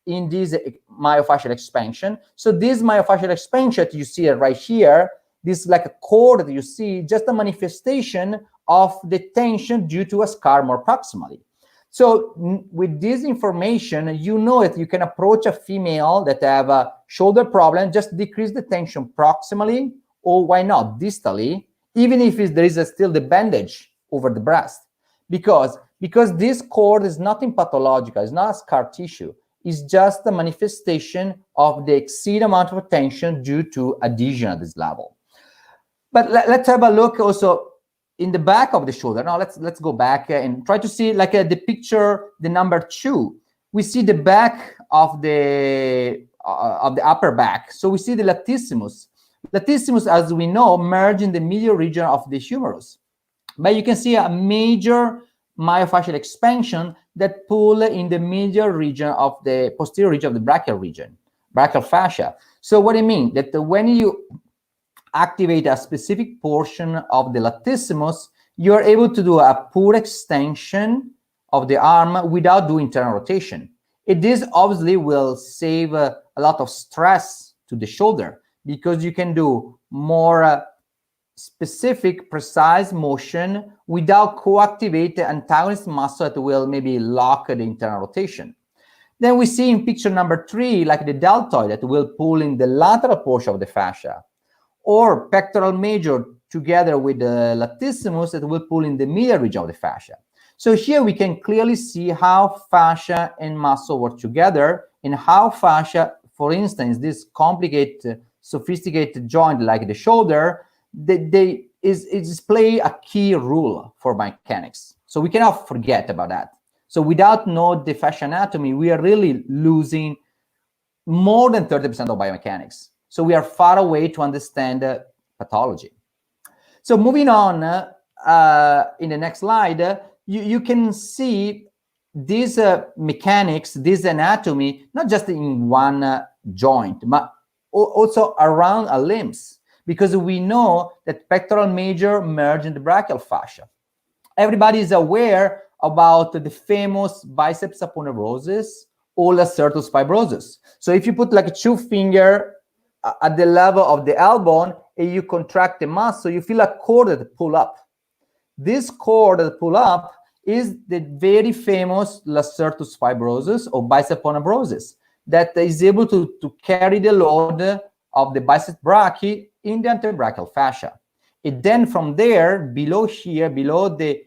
in this myofascial expansion. So this myofascial expansion that you see right here, this like a cord that you see, just a manifestation of the tension due to a scar more proximally. So with this information, you know that you can approach a female that have a shoulder problem, just decrease the tension proximally, or why not distally, even if there is still the bandage over the breast. Because this cord is nothing pathological, it's not a scar tissue, it's just a manifestation of the exceed amount of tension due to adhesion at this level. But let's have a look also in the back of the shoulder. Now let's go back and try to see like the picture, the number 2. We see the back of the upper back. So we see the latissimus. Latissimus, as we know, merge in the medial region of the humerus. But you can see a major myofascial expansion that pull in the medial region of the posterior region of the brachial fascia. So what do you mean? That when you activate a specific portion of the latissimus, you are able to do a pure extension of the arm without doing internal rotation. This obviously will save a lot of stress to the shoulder because you can do more specific, precise motion without co-activate the antagonist muscle that will maybe lock the internal rotation. Then we see in picture number 3, like the deltoid that will pull in the lateral portion of the fascia, or pectoral major together with the latissimus that will pull in the medial region of the fascia. So here we can clearly see how fascia and muscle work together, and how fascia, for instance, this complicated, sophisticated joint like the shoulder, they play a key role for mechanics. So we cannot forget about that. So without knowing the fascia anatomy, we are really losing more than 30% of biomechanics. So we are far away to understand pathology. So moving on, in the next slide, you can see these mechanics, this anatomy, not just in one joint, but also around our limbs, because we know that pectoral major merge in the brachial fascia. Everybody is aware about the famous biceps aponeurosis or lacertus fibrosus. So if you put like 2 fingers at the level of the elbow and you contract the muscle, you feel a cord that pull up. This cord that pull up is the very famous lacertus fibrosus or bicep aponeurosis that is able to carry the load of the biceps brachii in the antebrachial fascia. It then from there, below here, below the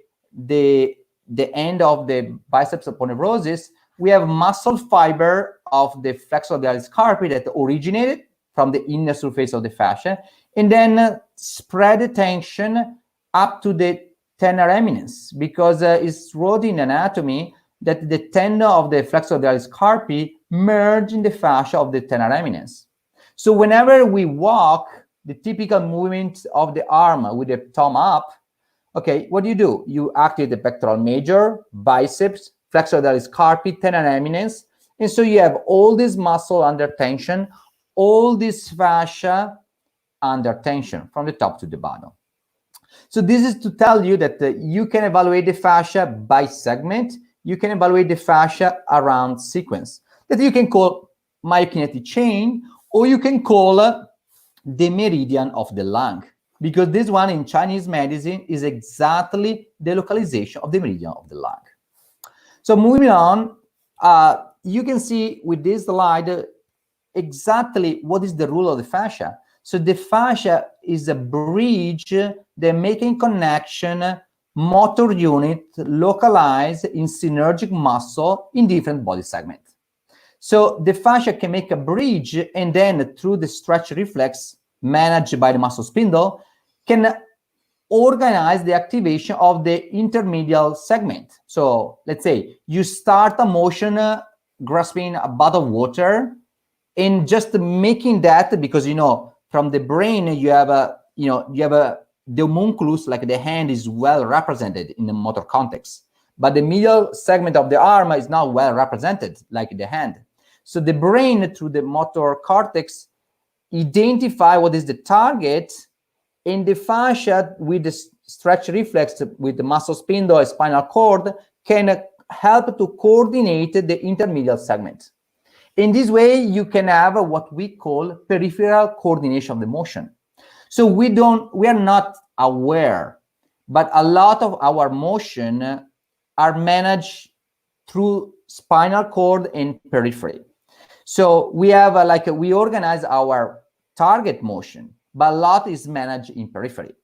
end of the biceps aponeurosis, we have muscle fiber of the flexor orbialis carpi that originated from the inner surface of the fascia, and then spread the tension up to the tenar eminence, because it's wrote in anatomy that the tendon of the flexor orbialis carpi merge in the fascia of the tenar eminence. So whenever we walk, the typical movement of the arm with the thumb up, okay, what do? You activate the pectoral major, biceps, flexor orbialis carpi, tenar eminence, and so you have all this muscle under tension, all this fascia under tension from the top to the bottom. So this is to tell you that you can evaluate the fascia by segment. You can evaluate the fascia around sequence that you can call myokinetic chain, or you can call the meridian of the lung, because this one in Chinese medicine is exactly the localization of the meridian of the lung. So moving on, you can see with this slide exactly what is the role of the fascia. So the fascia is a bridge that making connection motor unit localized in synergic muscle in different body segments. So the fascia can make a bridge, and then through the stretch reflex managed by the muscle spindle can organize the activation of the intermedial segment. So let's say you start a motion grasping a bottle of water, and just making that, because from the brain you have the homunculus, like the hand, is well represented in the motor context, but the medial segment of the arm is not well represented like the hand. So the brain, through the motor cortex, identify what is the target, and the fascia with the stretch reflex with the muscle spindle and spinal cord can help to coordinate the intermedial segment. In this way, you can have what we call peripheral coordination of the motion. So we are not aware, but a lot of our motion are managed through spinal cord and periphery. So we have we organize our target motion, but a lot is managed in periphery.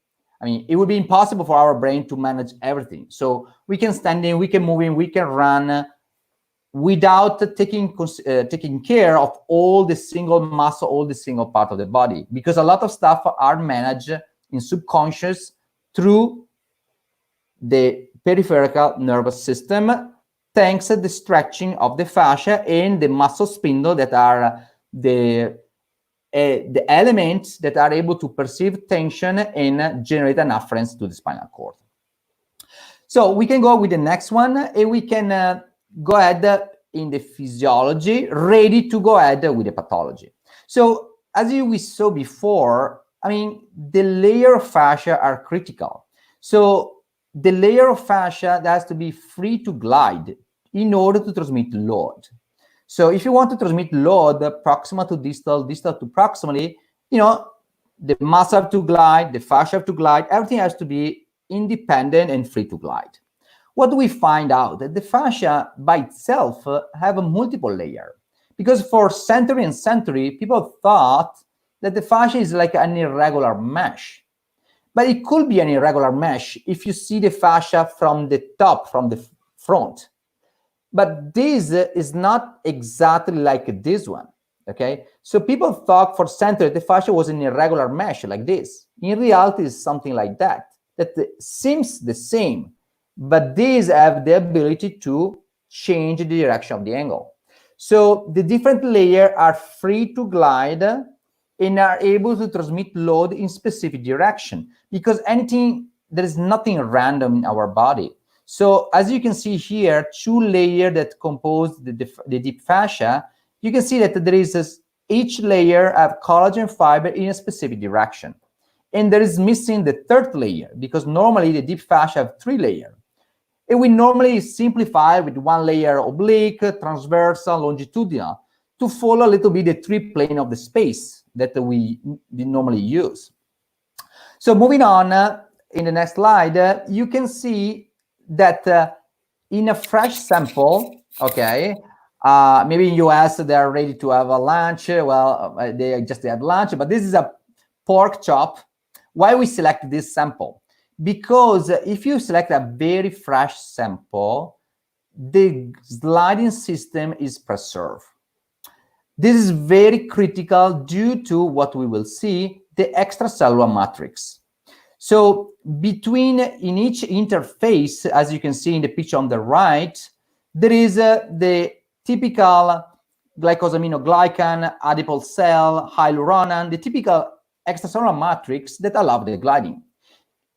I mean, it would be impossible for our brain to manage everything. So we can stand in, we can move in, we can run, without taking care of all the single muscle, all the single part of the body, because a lot of stuff are managed in subconscious through the peripheral nervous system, thanks to the stretching of the fascia and the muscle spindle that are the elements that are able to perceive tension and generate an afference to the spinal cord. So we can go with the next one, and we can go ahead in the physiology, ready to go ahead with the pathology. So as we saw before, I mean, the layer of fascia are critical. So the layer of fascia that has to be free to glide in order to transmit load. So if you want to transmit load proximal to distal, distal to proximally, the muscle have to glide, the fascia have to glide, everything has to be independent and free to glide. What do we find out? That the fascia by itself have a multiple layer. Because for century and century, people thought that the fascia is like an irregular mesh. But it could be an irregular mesh if you see the fascia from the top, from the front. But this is not exactly like this one, okay? So people thought for centuries the fascia was an irregular mesh like this. In reality, it's something like that seems the same, but these have the ability to change the direction of the angle. So the different layers are free to glide and are able to transmit load in specific direction, because there is nothing random in our body. So as you can see here, 2 layers that compose the deep fascia, you can see that there is each layer of collagen fiber in a specific direction. And there is missing the 3rd layer, because normally the deep fascia have 3 layers. And we normally simplify with 1 layer oblique, transversal, longitudinal, to follow a little bit the 3 plane of the space that we normally use. So moving on, in the next slide, you can see that in a fresh sample, okay, maybe in US they're ready to have a lunch. Well, they just had lunch, but this is a pork chop. Why we select this sample? Because if you select a very fresh sample, the sliding system is preserved. This is very critical due to what we will see, the extracellular matrix. So in each interface, as you can see in the picture on the right, there is the typical glycosaminoglycan, adipose cell, hyaluronan, the typical extracellular matrix that allow the gliding.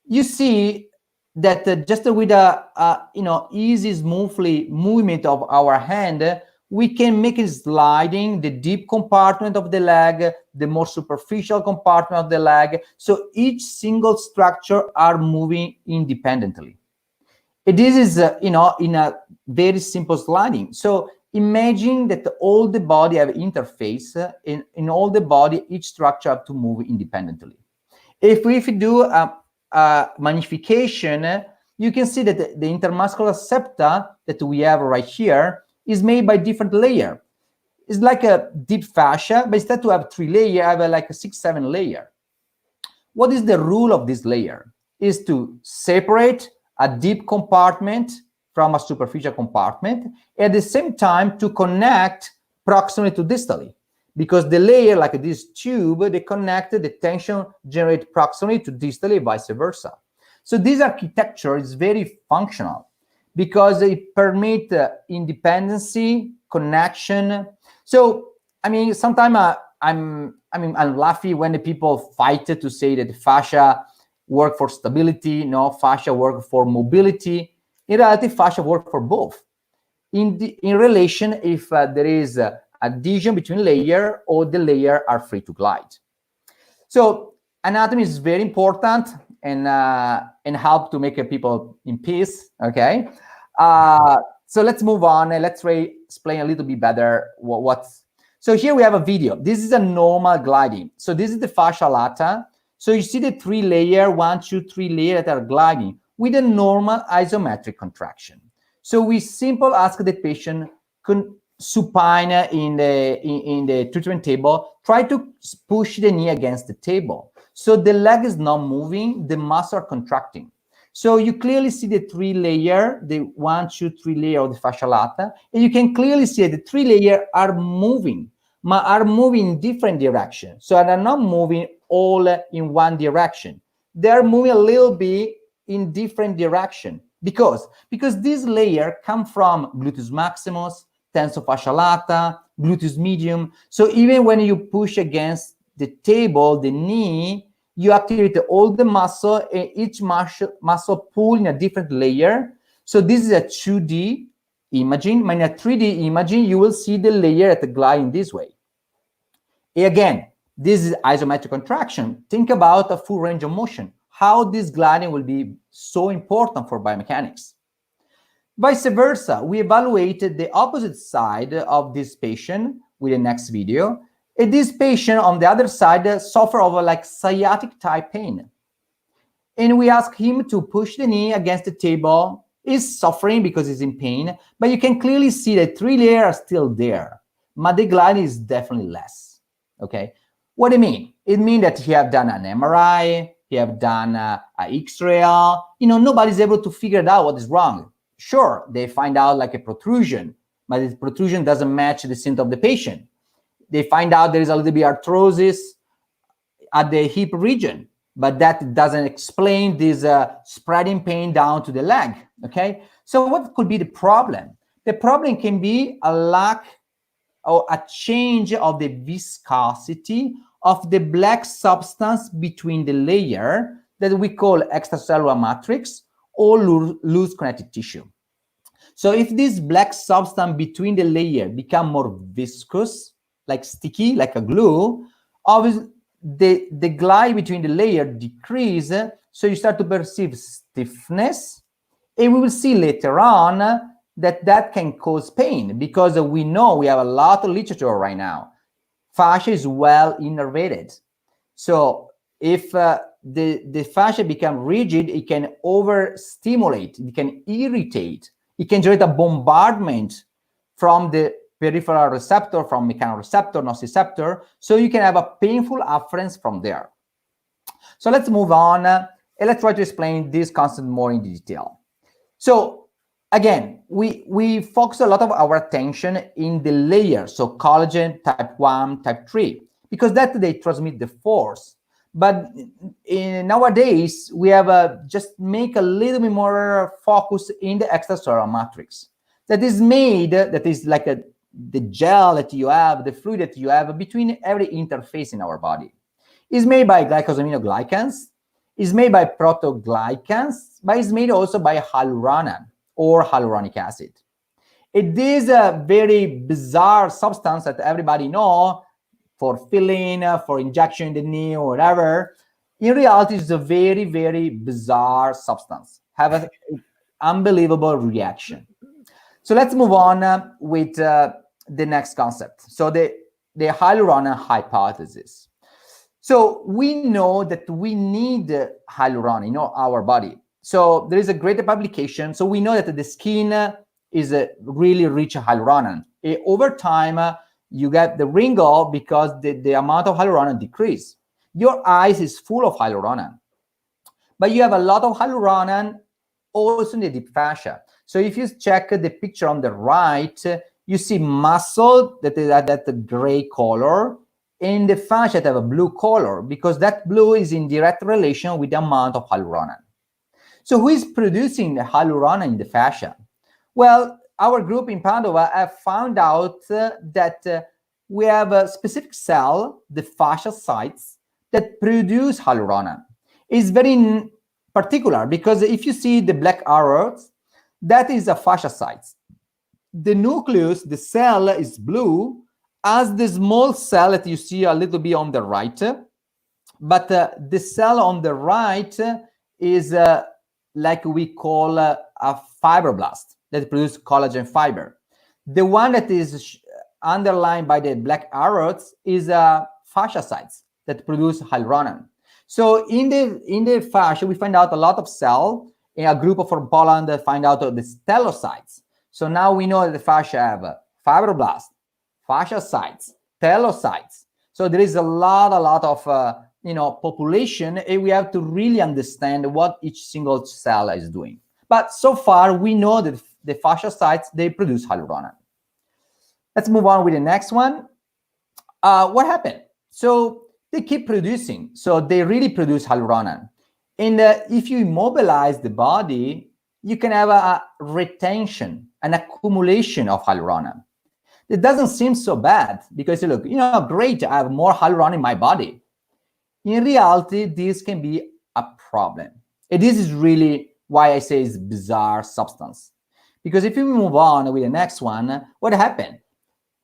You see that just with a easy, smoothly movement of our hand, we can make it sliding the deep compartment of the leg, the more superficial compartment of the leg. So each single structure are moving independently. This is, in a very simple sliding. So imagine that all the body have interface. In all the body, each structure have to move independently. If we do a magnification, you can see that the intermuscular septa that we have right here is made by different layer. It's like a deep fascia, but instead to have 3 layers, I have like a 6-7 layer. What is the rule of this layer? Is to separate a deep compartment from a superficial compartment, at the same time to connect proximally to distally, because the layer, like this tube, they connect the tension generated proximally to distally, vice versa. So this architecture is very functional because it permits independency, connection. So, I mean, sometimes I'm laughing when the people fight to say that the fascia work for stability, no, fascia work for mobility. In reality, fascia work for both. In relation, if there is adhesion between layer or the layer are free to glide. So anatomy is very important and help to make people in peace. Okay. So let's move on and let's explain a little bit better what's. So here we have a video. This is a normal gliding. So this is the fascia lata. So you see the 3 layer, 1, 2, 3 layer that are gliding with a normal isometric contraction. So we simply ask the patient supine in the treatment table, try to push the knee against the table. So the leg is not moving, the muscles are contracting. So you clearly see the 3 layer, the 1, 2, 3 layer of the fascia lata, and you can clearly see the 3 layer are moving in different directions. So they're not moving all in one direction. They're moving a little bit in different direction. Because this layer come from gluteus maximus, tensor fascia lata, gluteus medium. So even when you push against the table, the knee, you activate all the muscle, and each muscle pull in a different layer. So this is a 2D imaging. In a 3D imaging, you will see the layer at the glide in this way. Again, this is isometric contraction. Think about a full range of motion. How this gliding will be so important for biomechanics. Vice versa, we evaluated the opposite side of this patient with the next video. And this patient on the other side suffer of like sciatic type pain. And we ask him to push the knee against the table. He's suffering because he's in pain, but you can clearly see that 3 layers are still there, but the glide is definitely less, okay? What do you mean? It means that he have done an MRI, he have done a X-ray, nobody's able to figure out what is wrong. Sure, they find out like a protrusion, but the protrusion doesn't match the symptom of the patient. They find out there is a little bit arthrosis at the hip region, but that doesn't explain this spreading pain down to the leg, okay? So what could be the problem? The problem can be a lack or a change of the viscosity of the black substance between the layer that we call extracellular matrix or loose connective tissue. So if this black substance between the layer become more viscous, like sticky, like a glue, obviously the glide between the layer decrease, so you start to perceive stiffness, and we will see later on that can cause pain, because we know we have a lot of literature right now. Fascia is well innervated. So if the fascia become rigid, it can overstimulate, it can irritate, it can generate a bombardment from the peripheral receptor, from mechanoreceptor, nociceptor, so you can have a painful afference from there. So let's move on, and let's try to explain this concept more in detail. So again, we focus a lot of our attention in the layers, so collagen, type 1, type 3, because that they transmit the force. But nowadays, we have just make a little bit more focus in the extracellular matrix. That is made, that is like the gel that you have, the fluid that you have between every interface in our body. Is made by glycosaminoglycans, is made by protoglycans, but is made also by hyaluronan or hyaluronic acid. It is a very bizarre substance that everybody knows for filling, for injection in the knee or whatever. In reality, it's a very, very bizarre substance. Have an unbelievable reaction. So let's move on with the next concept. So the hyaluronan hypothesis. So we know that we need hyaluronan in our body. So there is a great publication. So we know that the skin is really rich in hyaluronan. Over time, you get the wrinkle because the amount of hyaluronan decrease. Your eyes is full of hyaluronan, but you have a lot of hyaluronan also in the deep fascia. So if you check the picture on the right, you see muscle that is at that gray color, and the fascia that have a blue color, because that blue is in direct relation with the amount of hyaluronan. So who is producing the hyaluronan in the fascia? Well, our group in Padova have found out that we have a specific cell, the fasciocytes, that produce hyaluronan. It's very particular because if you see the black arrows, that is a fasciocytes. The nucleus, the cell is blue, as the small cell that you see a little bit on the right, but the cell on the right is like we call a fibroblast that produces collagen fiber. The one that is underlined by the black arrows is fasciocytes that produce hyaluronan. So in the fascia, we find out a lot of cells. In a group from Poland that find out the telocytes. So now we know that the fascia have fibroblasts, fasciocytes, telocytes. So there is a lot of population, and we have to really understand what each single cell is doing. But so far, we know that the fasciocytes, they produce hyaluronan. Let's move on with the next one. What happened? So they keep producing. So they really produce hyaluronan. And if you immobilize the body, you can have a retention, an accumulation of hyaluronan. It doesn't seem so bad because you look, great, I have more hyaluronan in my body. In reality, this can be a problem. And this is really why I say it's bizarre substance. Because if you move on with the next one, what happened?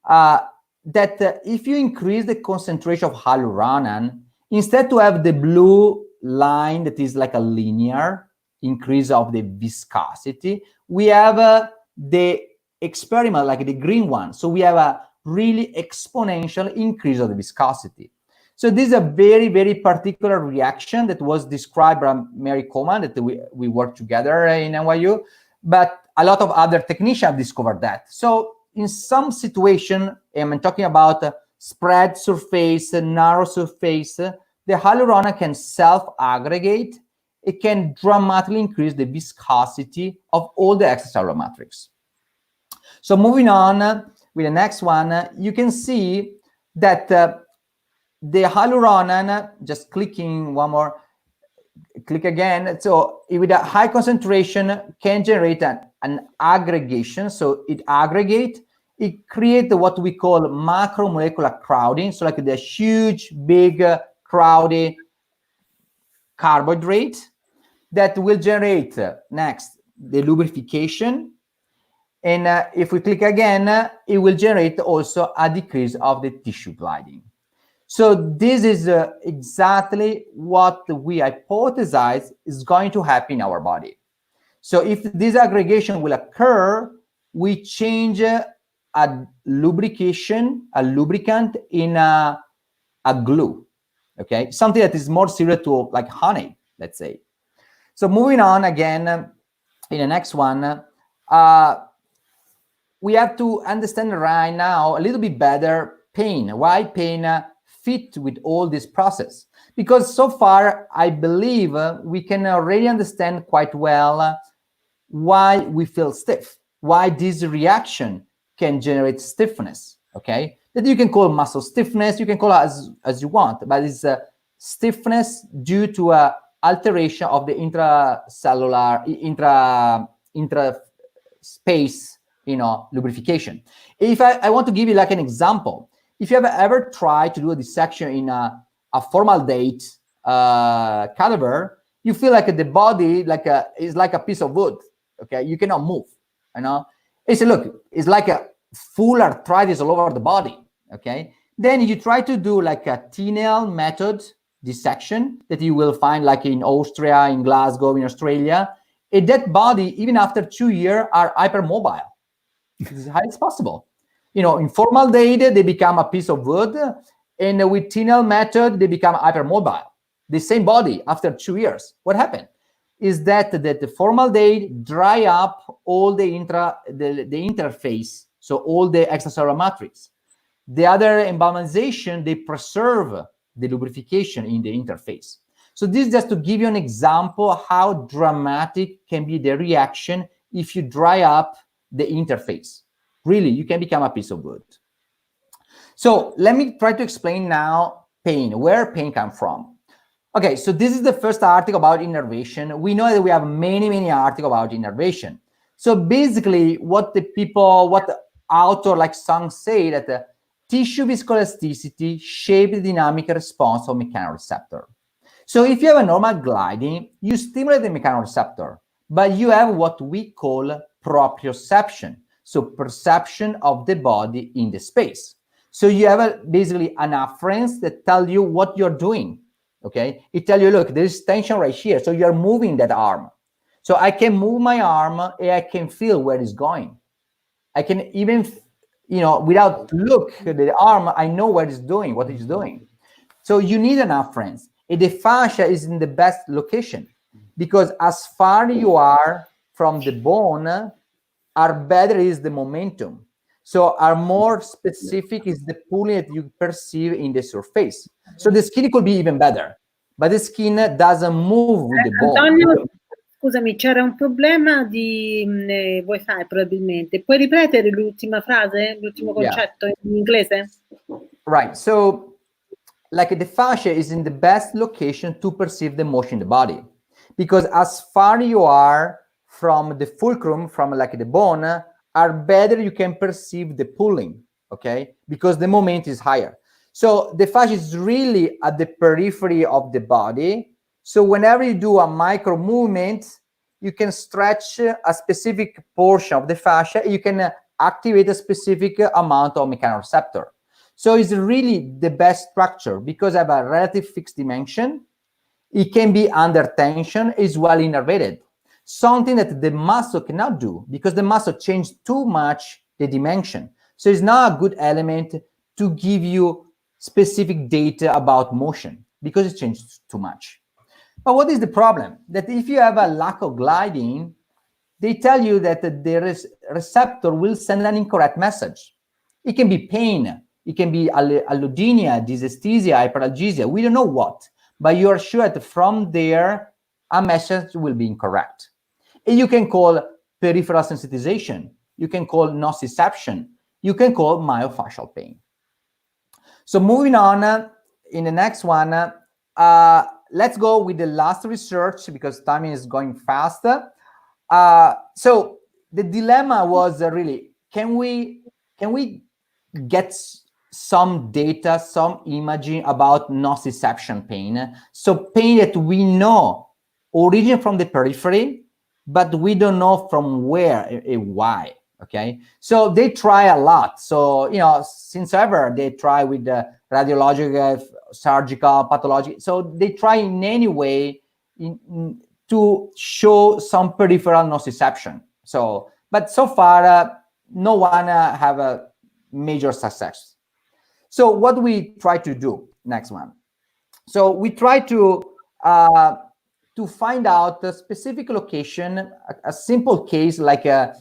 That if you increase the concentration of hyaluronan, instead to have the blue line that is like a linear increase of the viscosity, we have the experiment like the green one. So we have really exponential increase of the viscosity. So this is a very, very particular reaction that was described by Mary Coleman, that we worked together in NYU, but a lot of other technicians discovered that. So in some situation, I'm talking about spread surface, narrow surface, the hyaluronan can self-aggregate. It can dramatically increase the viscosity of all the extracellular matrix. So moving on with the next one, you can see that the hyaluronan, just clicking one more, click again. So with a high concentration can generate an aggregation. So it aggregate, it creates what we call macromolecular crowding. So like the huge, big, crowded carbohydrate that will generate next the lubrification. And if we click again, it will generate also a decrease of the tissue gliding. So this is exactly what we hypothesize is going to happen in our body. So if this aggregation will occur, we change a lubricant in a glue, okay? Something that is more similar to like honey, let's say. So moving on again, in the next one, we have to understand right now a little bit better pain. Why pain fit with all this process? Because so far, I believe we can already understand quite well why we feel stiff, why this reaction can generate stiffness, okay? That you can call muscle stiffness, you can call it as you want, but it's stiffness due to a alteration of the intracellular, intra-space, lubrification. If I want to give you like an example, if you have ever tried to do a dissection in a formaldehyde cadaver, you feel like the body is like a piece of wood, okay? You cannot move, It's like a full arthritis all over the body, okay? Then you try to do like a T-nail method dissection that you will find like in Austria, in Glasgow, in Australia. A dead body, even after 2 years, are hypermobile. This is how it's possible. In formaldehyde, they become a piece of wood, and with T-nail method, they become hypermobile. The same body after 2 years. What happened is that the formaldehyde dry up all the interface, so all the extracellular matrix. The other embalmization, they preserve the lubrification in the interface. So this is just to give you an example of how dramatic can be the reaction if you dry up the interface. Really, you can become a piece of wood. So let me try to explain now pain, where pain comes from. Okay, so this is the first article about innervation. We know that we have many, many articles about innervation. So basically what the author like Sung say that the tissue viscoelasticity shapes the dynamic response of mechanoreceptor. So if you have a normal gliding, you stimulate the mechanoreceptor, but you have what we call proprioception. So perception of the body in the space. So you have basically an afference that tells you what you're doing, okay? It tells you, look, there's tension right here. So you're moving that arm. So I can move my arm and I can feel where it's going. I can even, without look at the arm, I know what it's doing, what it's doing. So you need an afference. And the fascia is in the best location because as far you are from the bone, are better is the momentum. So are more specific is the pulling that you perceive in the surface. So the skin could be even better, but the skin doesn't move with the bone. Antonio, scusami, c'era un problema di Wi-Fi probabilmente. Puoi ripetere l'ultima frase, l'ultimo concetto in inglese? Right. So like the fascia is in the best location to perceive the motion in the body because as far you are from the fulcrum, from like the bone, are better you can perceive the pulling, okay? Because the moment is higher. So the fascia is really at the periphery of the body. So whenever you do a micro movement, you can stretch a specific portion of the fascia. You can activate a specific amount of mechanoreceptor. So it's really the best structure because I have a relative fixed dimension. It can be under tension, is well innervated. Something that the muscle cannot do because the muscle changed too much the dimension. So it's not a good element to give you specific data about motion because it changes too much. But what is the problem? That if you have a lack of gliding, they tell you that the receptor will send an incorrect message. It can be pain, it can be allodynia, dysesthesia, hyperalgesia, we don't know what, but you are sure that from there, a message will be incorrect. And you can call peripheral sensitization, you can call nociception, you can call myofascial pain. So moving on, in the next one, let's go with the last research because time is going fast. So the dilemma was really, can we get some data, some imaging about nociception pain? So pain that we know origin from the periphery, but we don't know from where and why. Okay, so they try a lot. So, you know, since ever, they try with the radiological, surgical, pathological. So they try in any way to show some peripheral nociception. So, but so far, no one have a major success. So what we try to do, next one. So we try to find out a specific location, a simple case like a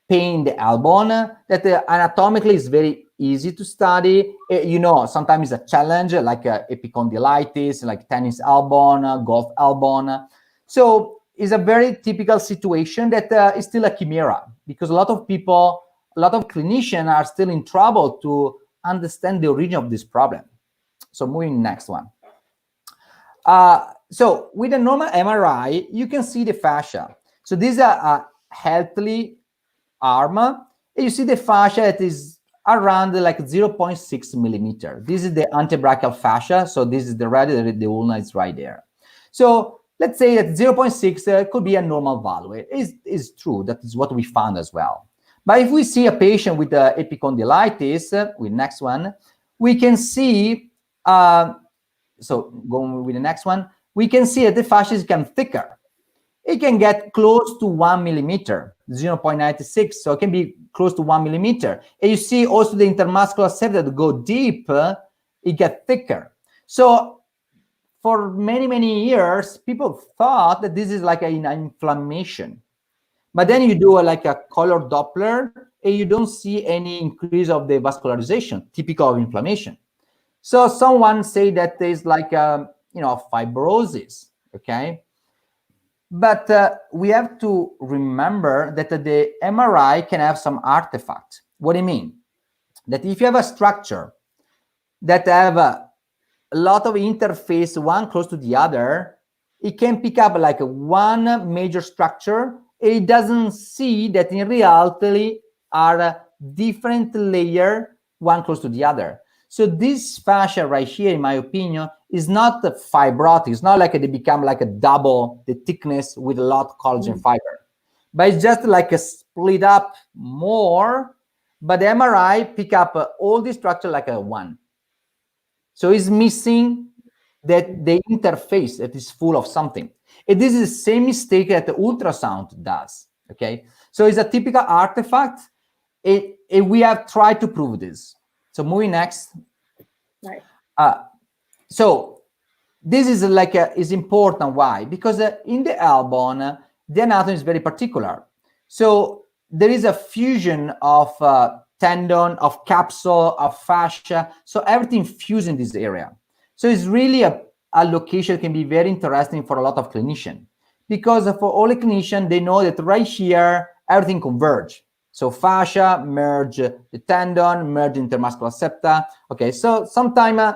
pain in the elbow that anatomically is very easy to study. You know, sometimes it's a challenge like epicondylitis, like tennis elbow, golf elbow. So it's a very typical situation that is still a chimera because a lot of people, a lot of clinicians are still in trouble to understand the origin of this problem. So moving next one. So with a normal MRI, you can see the fascia. So this is a healthy arm, and you see the fascia that is around like 0.6 millimeter. This is the antebrachial fascia. So this is the red, the ulna is right there. So let's say that 0.6 could be a normal value. It is true. That is what we found as well. But if we see a patient with epicondylitis, with next one, we can see, so going with the next one, we can see that the fascia is become thicker. It can get close to 1 millimeter, 0.96, so it can be close to 1 millimeter. And you see also the intermuscular septa that go deep, it gets thicker. So for many, many years, people thought that this is like an inflammation. But then you do like a color Doppler, and you don't see any increase of the vascularization, typical of inflammation. So someone say that there's like a, you know, fibrosis, okay? But we have to remember that the MRI can have some artifact. What do you mean? That if you have a structure that have a lot of interface, one close to the other, it can pick up like one major structure. It doesn't see that in reality are a different layer, one close to the other. So this fascia right here, in my opinion, is not fibrotic. It's not like they become like a double the thickness with a lot of collagen fiber, but it's just like a split up more. But the MRI pick up all the structure like a one. So it's missing that the interface that is full of something. And this is the same mistake that the ultrasound does. Okay, so it's a typical artifact. We have tried to prove this. So moving next. Right. So this is like is important. Why? Because in the elbow, the anatomy is very particular. So there is a fusion of tendon, of capsule, of fascia. So everything fused in this area. So it's really a location that can be very interesting for a lot of clinicians. Because for all the clinicians, they know that right here, everything converge. So fascia merge the tendon, merge intermuscular septa. Okay, so sometimes,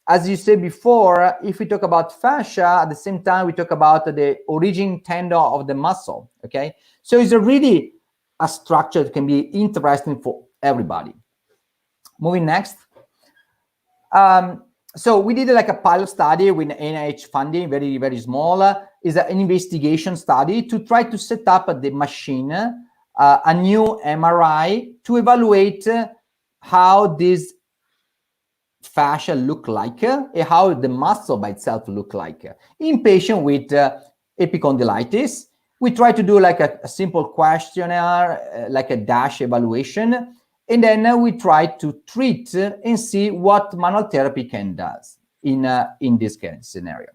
as you said before, if we talk about fascia, at the same time, we talk about the origin tendon of the muscle. Okay, so it's really a structure that can be interesting for everybody. Moving next. So we did like a pilot study with NIH funding, very, very small. Is an investigation study to try to set up the machine, a new MRI to evaluate how this fascia look like and how the muscle by itself look like. In patient with epicondylitis, we try to do like a simple questionnaire, like a DASH evaluation. And then we try to treat and see what manual therapy can do in this kind of scenario.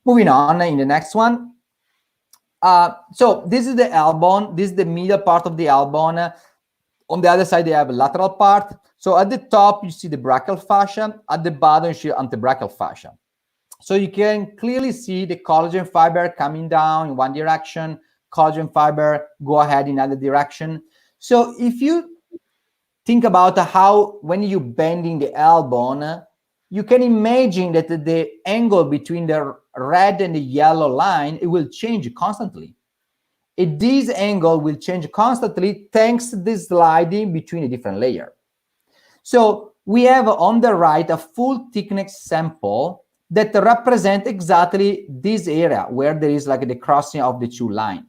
Moving on in the next one. So this is the elbow. This is the middle part of the elbow. On the other side, they have a lateral part. So at the top, you see the brachial fascia. At the bottom, you see antebrachial fascia. So you can clearly see the collagen fiber coming down in one direction, collagen fiber go ahead in another direction. So if you think about how when you bending the elbow, you can imagine that the angle between the red and the yellow line, it will change constantly. This angle will change constantly thanks to the sliding between a different layer. So we have on the right a full thickness sample that represent exactly this area where there is like the crossing of the two lines.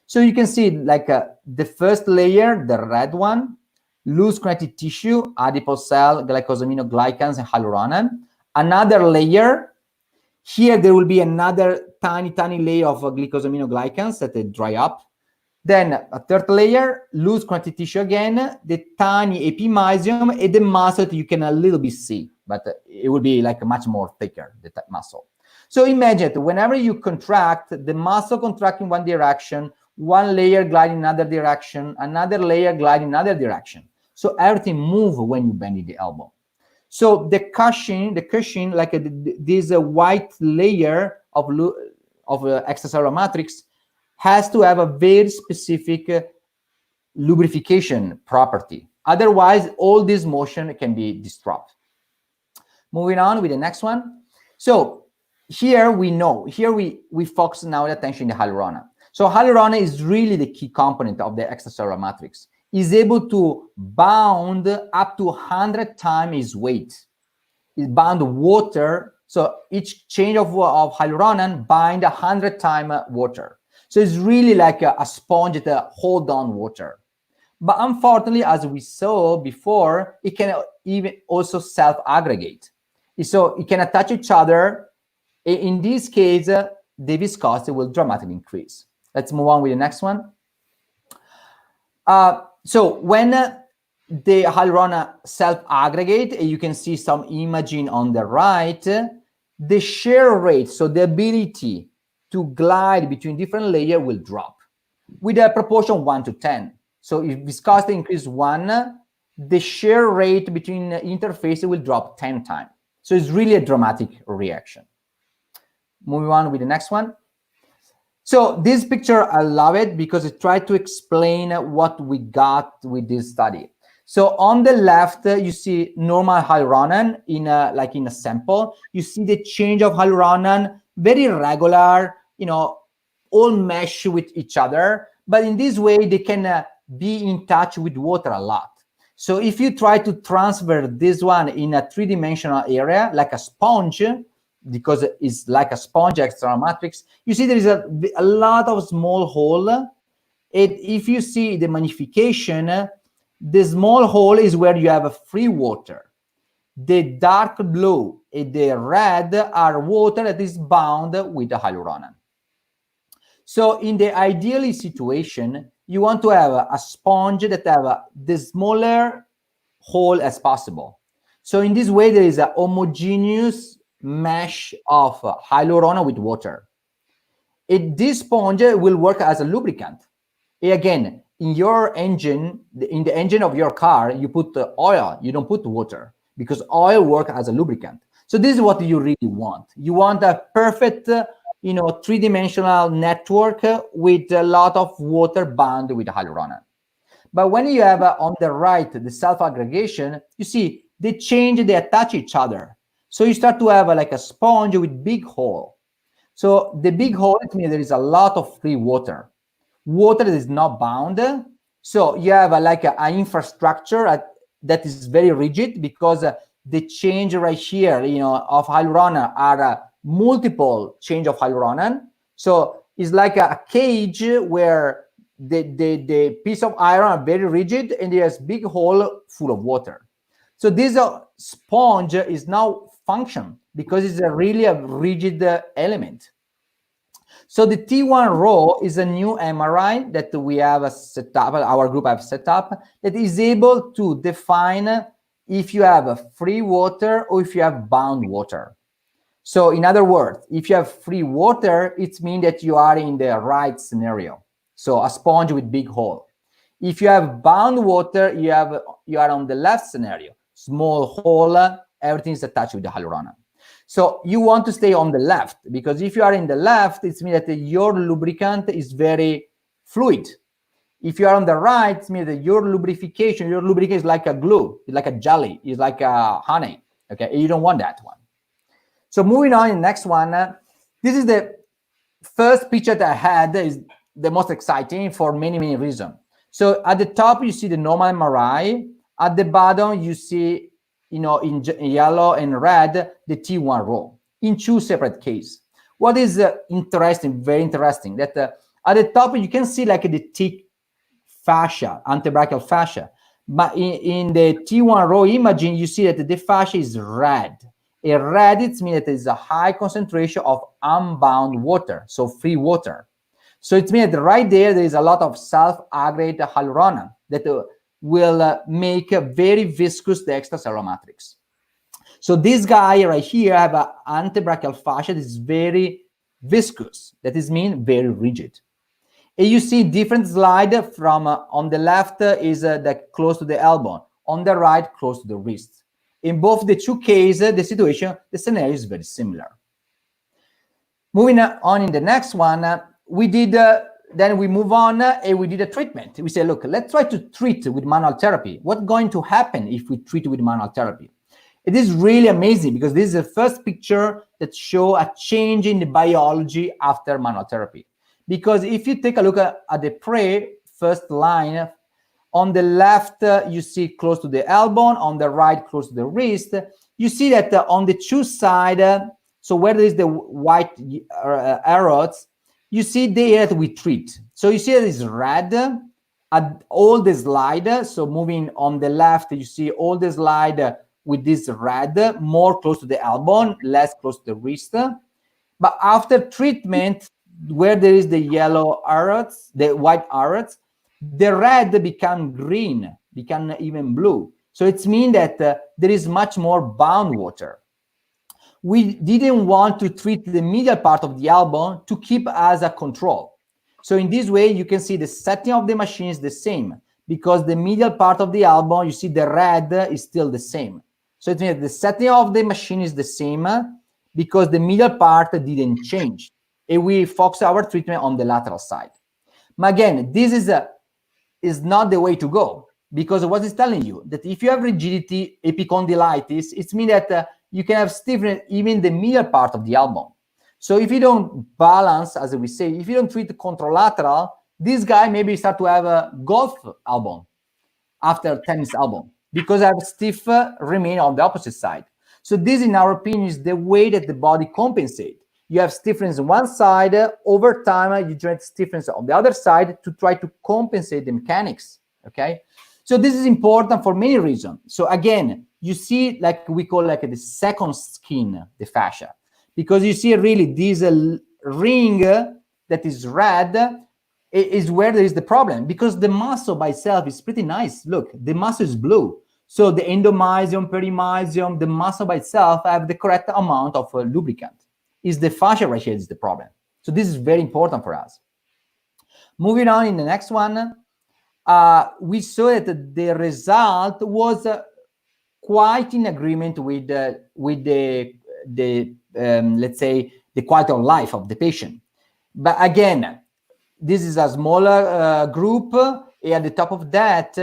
So you can see like the first layer, the red one, loose connective tissue, adipose cell, glycosaminoglycans, and hyaluronan. Another layer, here there will be another tiny layer of glycosaminoglycans that they dry up. Then a third layer, loose connective tissue again, the tiny epimysium, and the muscle that you can a little bit see, but it will be like much more thicker, the muscle. So imagine that whenever you contract, the muscle contract in one direction, one layer glide in another direction, another layer glide in another direction. So everything moves when you bend the elbow. So the cushion, like this white layer of extracellular matrix has to have a very specific lubrication property. Otherwise, all this motion can be disrupted. Moving on with the next one. So here we know, here we focus now the attention in the hyaluronan. So hyaluronan is really the key component of the extracellular matrix. Is able to bound up to 100 times its weight. It bound water, so each change of hyaluronan bind 100 times water. So it's really like a sponge that hold on water. But unfortunately, as we saw before, it can even also self-aggregate. So it can attach each other. In this case, the viscosity will dramatically increase. Let's move on with the next one. So when the hyaluronan self-aggregate, you can see some imaging on the right, the shear rate, so the ability to glide between different layers will drop with a proportion 1 to 10. So if viscosity increases 1, the shear rate between interfaces will drop 10 times. So it's really a dramatic reaction. Moving on with the next one. So this picture, I love it because it tried to explain what we got with this study. So on the left, you see normal hyaluronan in a sample. You see the change of hyaluronan, very regular, all mesh with each other. But in this way, they can be in touch with water a lot. So if you try to transfer this one in a three-dimensional area, like a sponge, because it's like a sponge external matrix, you see there is a lot of small hole. And if you see the magnification, the small hole is where you have a free water. The dark blue and the red are water that is bound with the hyaluronan. So in the ideal situation, you want to have a sponge that have the smaller hole as possible. So in this way, there is a homogeneous mesh of hyaluronan with water. This sponge will work as a lubricant. Again, in your engine, in the engine of your car, you put oil, you don't put water, because oil works as a lubricant. So this is what you really want. You want a perfect, three-dimensional network with a lot of water bound with hyaluronan. But when you have on the right, the self-aggregation, you see, they attach each other. So you start to have like a sponge with big hole. So the big hole, it means there is a lot of free water. Water that is not bound. So you have an infrastructure that is very rigid because the change right here, of hyaluronan are multiple change of hyaluronan. So it's like a cage where the piece of iron are very rigid and there's big hole full of water. So this sponge is now function because it's really a rigid element. So the T1 row is a new MRI that we have set up, our group have set up, that is able to define if you have free water or if you have bound water. So in other words, if you have free water, it means that you are in the right scenario. So a sponge with big hole. If you have bound water, you are on the left scenario, small hole, everything is attached with the hyaluronate. So you want to stay on the left, because if you are in the left, it means that your lubricant is very fluid. If you are on the right, it means that your lubrication is like a glue, it's like a jelly, it's like a honey. Okay, you don't want that one. So moving on, the next one, this is the first picture that I had, is the most exciting for many, many reasons. So at the top, you see the normal MRI. At the bottom, you see, in yellow and red, the T1 row in two separate cases. What is interesting, very interesting, that at the top, you can see like the thick fascia, antebrachial fascia. But in the T1 row imaging, you see that the fascia is red. A red, it means that there is a high concentration of unbound water, so free water. So it means that right there is a lot of self-aggregated hyaluronate that will make a very viscous the extracellular matrix. So this guy right here have an antebrachial fascia that is very viscous. That is mean very rigid. And you see different slide from on the left is that close to the elbow, on the right close to the wrist. In both the two cases, the scenario is very similar. Moving on in the next one, we did, then we move on and we did a treatment. We say, look, let's try to treat with manual therapy. What's going to happen if we treat with manual therapy? It is really amazing, because this is the first picture that shows a change in the biology after manual therapy. Because if you take a look at the first line, on the left, you see close to the elbow, on the right, close to the wrist. You see that on the two sides, so where there is the white arrows, you see the area that we treat. So you see that it's red at all the slide. So moving on the left, you see all the slide with this red, more close to the elbow, less close to the wrist. But after treatment, where there is the yellow arrows, the white arrows, the red become green, become even blue. So it means that there is much more bound water. We didn't want to treat the medial part of the elbow to keep as a control. So in this way, you can see the setting of the machine is the same, because the medial part of the elbow, you see the red is still the same. So it means the setting of the machine is the same, because the medial part didn't change. And we focus our treatment on the lateral side. But again, this is not the way to go, because what it's telling you, that if you have rigidity, epicondylitis, it means that you can have stiffness even the medial part of the elbow. So if you don't balance, as we say, if you don't treat the contralateral, this guy maybe start to have a golf elbow after tennis elbow, because I have stiff remain on the opposite side. So this, in our opinion, is the way that the body compensates. You have stiffness on one side, over time you generate stiffness on the other side to try to compensate the mechanics, okay? So this is important for many reasons. So again, you see, like we call like the second skin, the fascia, because you see really this ring that is red is where there is the problem, because the muscle by itself is pretty nice. Look, the muscle is blue. So the endomysium, perimysium, the muscle by itself have the correct amount of lubricant. Is the fascia right here is the problem. So this is very important for us. Moving on in the next one, we saw that the result was quite in agreement with the let's say the quality of life of the patient. But again, this is a smaller group. At the top of that,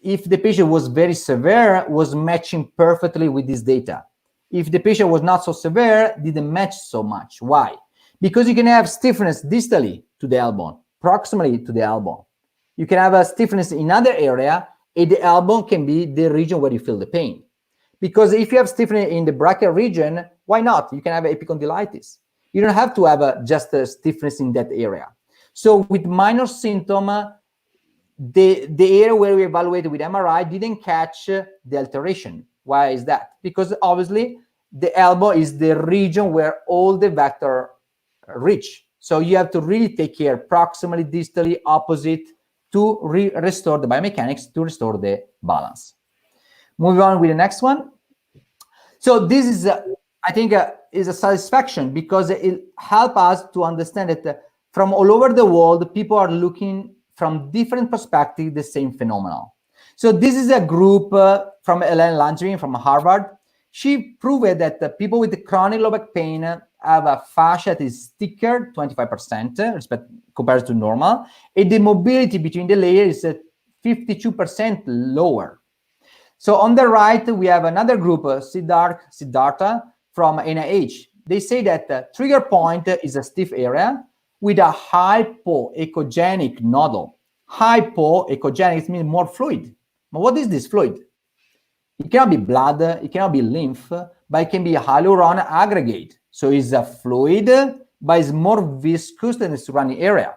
if the patient was very severe, was matching perfectly with this data. If the patient was not so severe, didn't match so much. Why? Because you can have stiffness distally to the elbow, proximally to the elbow. You can have a stiffness in other area, and the elbow can be the region where you feel the pain. Because if you have stiffness in the brachial region, why not? You can have epicondylitis. You don't have to have just a stiffness in that area. So with minor symptom, the area where we evaluated with MRI didn't catch the alteration. Why is that? Because obviously the elbow is the region where all the vector reach. So you have to really take care proximally, distally, opposite to restore the biomechanics, to restore the balance. Moving on with the next one. So this is, I think, is a satisfaction because it helps us to understand that from all over the world, people are looking from different perspectives the same phenomenon. So this is a group from Ellen Langevin from Harvard. She proved that the people with chronic low back pain have a fascia that is thicker, 25% compared to normal, and the mobility between the layers is 52% lower. So on the right, we have another group, Siddhartha from NIH. They say that the trigger point is a stiff area with a hypoechogenic nodule. Hypoechogenic means more fluid. But what is this fluid? It cannot be blood, it cannot be lymph, but it can be a hyaluron aggregate. So it's a fluid, but it's more viscous than the surrounding area.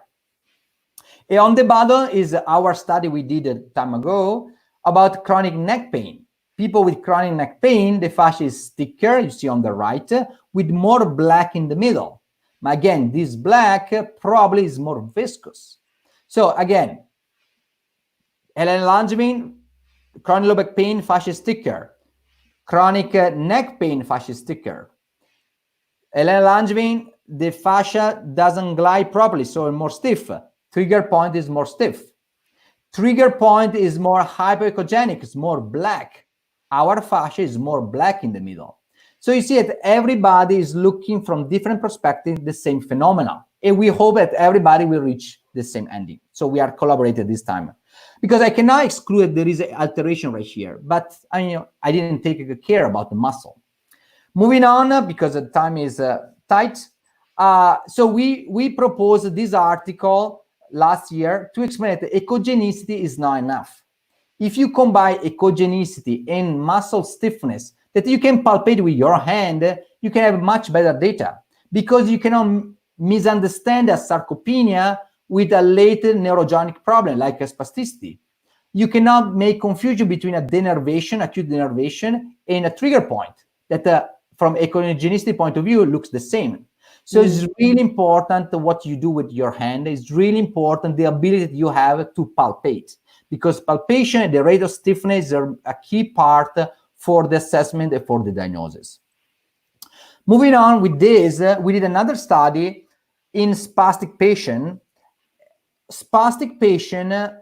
And on the bottom is our study we did a time ago about chronic neck pain. People with chronic neck pain, the fascia is thicker, you see on the right, with more black in the middle. But again, this black probably is more viscous. So again, Ellen Langevin, chronic low back pain, fascia is thicker. Chronic neck pain, fascia is thicker. Ellen Langevin, the fascia doesn't glide properly, so it's more stiff. Trigger point is more stiff. Trigger point is more hypoechogenic, it's more black. Our fascia is more black in the middle. So you see that everybody is looking from different perspectives the same phenomena. And we hope that everybody will reach the same ending. So we are collaborating this time. Because I cannot exclude that there is an alteration right here, but I didn't take care about the muscle. Moving on, because the time is tight. So we proposed this article last year to explain that echogenicity is not enough. If you combine echogenicity and muscle stiffness that you can palpate with your hand, you can have much better data because you cannot misunderstand a sarcopenia with a latent neurogenic problem like a spasticity. You cannot make confusion between a denervation, acute denervation, and a trigger point that from echogenicity point of view looks the same. So it's really important what you do with your hand. It's really important the ability that you have to palpate, because palpation and the rate of stiffness are a key part for the assessment and for the diagnosis. Moving on with this, we did another study in spastic patient. Spastic patient,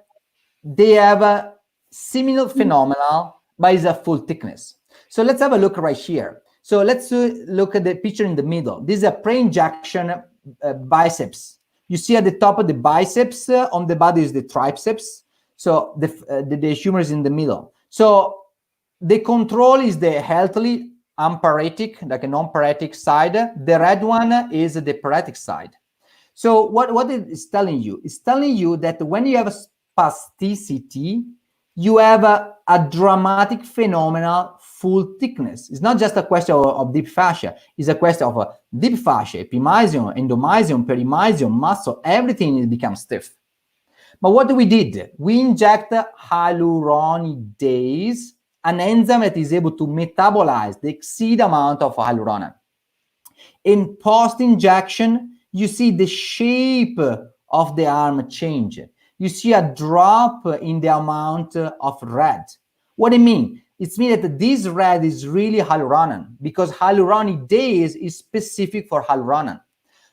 they have a similar phenomenon, but it's a full thickness. So let's have a look right here. So let's look at the picture in the middle. This is a pre-injection biceps. You see at the top of the biceps, on the body is the triceps. So the humor is in the middle. So the control is the healthy amparetic, like a non-paretic side. The red one is the paretic side. So what it is telling you? It's telling you that when you have a spasticity, you have a dramatic phenomenon, full thickness. It's not just a question of deep fascia. It's a question of deep fascia, epimysium, endomysium, perimysium, muscle, everything becomes stiff. But what we did? We inject hyaluronidase, an enzyme that is able to metabolize the exceed amount of hyaluronan. In post-injection, you see the shape of the arm change. You see a drop in the amount of red. What do you mean? It means that this red is really hyaluronan because hyaluronidase is specific for hyaluronan.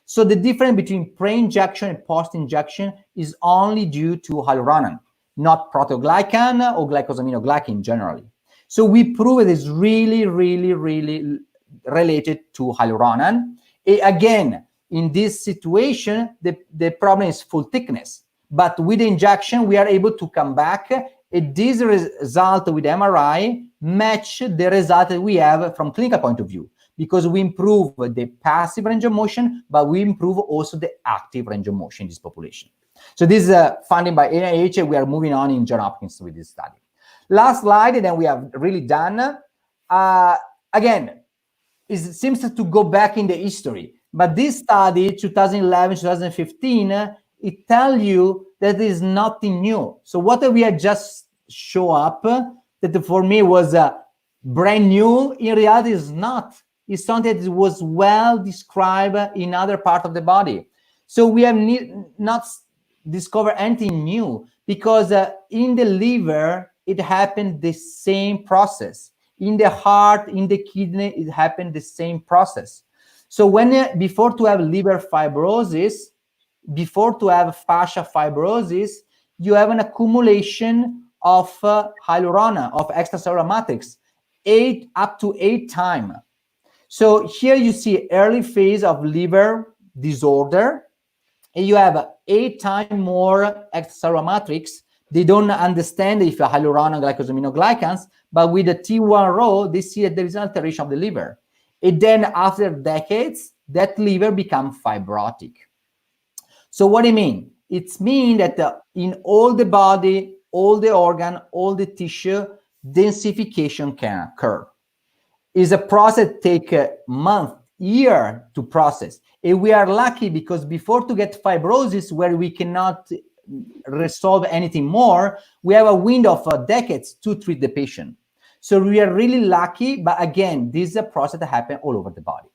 So the difference between pre-injection and post-injection is only due to hyaluronan, not proteoglycan or glycosaminoglycan generally. So we prove it is really, really, really related to hyaluronan. Again, in this situation, the problem is full thickness. But with the injection, we are able to come back. This result with MRI match the result that we have from clinical point of view, because we improve the passive range of motion, but we improve also the active range of motion in this population. So this is funded by NIH, and we are moving on in Johns Hopkins with this study. Last slide, and then we have really done. Again, it seems to go back in the history, but this study, 2011, 2015, it tells you that is nothing new. So what we had just show up that for me was brand new, in reality is not. is something that was well described in other parts of the body. So we have not discovered anything new, because in the liver, it happened the same process. In the heart, in the kidney, it happened the same process. So when before to have liver fibrosis, before to have fascia fibrosis, you have an accumulation of hyaluronate, of extracellular matrix, up to 8 times. So here you see early phase of liver disorder, and you have 8 times more extracellular matrix. They don't understand if hyaluronate, glycosaminoglycans, but with the T1 row, they see that there is an alteration of the liver. And then after decades, that liver becomes fibrotic. So what do you mean? It means that in all the body, all the organ, all the tissue, densification can occur. It's a process that takes a month, year to process. And we are lucky because before to get fibrosis where we cannot resolve anything more, we have a window of decades to treat the patient. So we are really lucky, but again, this is a process that happens all over the body.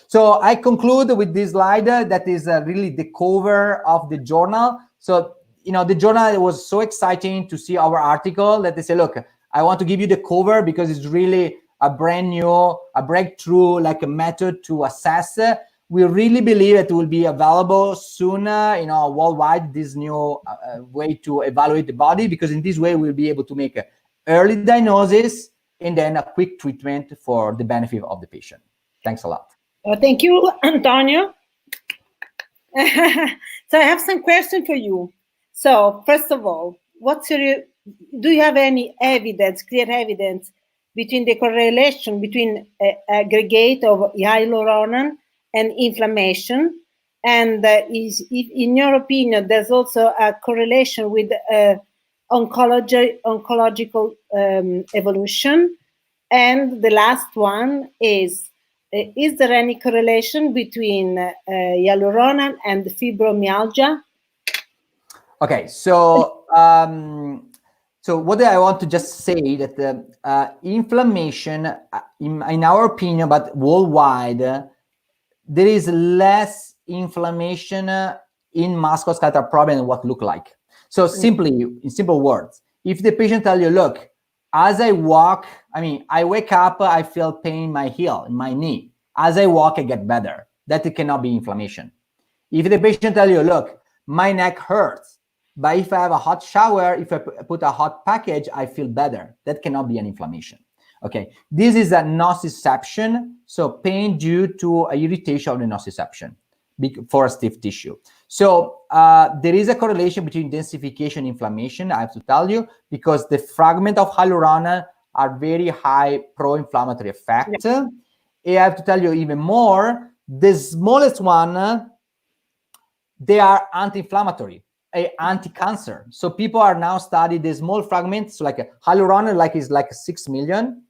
So I conclude with this slide that is really the cover of the journal. So, the journal, it was so exciting to see our article that they say, look, I want to give you the cover because it's really a brand new, a breakthrough, like a method to assess. We really believe it will be available soon, worldwide, this new way to evaluate the body, because in this way we'll be able to make an early diagnosis and then a quick treatment for the benefit of the patient. Thanks a lot. Thank you, Antonio. So I have some questions for you. So first of all, do you have any evidence, clear evidence, between the correlation between aggregate of hyaluronate and inflammation? And if, in your opinion, there's also a correlation with oncological evolution? And the last one is there any correlation between hyaluronate and fibromyalgia? Okay, so so what I want to just say that the inflammation, in our opinion, but worldwide, there is less inflammation in musculoskeletal problem than what look like. So simply, in simple words, if the patient tell you, look, as I walk, I wake up, I feel pain in my heel, in my knee. As I walk, I get better. That cannot be inflammation. If the patient tell you, look, my neck hurts, but if I have a hot shower, if I put a hot package, I feel better. That cannot be an inflammation. Okay, this is a nociception, so pain due to a irritation of the nociception for a stiff tissue. So there is a correlation between densification and inflammation, I have to tell you, because the fragment of hyaluronate are very high pro-inflammatory effect. Yeah. I have to tell you even more, the smallest one, they are anti-inflammatory, anti-cancer. So people are now studying the small fragments, so like a hyaluronate is like 6 million.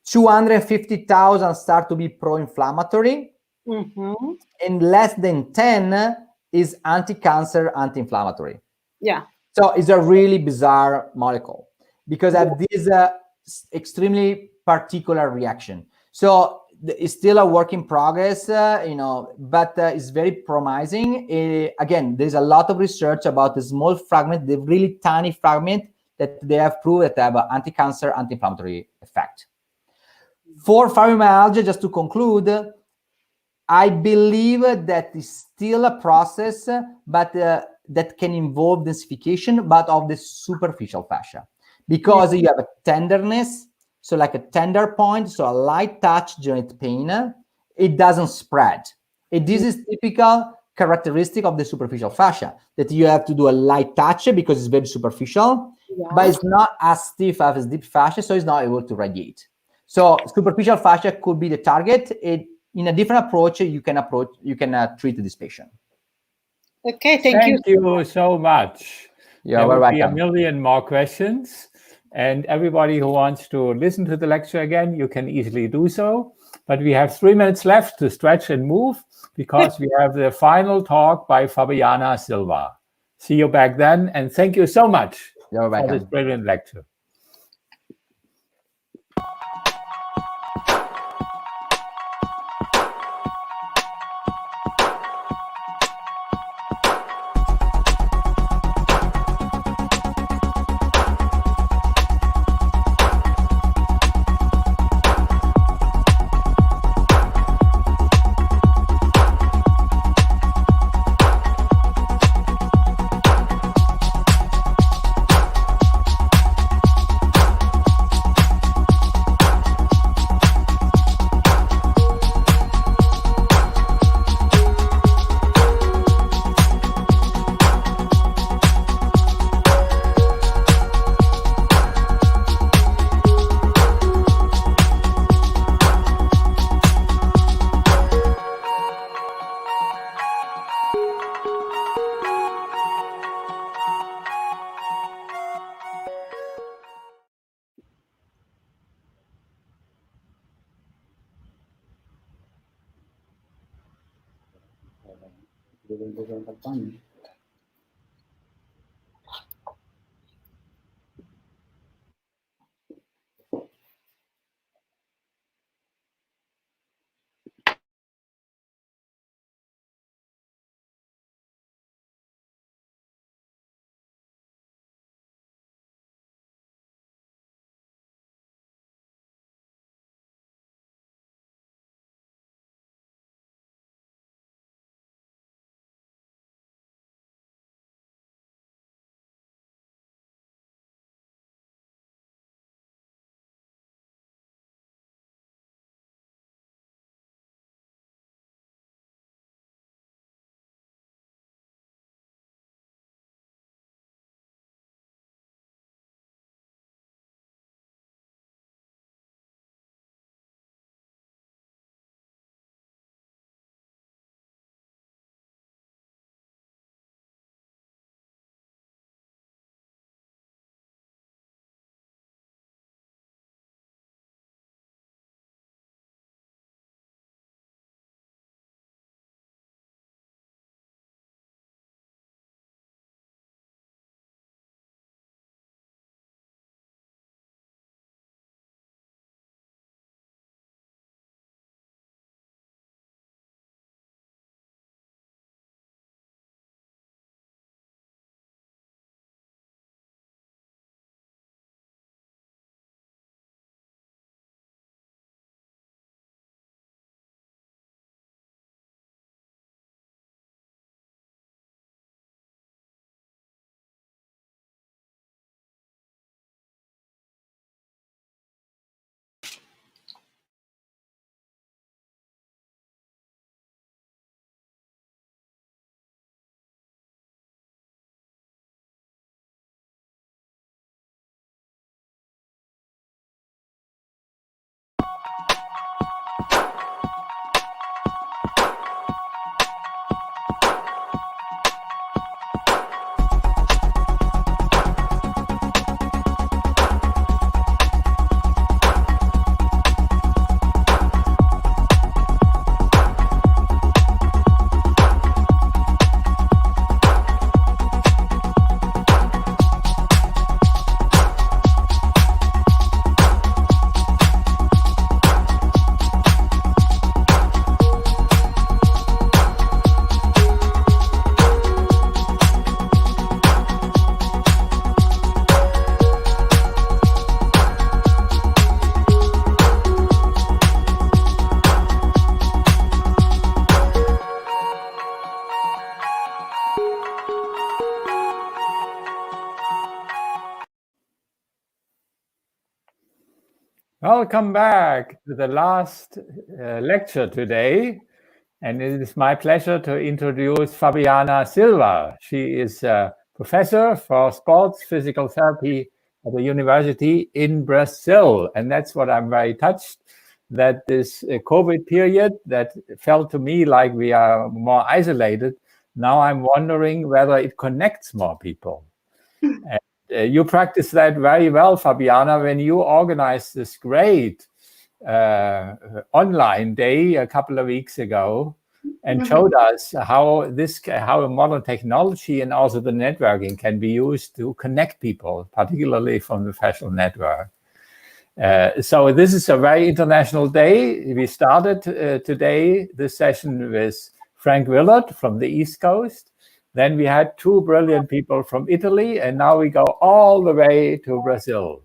250,000 start to be pro-inflammatory, and less than 10 is anti-cancer, anti-inflammatory. Yeah. So it's a really bizarre molecule because of this extremely particular reaction. So it's still a work in progress, but it's very promising. Again, there's a lot of research about the small fragment, the really tiny fragment that they have proved that they have an anti-cancer, anti-inflammatory effect. For fibromyalgia, just to conclude, I believe that it's still a process, but that can involve densification, but of the superficial fascia, because you have a tenderness, so like a tender point, so a light touch generates pain. It doesn't spread. This is typical characteristic of the superficial fascia, that you have to do a light touch because it's very superficial, but it's not as stiff as deep fascia, so it's not able to radiate. So superficial fascia could be the target. In a different approach, you can treat this patient. Okay, thank you so much. There will be a million more questions. And everybody who wants to listen to the lecture again, you can easily do so. But we have 3 minutes left to stretch and move because we have the final talk by Fabiana Silva. See you back then. And thank you so much for this brilliant lecture. Welcome back to the last lecture today. And it is my pleasure to introduce Fabiana Silva. She is a professor for sports physical therapy at the university in Brazil. And that's what I'm very touched, that this COVID period that felt to me like we are more isolated, now I'm wondering whether it connects more people. And you practice that very well, Fabiana, when you organized this great online day a couple of weeks ago and showed us how modern technology and also the networking can be used to connect people, particularly from the fascial network. So this is a very international day. We started today this session with Frank Willard from the East Coast. Then we had two brilliant people from Italy, and now we go all the way to Brazil.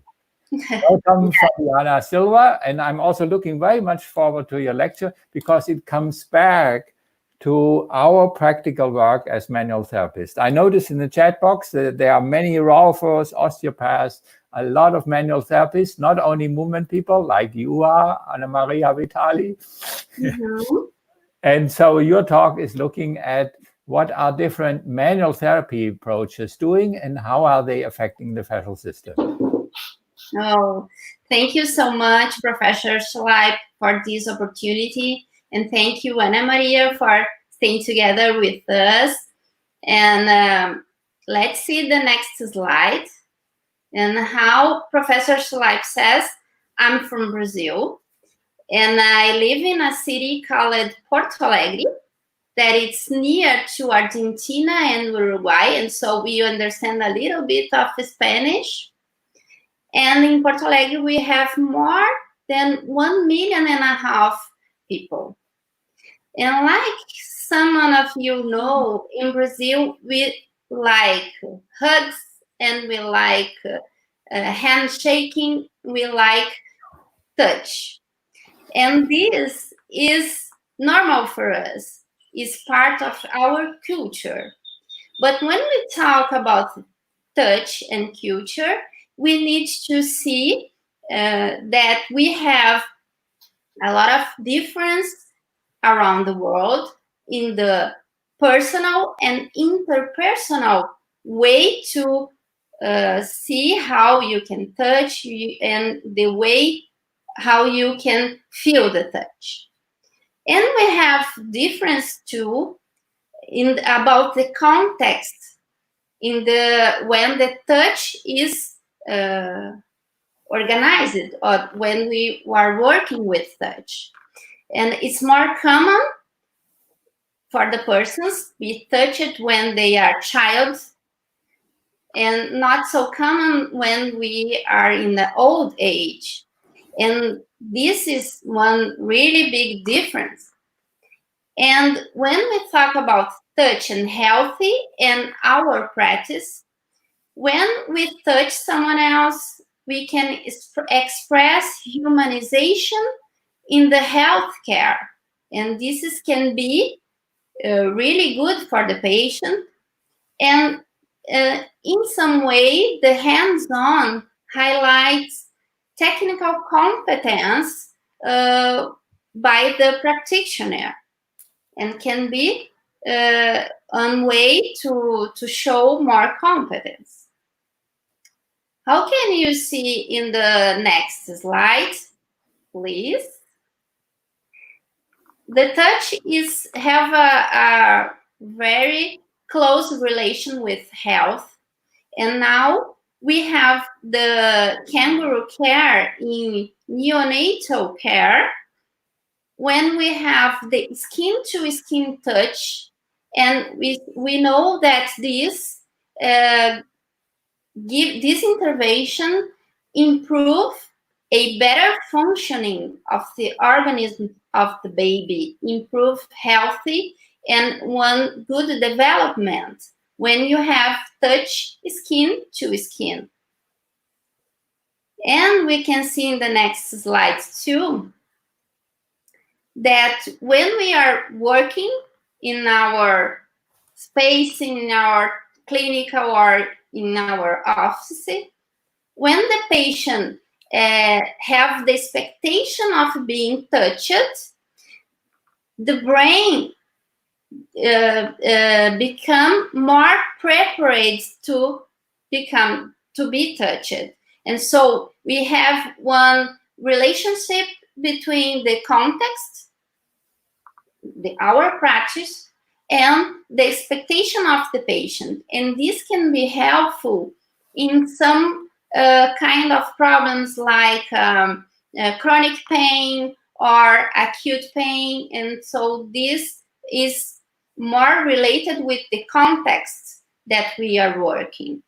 Welcome, Fabiana Silva, and I'm also looking very much forward to your lecture because it comes back to our practical work as manual therapists. I noticed in the chat box that there are many rofers, osteopaths, a lot of manual therapists, not only movement people like you are, Anna Maria Vitali. And so your talk is looking at what are different manual therapy approaches doing and how are they affecting the fascial system? Oh, thank you so much, Professor Schleip, for this opportunity. And thank you, Ana Maria, for staying together with us. And let's see the next slide. And how Professor Schleip says, I'm from Brazil. And I live in a city called Porto Alegre. that it's near to Argentina and Uruguay, and so we understand a little bit of Spanish. And in Porto Alegre, we have more than 1.5 million people. And like some of you know, in Brazil, we like hugs and we like handshaking, we like touch. And this is normal for us, is part of our culture. But when we talk about touch and culture, we need to see that we have a lot of difference around the world in the personal and interpersonal way to see how you can touch and the way how you can feel the touch. And we have difference too about the context in when the touch is organized or when we are working with touch. And it's more common for the persons be touched when they are child, and not so common when we are in the old age. And this is one really big difference. And when we talk about touch and healthy and our practice, when we touch someone else, we can express humanization in the healthcare. And this can be really good for the patient. And in some way, the hands-on highlights technical competence by the practitioner and can be one way to show more competence. How can you see in the next slide, please? The touch have a very close relation with health, and now we have the kangaroo care in neonatal care when we have the skin-to-skin touch, and we know that this intervention improve a better functioning of the organism of the baby, improve healthy and one good development when you have touch skin to skin. And we can see in the next slide too that when we are working in our space, in our clinical or in our office, when the patient have the expectation of being touched, the brain become more prepared to be touched. And so we have one relationship between the context, our practice, and the expectation of the patient. And this can be helpful in some kind of problems like chronic pain or acute pain. And so this is more related with the context that we are working.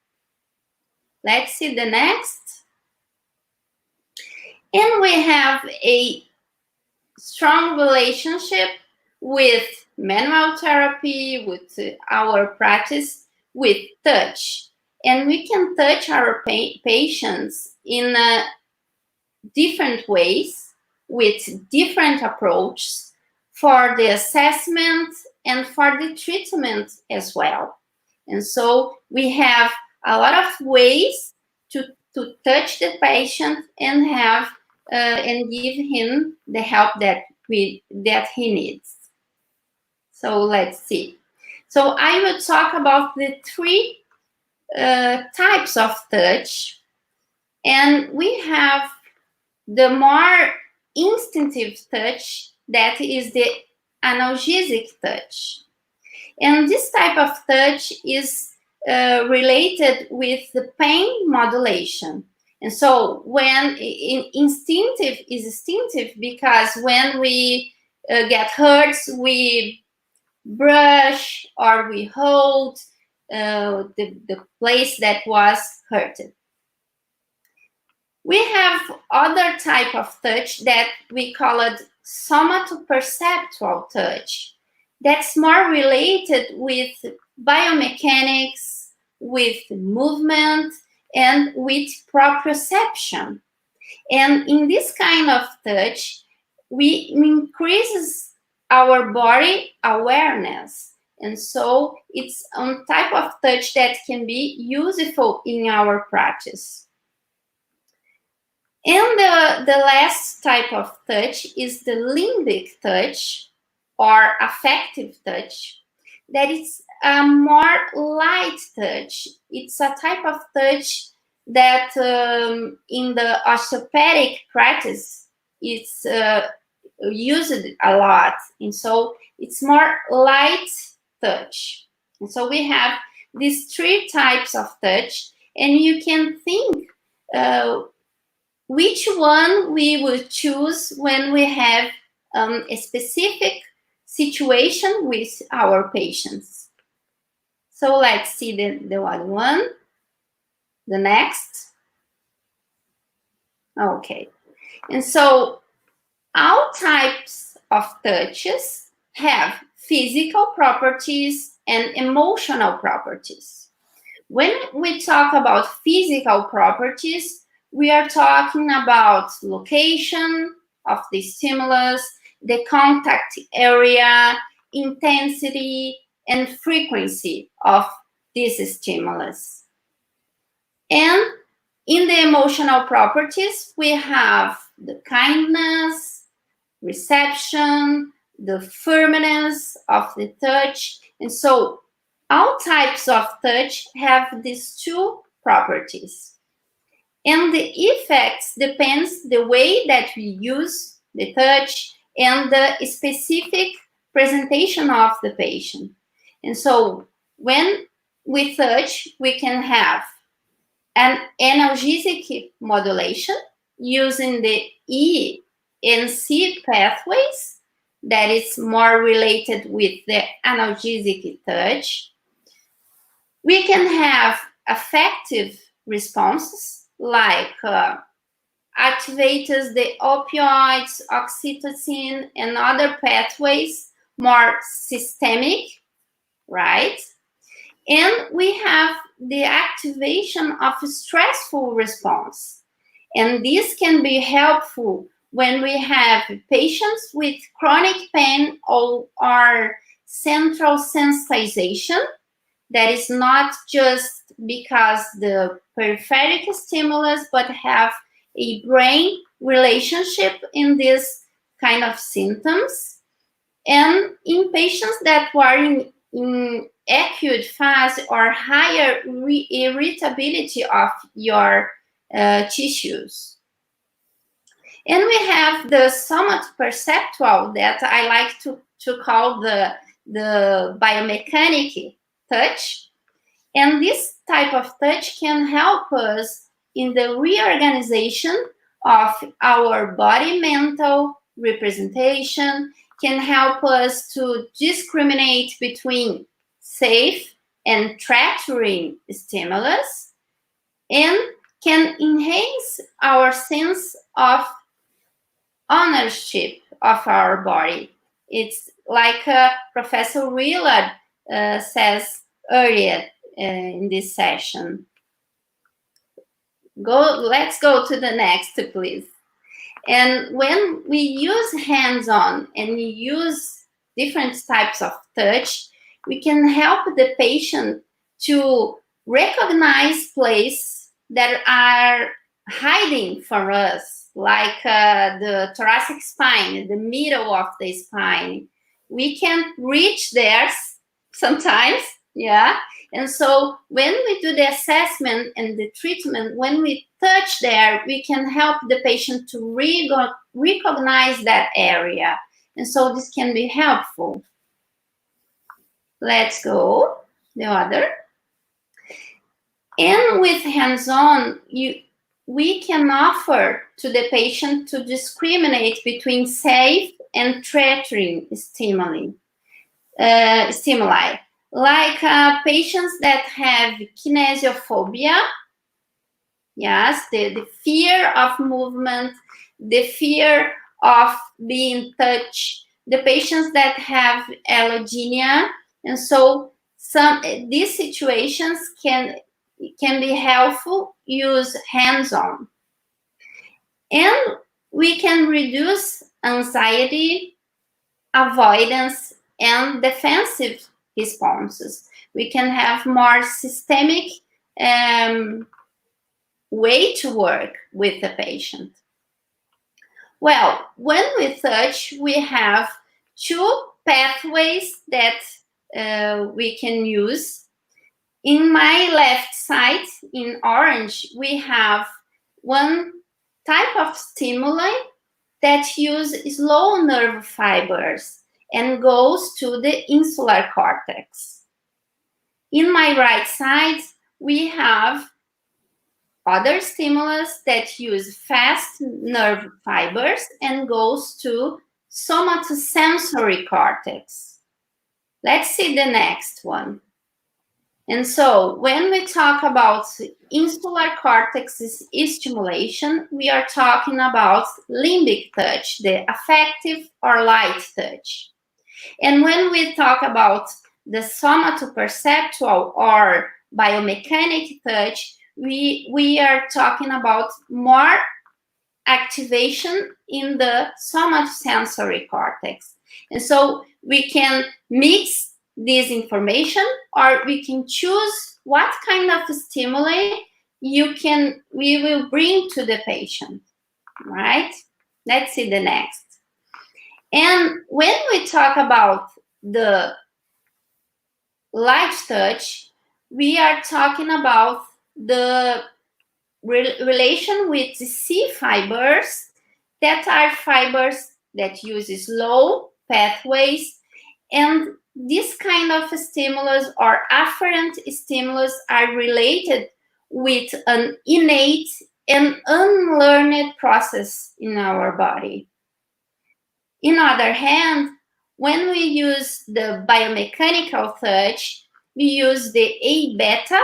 Let's see the next. And we have a strong relationship with manual therapy, with our practice, with touch. And we can touch our patients in different ways, with different approaches for the assessment and for the treatment as well. And so we have a lot of ways to touch the patient and have and give him the help that he needs. So let's see. So I will talk about the 3 types of touch, and we have the more instinctive touch, that is the analgesic touch. And this type of touch is related with the pain modulation. And so when instinctive is instinctive because when we get hurt, we brush or we hold the place that was hurted. We have other type of touch that we call it somatoperceptual touch. That's more related with biomechanics, with movement, and with proprioception. And in this kind of touch, we increases our body awareness. And so it's a type of touch that can be useful in our practice. And the last type of touch is the limbic touch or affective touch. That is a more light touch. It's a type of touch that in the osteopathic practice, it's used a lot. And so it's more light touch. And so we have these three types of touch, and you can think which one we would choose when we have a specific situation with our patients. So let's see the other one. The next. Okay. And so all types of touches have physical properties and emotional properties. When we talk about physical properties, we are talking about location of the stimulus, the contact area, intensity, and frequency of this stimulus. And in the emotional properties, we have the kindness, reception, the firmness of the touch. And so all types of touch have these two properties. And the effects depends the way that we use the touch and the specific presentation of the patient. And so when we touch, we can have an analgesic modulation using the E and C pathways that is more related with the analgesic touch. We can have affective responses like activators the opioids, oxytocin, and other pathways, more systemic, right? And we have the activation of a stressful response. And this can be helpful when we have patients with chronic pain or central sensitization. That is not just because the peripheral stimulus, but have a brain relationship in this kind of symptoms. And in patients that are in acute phase or higher irritability of your tissues. And we have the somatoperceptual that I like to call the biomechanic touch. And this type of touch can help us in the reorganization of our body-mental representation, can help us to discriminate between safe and threatening stimulus, and can enhance our sense of ownership of our body. It's like Professor Willard says earlier in this session. Let's go to the next, please. And when we use hands-on and we use different types of touch, we can help the patient to recognize places that are hiding from us, like the thoracic spine, the middle of the spine. We can reach there sometimes, yeah. And so when we do the assessment and the treatment, when we touch there, we can help the patient to recognize that area. And so this can be helpful. Let's go, the other. And with hands-on, we can offer to the patient to discriminate between safe and threatening stimuli. stimuli, like patients that have kinesiophobia. Yes, the fear of movement, the fear of being touched, the patients that have allodynia, and so these situations can be helpful. Use hands-on, and we can reduce anxiety, avoidance, and defensive responses. We can have more systemic way to work with the patient. Well, when we touch, we have two pathways that we can use. In my left side, in orange, we have one type of stimuli that use slow nerve fibers and goes to the insular cortex. In my right side, we have other stimulus that use fast nerve fibers and goes to somatosensory cortex. Let's see the next one. And so when we talk about insular cortex stimulation, we are talking about limbic touch, the affective or light touch. And when we talk about the somatoperceptual or biomechanic touch, we are talking about more activation in the somatosensory cortex. And so we can mix this information, or we can choose what kind of stimuli we will bring to the patient, right? Let's see the next. And when we talk about the light touch, we are talking about the relation with the C fibers, that are fibers that use slow pathways, and this kind of stimulus or afferent stimulus are related with an innate and unlearned process in our body. On the other hand, when we use the biomechanical touch, we use the A-beta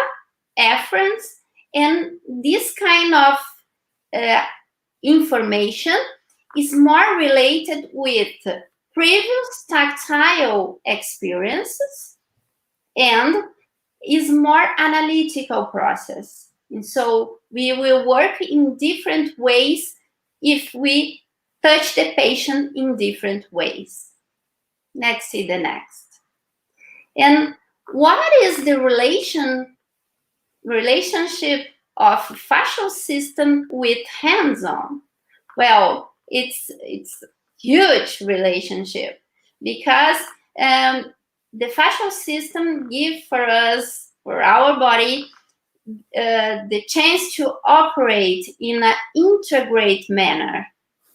afferents, and this kind of information is more related with previous tactile experiences and is more analytical process. And so we will work in different ways if we touch the patient in different ways. Let's see the next. And what is the relationship of fascial system with hands-on? Well, it's huge relationship, because the fascial system gives for our body the chance to operate in an integrate manner,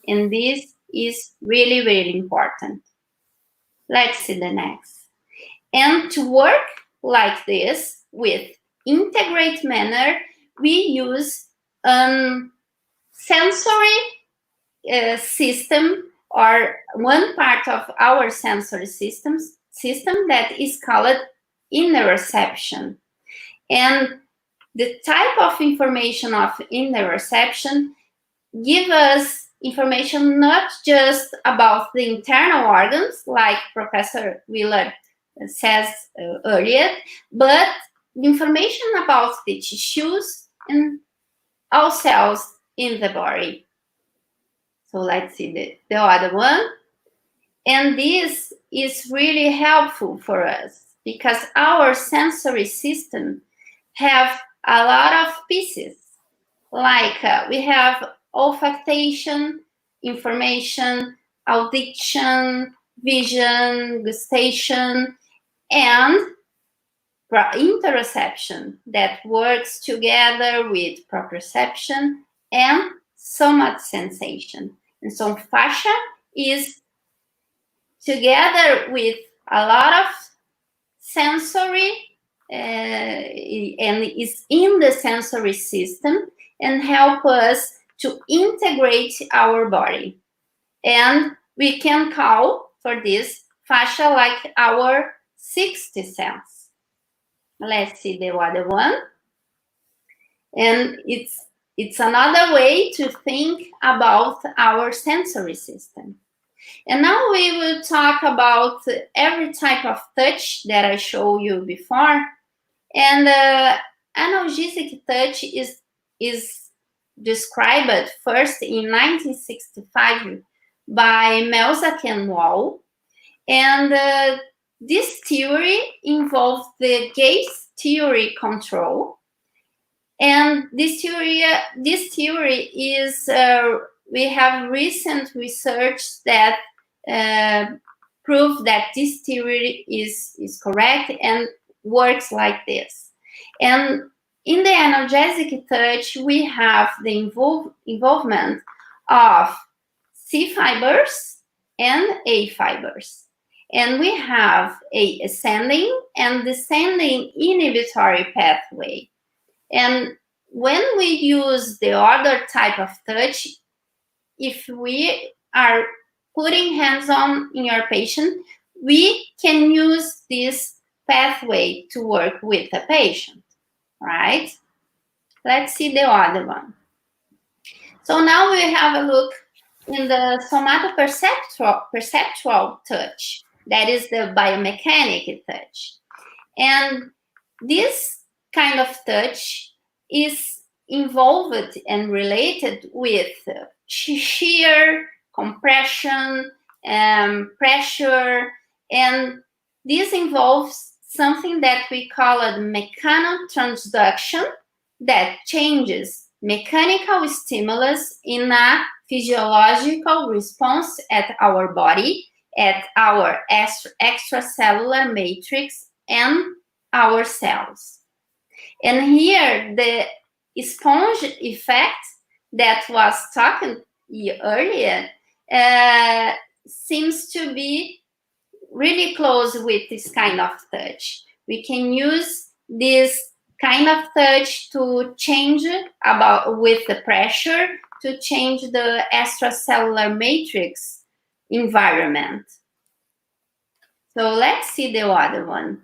and this is really, really important. Let's see the next. And to work like this with integrate manner, we use sensory system, or one part of our sensory system that is called interoception. And the type of information of interoception give us information not just about the internal organs, like Professor Willard says earlier, but information about the tissues and all cells in the body. So let's see the other one. And this is really helpful for us, because our sensory system have a lot of pieces. Like we have olfaction, information, audition, vision, gustation, and interoception that works together with proprioception and somatosensation. And so fascia is together with a lot of sensory and is in the sensory system and help us to integrate our body. And we can call for this fascia like our sixth sense. Let's see the other one. And it's another way to think about our sensory system. And now we will talk about every type of touch that I showed you before. And analgesic touch is described first in 1965 by Melzack and Wall. And this theory involved the gaze theory control. And this theory is, we have recent research that prove that this theory is correct and works like this. And in the analgesic touch, we have the involvement of C fibers and A fibers. And we have a ascending and descending inhibitory pathway. And when we use the other type of touch, if we are putting hands-on in your patient, we can use this pathway to work with the patient, right? Let's see the other one. So now we have a look in the somatoperceptual touch. That is the biomechanic touch. And this kind of touch is involved and related with shear, compression, pressure, and this involves something that we call a mechanotransduction that changes mechanical stimulus in a physiological response at our body, at our extracellular matrix and our cells. And here the sponge effect that was talked earlier seems to be really close with this kind of touch. We can use this kind of touch to change with the pressure, to change the extracellular matrix environment. So let's see the other one.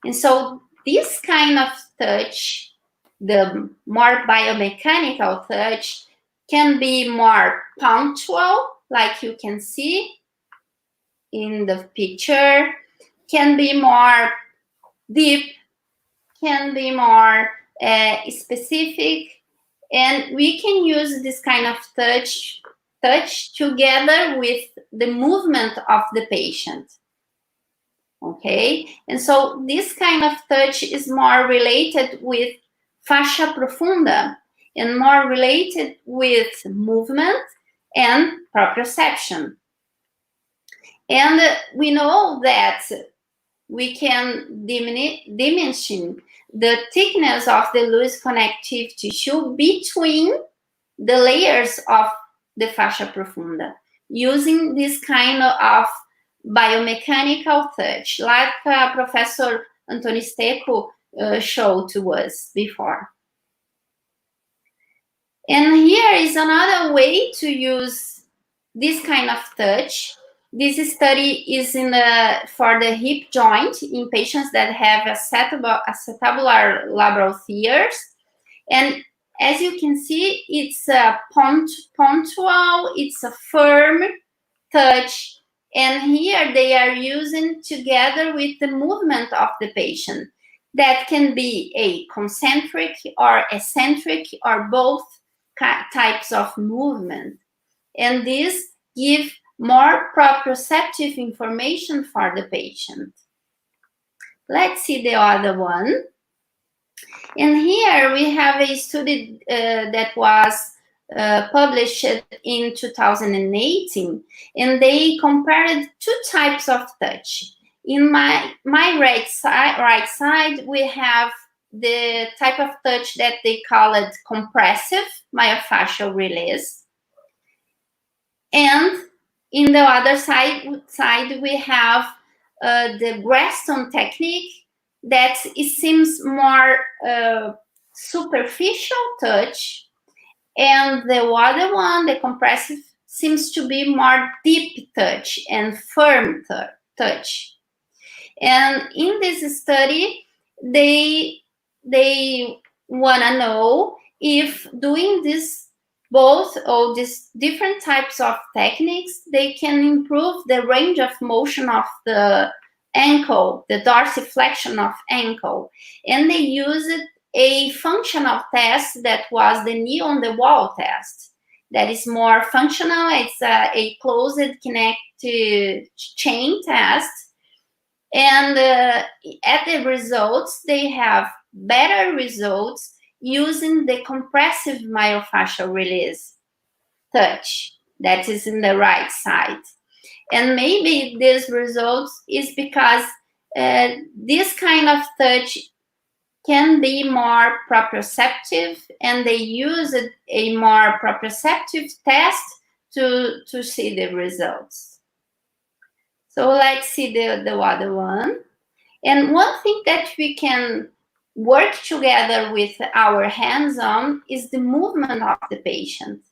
And so this kind of touch, the more biomechanical touch, can be more punctual, like you can see in the picture, can be more deep, can be more specific, and we can use this kind of touch together with the movement of the patient. Okay, and so this kind of touch is more related with fascia profunda and more related with movement and proprioception. And we know that we can diminish the thickness of the loose connective tissue between the layers of the fascia profunda using this kind of biomechanical touch, like Professor Antonio Stecco showed to us before. And here is another way to use this kind of touch. This study is for the hip joint in patients that have acetabular labral tears. And as you can see, it's a punctual, it's a firm touch. And here they are using together with the movement of the patient. That can be a concentric or eccentric or both types of movement. And this gives more proprioceptive information for the patient. Let's see the other one. And here we have a study that was published in 2018, and they compared two types of touch. In my right side, we have the type of touch that they call it compressive myofascial release. And in the other side we have the Graston technique that it seems more superficial touch. And the other one, the compressive seems to be more deep touch and firm touch. And in this study, they want to know if doing this, both of these different types of techniques, they can improve the range of motion of the ankle, the dorsiflexion of ankle. And they used a functional test that was the knee on the wall test. That is more functional. It's a closed connected chain test. And at the results, they have better results using the compressive myofascial release touch that is in the right side. And maybe this result is because this kind of touch can be more proprioceptive, and they use a more proprioceptive test to see the results. So let's see the other one. And one thing that we can work together with our hands on is the movement of the patient.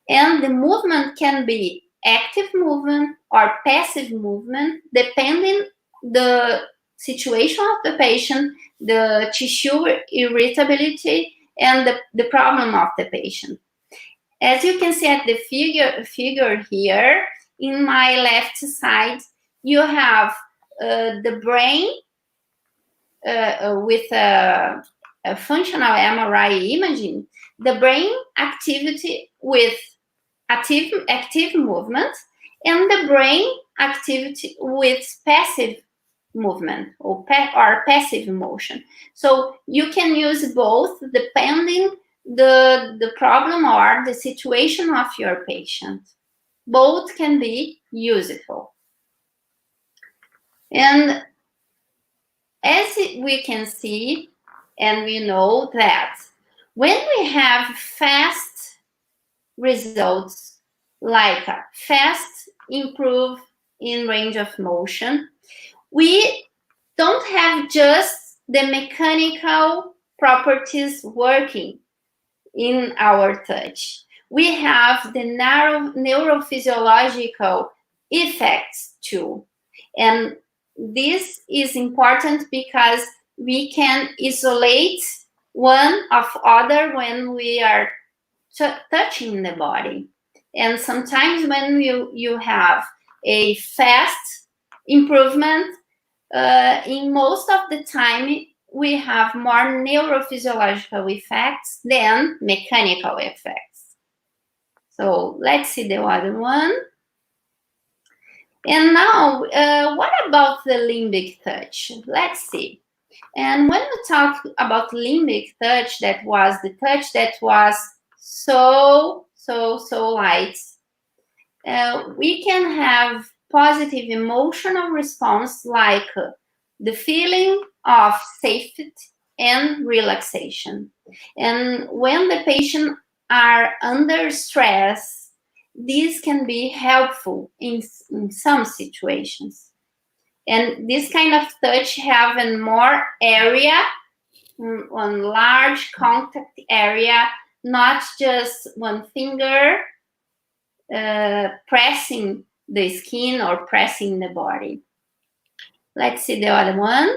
And the movement can be active movement or passive movement, depending the situation of the patient, the tissue irritability, and the problem of the patient. As you can see at the figure here, in my left side, you have the brain with a functional MRI imaging, the brain activity with active movement, and the brain activity with passive movement or passive motion. So you can use both depending the problem or the situation of your patient. Both can be useful. And as we can see, and we know that when we have fast results, like a fast improve in range of motion, we don't have just the mechanical properties working in our touch. We have the neurophysiological effects too. And this is important because we can isolate one of other when we are touching the body. And sometimes when you have a fast improvement, in most of the time we have more neurophysiological effects than mechanical effects. So let's see the other one. And now, what about the limbic touch? Let's see. And when we talk about limbic touch, that was the touch that was so light, we can have positive emotional response like the feeling of safety and relaxation. And when the patient are under stress, this can be helpful in some situations. And this kind of touch have a more area, one large contact area, not just one finger pressing the skin or pressing the body. Let's see the other one.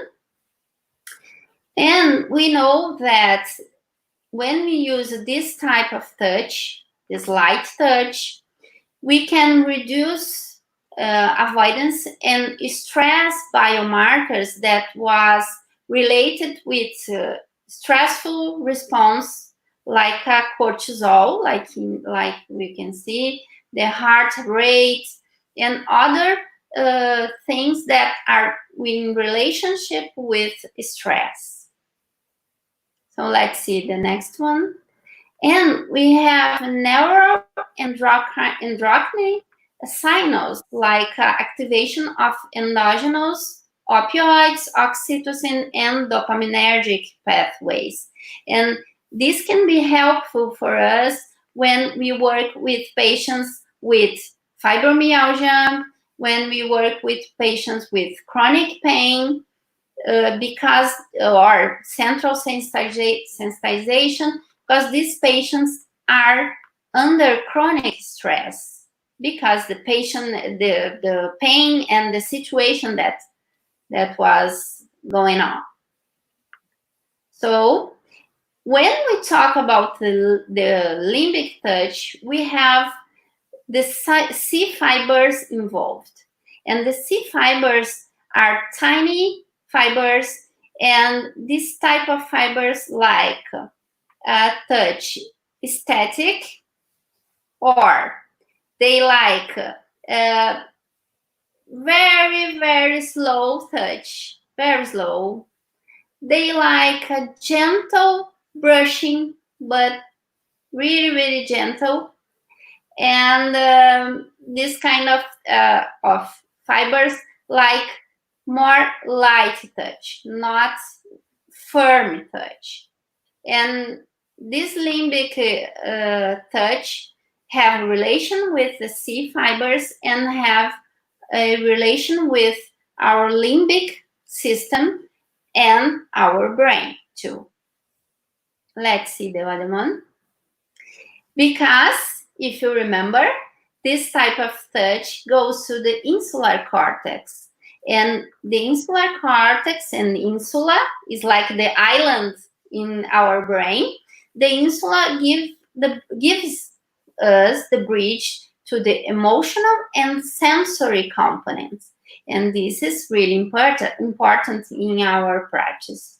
And we know that when we use this type of touch, this light touch, we can reduce avoidance and stress biomarkers that was related with stressful response, like cortisol, like we can see, the heart rate, and other things that are in relationship with stress. So let's see the next one. And we have neuroendocrine signals like activation of endogenous opioids, oxytocin, and dopaminergic pathways. And this can be helpful for us when we work with patients with fibromyalgia, when we work with patients with chronic pain, because or central sensitization, because these patients are under chronic stress. because the patient, the pain and the situation that was going on. So when we talk about the limbic touch, we have the C fibers involved. And the C fibers are tiny fibers, and this type of fibers like touch static, or they like very, very slow touch, very slow. They like a gentle brushing, but really, really gentle. And this kind of fibers like more light touch, not firm touch. And this limbic touch have a relation with the C fibers and have a relation with our limbic system and our brain too. Let's see the other one. Because if you remember, this type of touch goes to the insular cortex. And the insular cortex and insula is like the island in our brain. The insula gives us the bridge to the emotional and sensory components. And this is really important in our practice.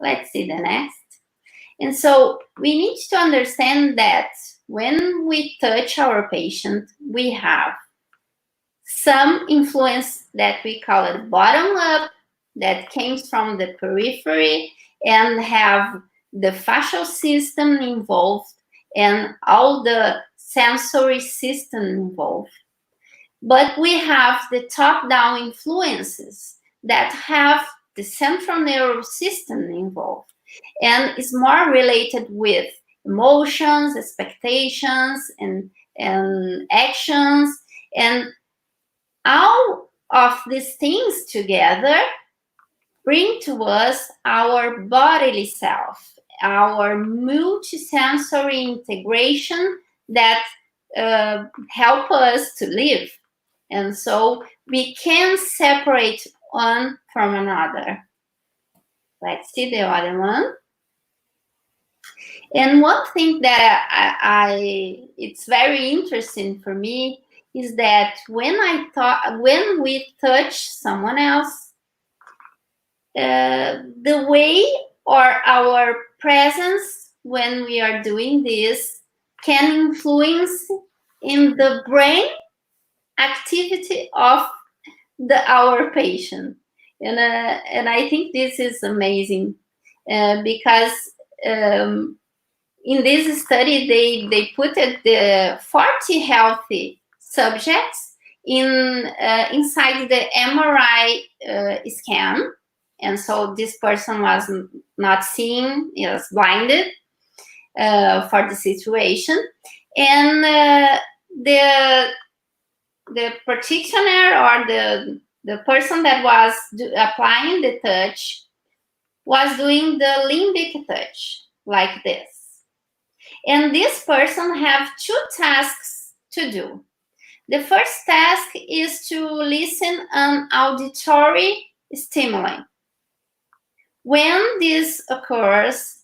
Let's see the next. And so we need to understand that when we touch our patient, we have some influence that we call it bottom up, that comes from the periphery and have the fascial system involved and all the sensory system involved. But we have the top-down influences that have the central nervous system involved and is more related with emotions, expectations, and actions, and all of these things together bring to us our bodily self, our multisensory integration that help us to live. And so we can separate one from another. Let's see the other one. And one thing that it's very interesting for me is that when we touch someone else, the way or our presence when we are doing this can influence in the brain activity of our patient. And I think this is amazing because in this study they put the 40 healthy subjects inside the MRI scan, and so this person was not seeing, he was blinded for the situation, and the practitioner or the person that was applying the touch was doing the limbic touch like this. And this person have two tasks to do. The first task is to listen an auditory stimuli. When this occurs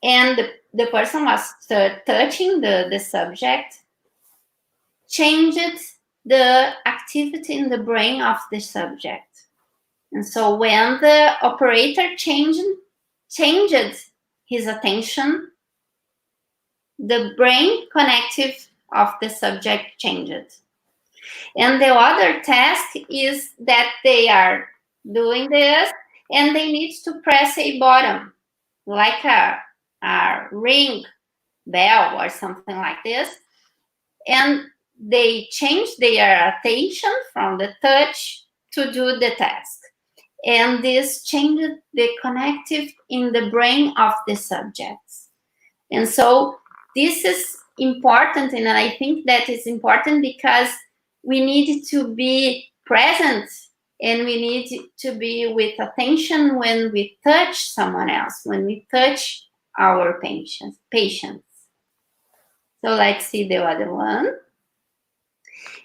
and the person was touching the subject, changed the activity in the brain of the subject. And so when the operator changed his attention, the brain connective of the subject changed. And the other task is that they are doing this and they need to press a button, like a ring bell or something like this. And they change their attention from the touch to do the task. And this changed the connective in the brain of the subjects. And so this is important, and I think that is important because we need to be present and we need to be with attention when we touch someone else, when we touch our patients. So let's see the other one.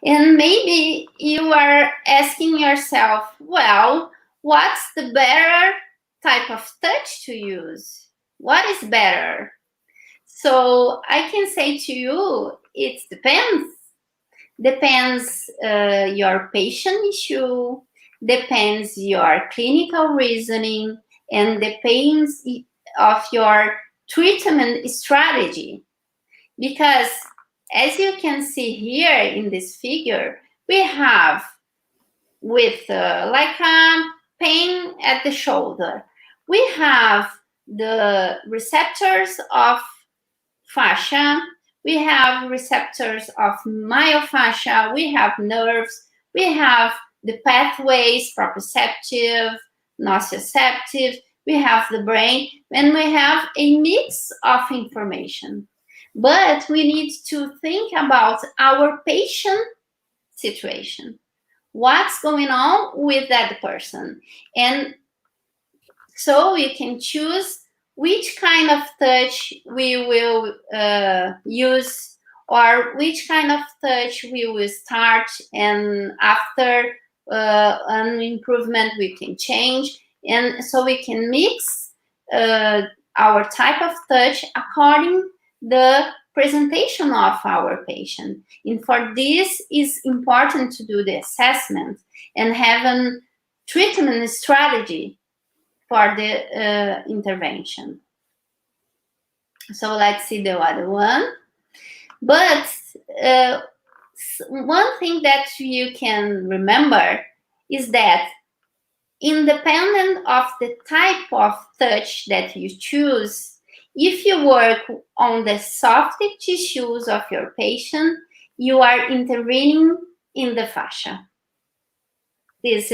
And maybe you are asking yourself, well, what's the better type of touch to use? What is better? So I can say to you, it depends. Depends your patient issue, depends your clinical reasoning, and depends of your treatment strategy. Because as you can see here in this figure, we have with like a pain at the shoulder, we have the receptors of fascia, we have receptors of myofascia, we have nerves, we have the pathways, proprioceptive, nociceptive, we have the brain, and we have a mix of information. But we need to think about our patient situation. What's going on with that person? And so we can choose which kind of touch we will use, or which kind of touch we will start, and after an improvement we can change. And so we can mix our type of touch according the presentation of our patient. And for this is important to do the assessment and have a treatment strategy for the intervention. So let's see the other one. But one thing that you can remember is that independent of the type of touch that you choose, if you work on the soft tissues of your patient, you are intervening in the fascia. It's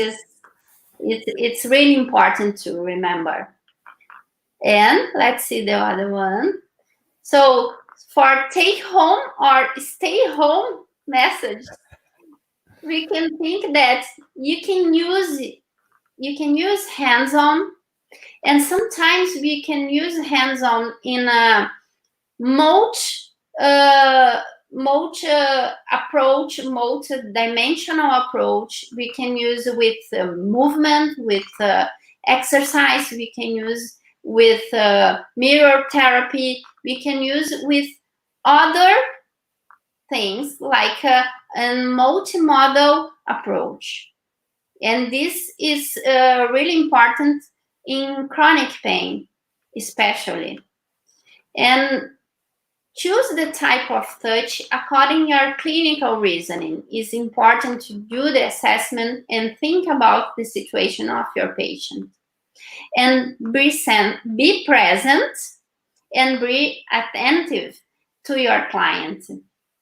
really important to remember. And let's see the other one. So for take home or stay home message, we can think that you can use hands-on, and sometimes we can use hands-on in a multi-dimensional approach. We can use with movement, with exercise, we can use with mirror therapy, we can use with other things like a multimodal approach. And this is really important in chronic pain, especially. And choose the type of touch according to your clinical reasoning. It's important to do the assessment and think about the situation of your patient. And be present and be attentive to your client.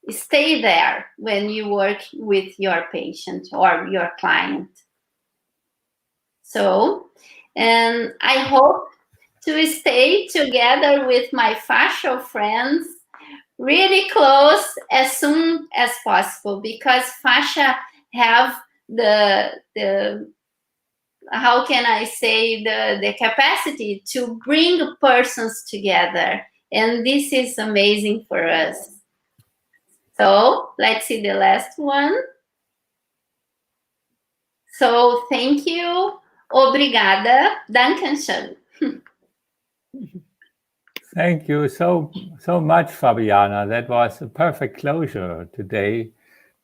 Stay there when you work with your patient or your client. So, and I hope to stay together with my fascial friends really close as soon as possible, because fascia have the how can I say, the capacity to bring persons together, and this is amazing for us. So let's see the last one. So thank you, obrigada, dankeschön. Thank you so much, Fabiana. That was a perfect closure today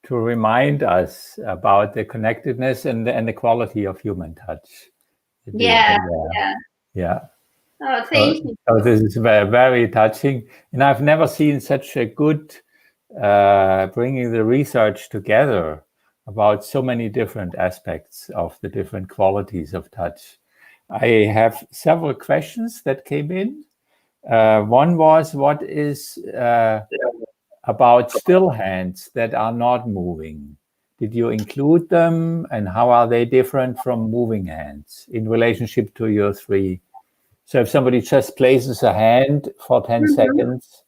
to remind us about the connectedness and the quality of human touch. Yeah. Oh, thank you. So this is very, very touching, and I've never seen such a good bringing the research together about so many different aspects of the different qualities of touch. I have several questions that came in. One was, what is about still hands that are not moving? Did you include them, and how are they different from moving hands in relationship to your three? So if somebody just places a hand for 10 seconds,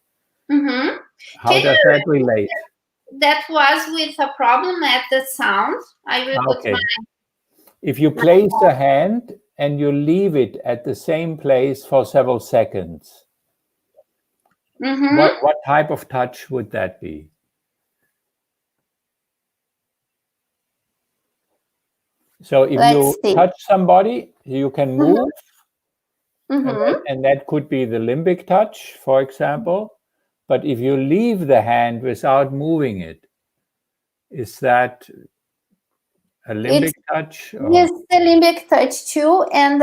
how does that relate? That was with a problem at the sound. I will put my... If you place a hand and you leave it at the same place for several seconds, Mm-hmm. What type of touch would that be? So if you touch somebody, you can move, and that could be the limbic touch, for example. But if you leave the hand without moving it, is that a limbic touch? Or? Yes, the limbic touch too. And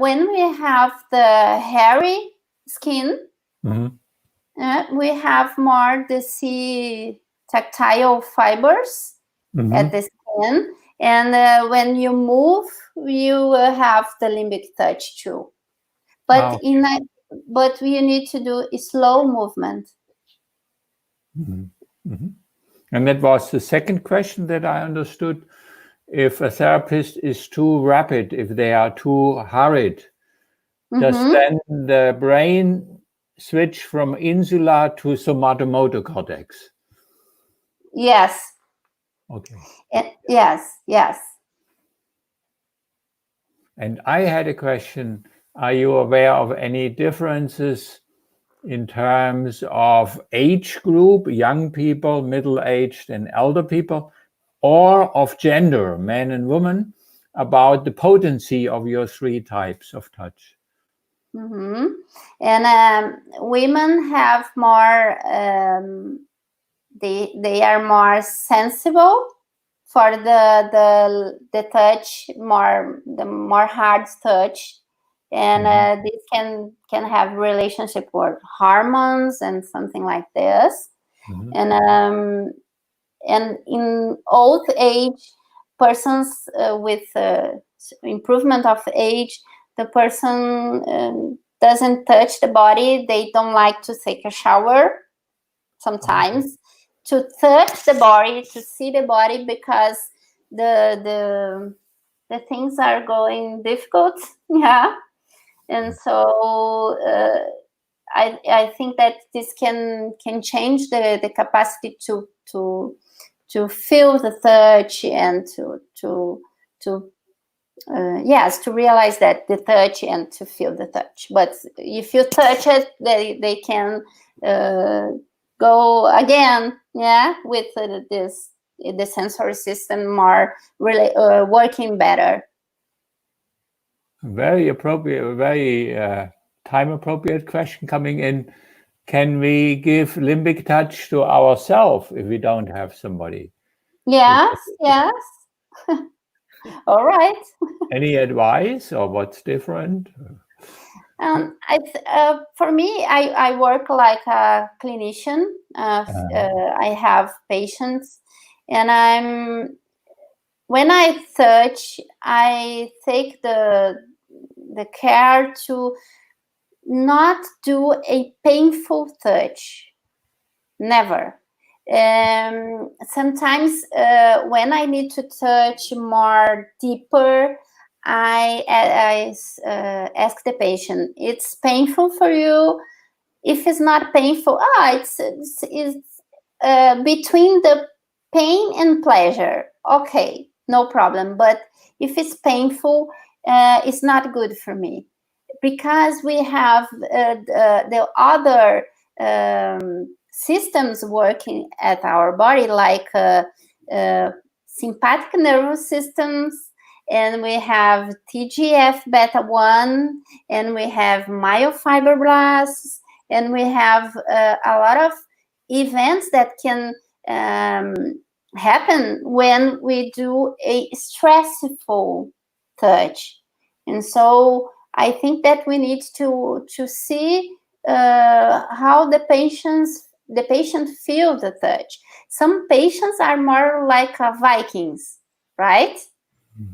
when we have the hairy skin, we have more the tactile fibers at the skin. And when you move, you will have the limbic touch too. But but you need to do a slow movement. And that was the second question that I understood. If a therapist is too rapid, if they are too hurried, does then the brain switch from insula to somatomotor cortex? Yes. Okay. Yes. And I had a question. Are you aware of any differences in terms of age group, young people, middle-aged and elder people, or of gender, men and women, about the potency of your three types of touch? And women have more, they are more sensible for the touch, the more hard touch. And this can have relationship with hormones and something like this. And in old age persons with improvement of age, the person doesn't touch the body. They don't like to take a shower sometimes, to touch the body, to see the body, because the things are going difficult. And so I think that this can change the capacity to feel the touch, and to realize that the touch and to feel the touch. But if you touch it, they can go again, with the sensory system more really working better. Very appropriate, very time-appropriate question coming in. Can we give limbic touch to ourselves if we don't have somebody? Yes. All right. Any advice, or what's different? For me, I work like a clinician. I have patients, and when I touch, I take the care to not do a painful touch. Never. Sometimes when I need to touch more deeper, I ask the patient, it's painful for you? If it's not painful, it's between the pain and pleasure. Okay, no problem. But if it's painful, it's not good for me, because we have the other systems working at our body, like sympathetic nervous systems, and we have TGF-beta1, and we have myofibroblasts, and we have a lot of events that can happen when we do a stressful touch. And so I think that we need to see how the patient feels the touch. Some patients are more like Vikings, right?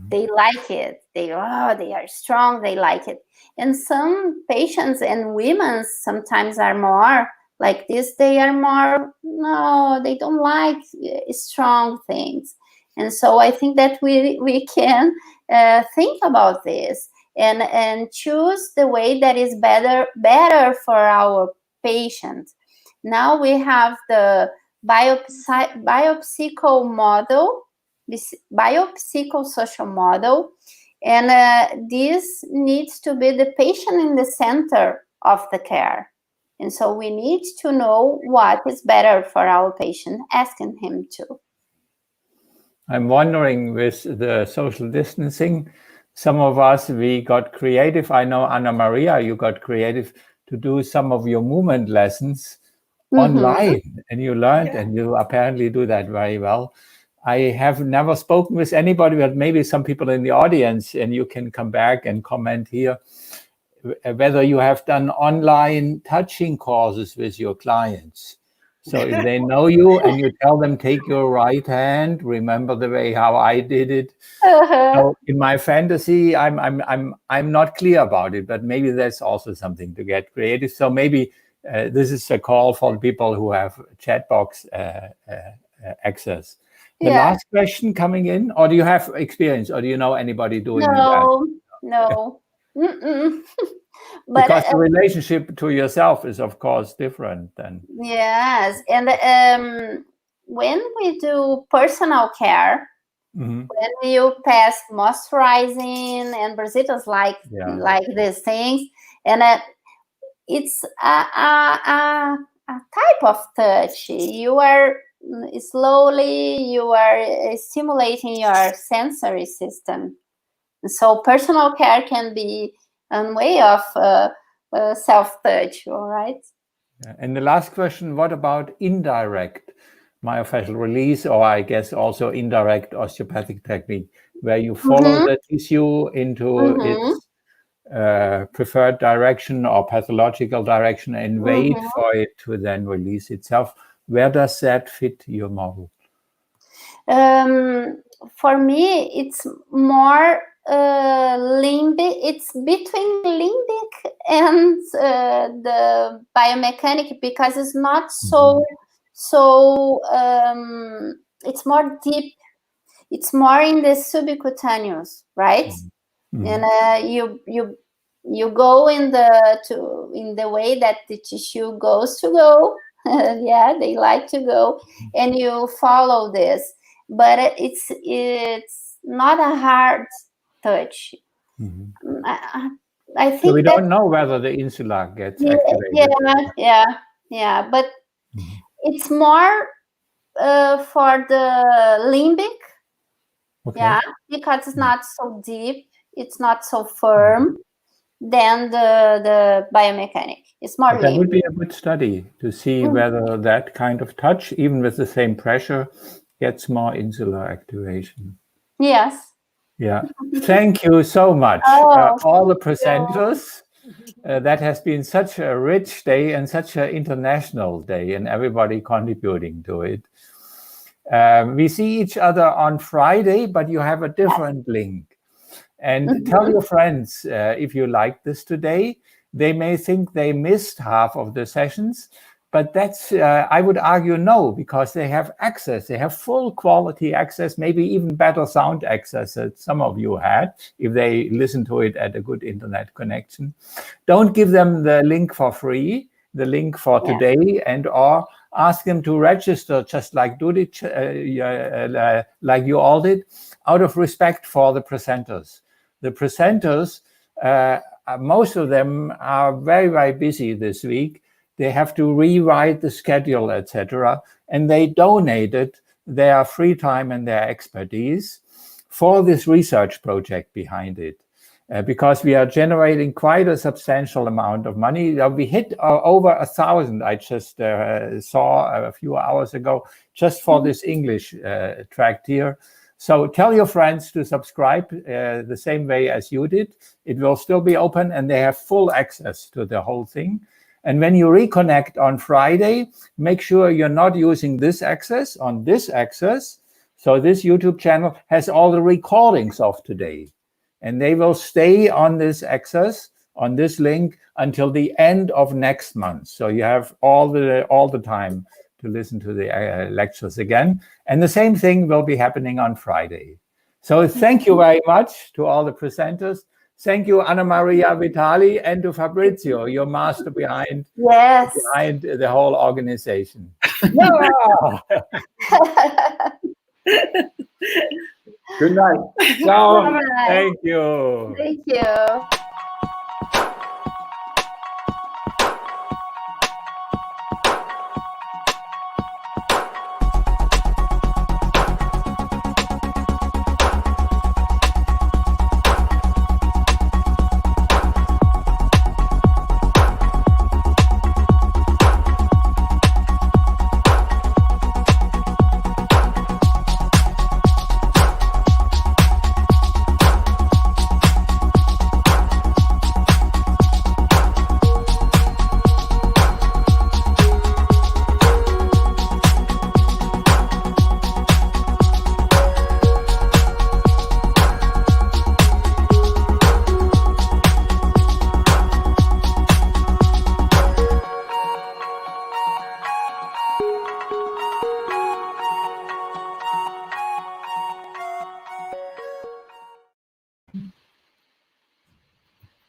They like it. They are strong. They like it. And some patients and women sometimes are more like this. They are more, no, they don't like strong things. And so I think that we can think about this and choose the way that is better for our patient. Now we have the biopsychosocial model, biopsychosocial model, and this needs to be the patient in the center of the care. And so we need to know what is better for our patient, asking him to. I'm wondering, with the social distancing, some of us, we got creative. I know, Anna Maria, you got creative to do some of your movement lessons online, and you learned, and you apparently do that very well. I have never spoken with anybody, but maybe some people in the audience, and you can come back and comment here, whether you have done online touching courses with your clients. So if they know you and you tell them, take your right hand, remember the way how I did it. So in my fantasy, I'm not clear about it, but maybe that's also something to get creative. So maybe this is a call for people who have chat box access. The last question coming in, or do you have experience, or do you know anybody doing that? No. But because the relationship to yourself is, of course, different then. Yes, and when we do personal care, when you pass moisturizing, and Brazilians like these things, and it's a type of touch. You are slowly stimulating your sensory system. So personal care can be a way of self-touch, all right? And the last question, what about indirect myofascial release, or I guess also indirect osteopathic technique, where you follow the tissue into its preferred direction or pathological direction and wait for it to then release itself? Where does that fit your model? For me, it's more limbic. It's between limbic and the biomechanic, because it's not so it's more deep. It's more in the subcutaneous, right? And you go in the way that the tissue goes to go. Yeah, they like to go, and you follow this, but it's not a hard touch. I think so we don't know whether the insula gets activated. Yeah, but it's more for the limbic, because it's not so deep, it's not so firm than the biomechanic. It's more limbic. That would be a good study to see whether that kind of touch, even with the same pressure, gets more insular activation. Yes. Yeah. Thank you so much, all the presenters. That has been such a rich day and such an international day, and everybody contributing to it. We see each other on Friday, but you have a different link. And tell your friends if you like this today. They may think they missed half of the sessions, but that's, I would argue, no, because they have access. They have full quality access, maybe even better sound access that some of you had, if they listen to it at a good internet connection. Don't give them the link for free, the link for today, and or ask them to register just like like you all did, out of respect for the presenters. The presenters, most of them are very, very busy this week. They have to rewrite the schedule, etc. And they donated their free time and their expertise for this research project behind it. Because we are generating quite a substantial amount of money. We hit over 1,000, I just saw a few hours ago, just for this English tract here. So tell your friends to subscribe the same way as you did. It will still be open, and they have full access to the whole thing. And when you reconnect on Friday, make sure you're not using this access on this access. So this YouTube channel has all the recordings of today. And they will stay on this access, on this link, until the end of next month. So you have all the time to listen to the lectures again. And the same thing will be happening on Friday. So thank you very much to all the presenters. Thank you, Anna Maria Vitali, and to Fabrizio, your master behind the whole organization. Good night. Ciao. Thank you. Thank you.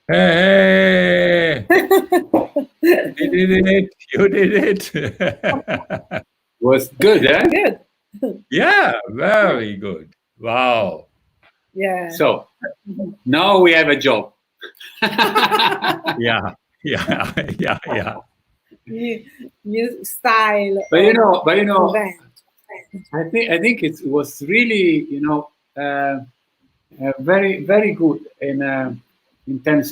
Hey, you did it. You did it. Was good, eh? Good. Yeah, very good. Wow. Yeah. So now we have a job. Yeah. New style. But you know, event. I think it was really, very, very good in terms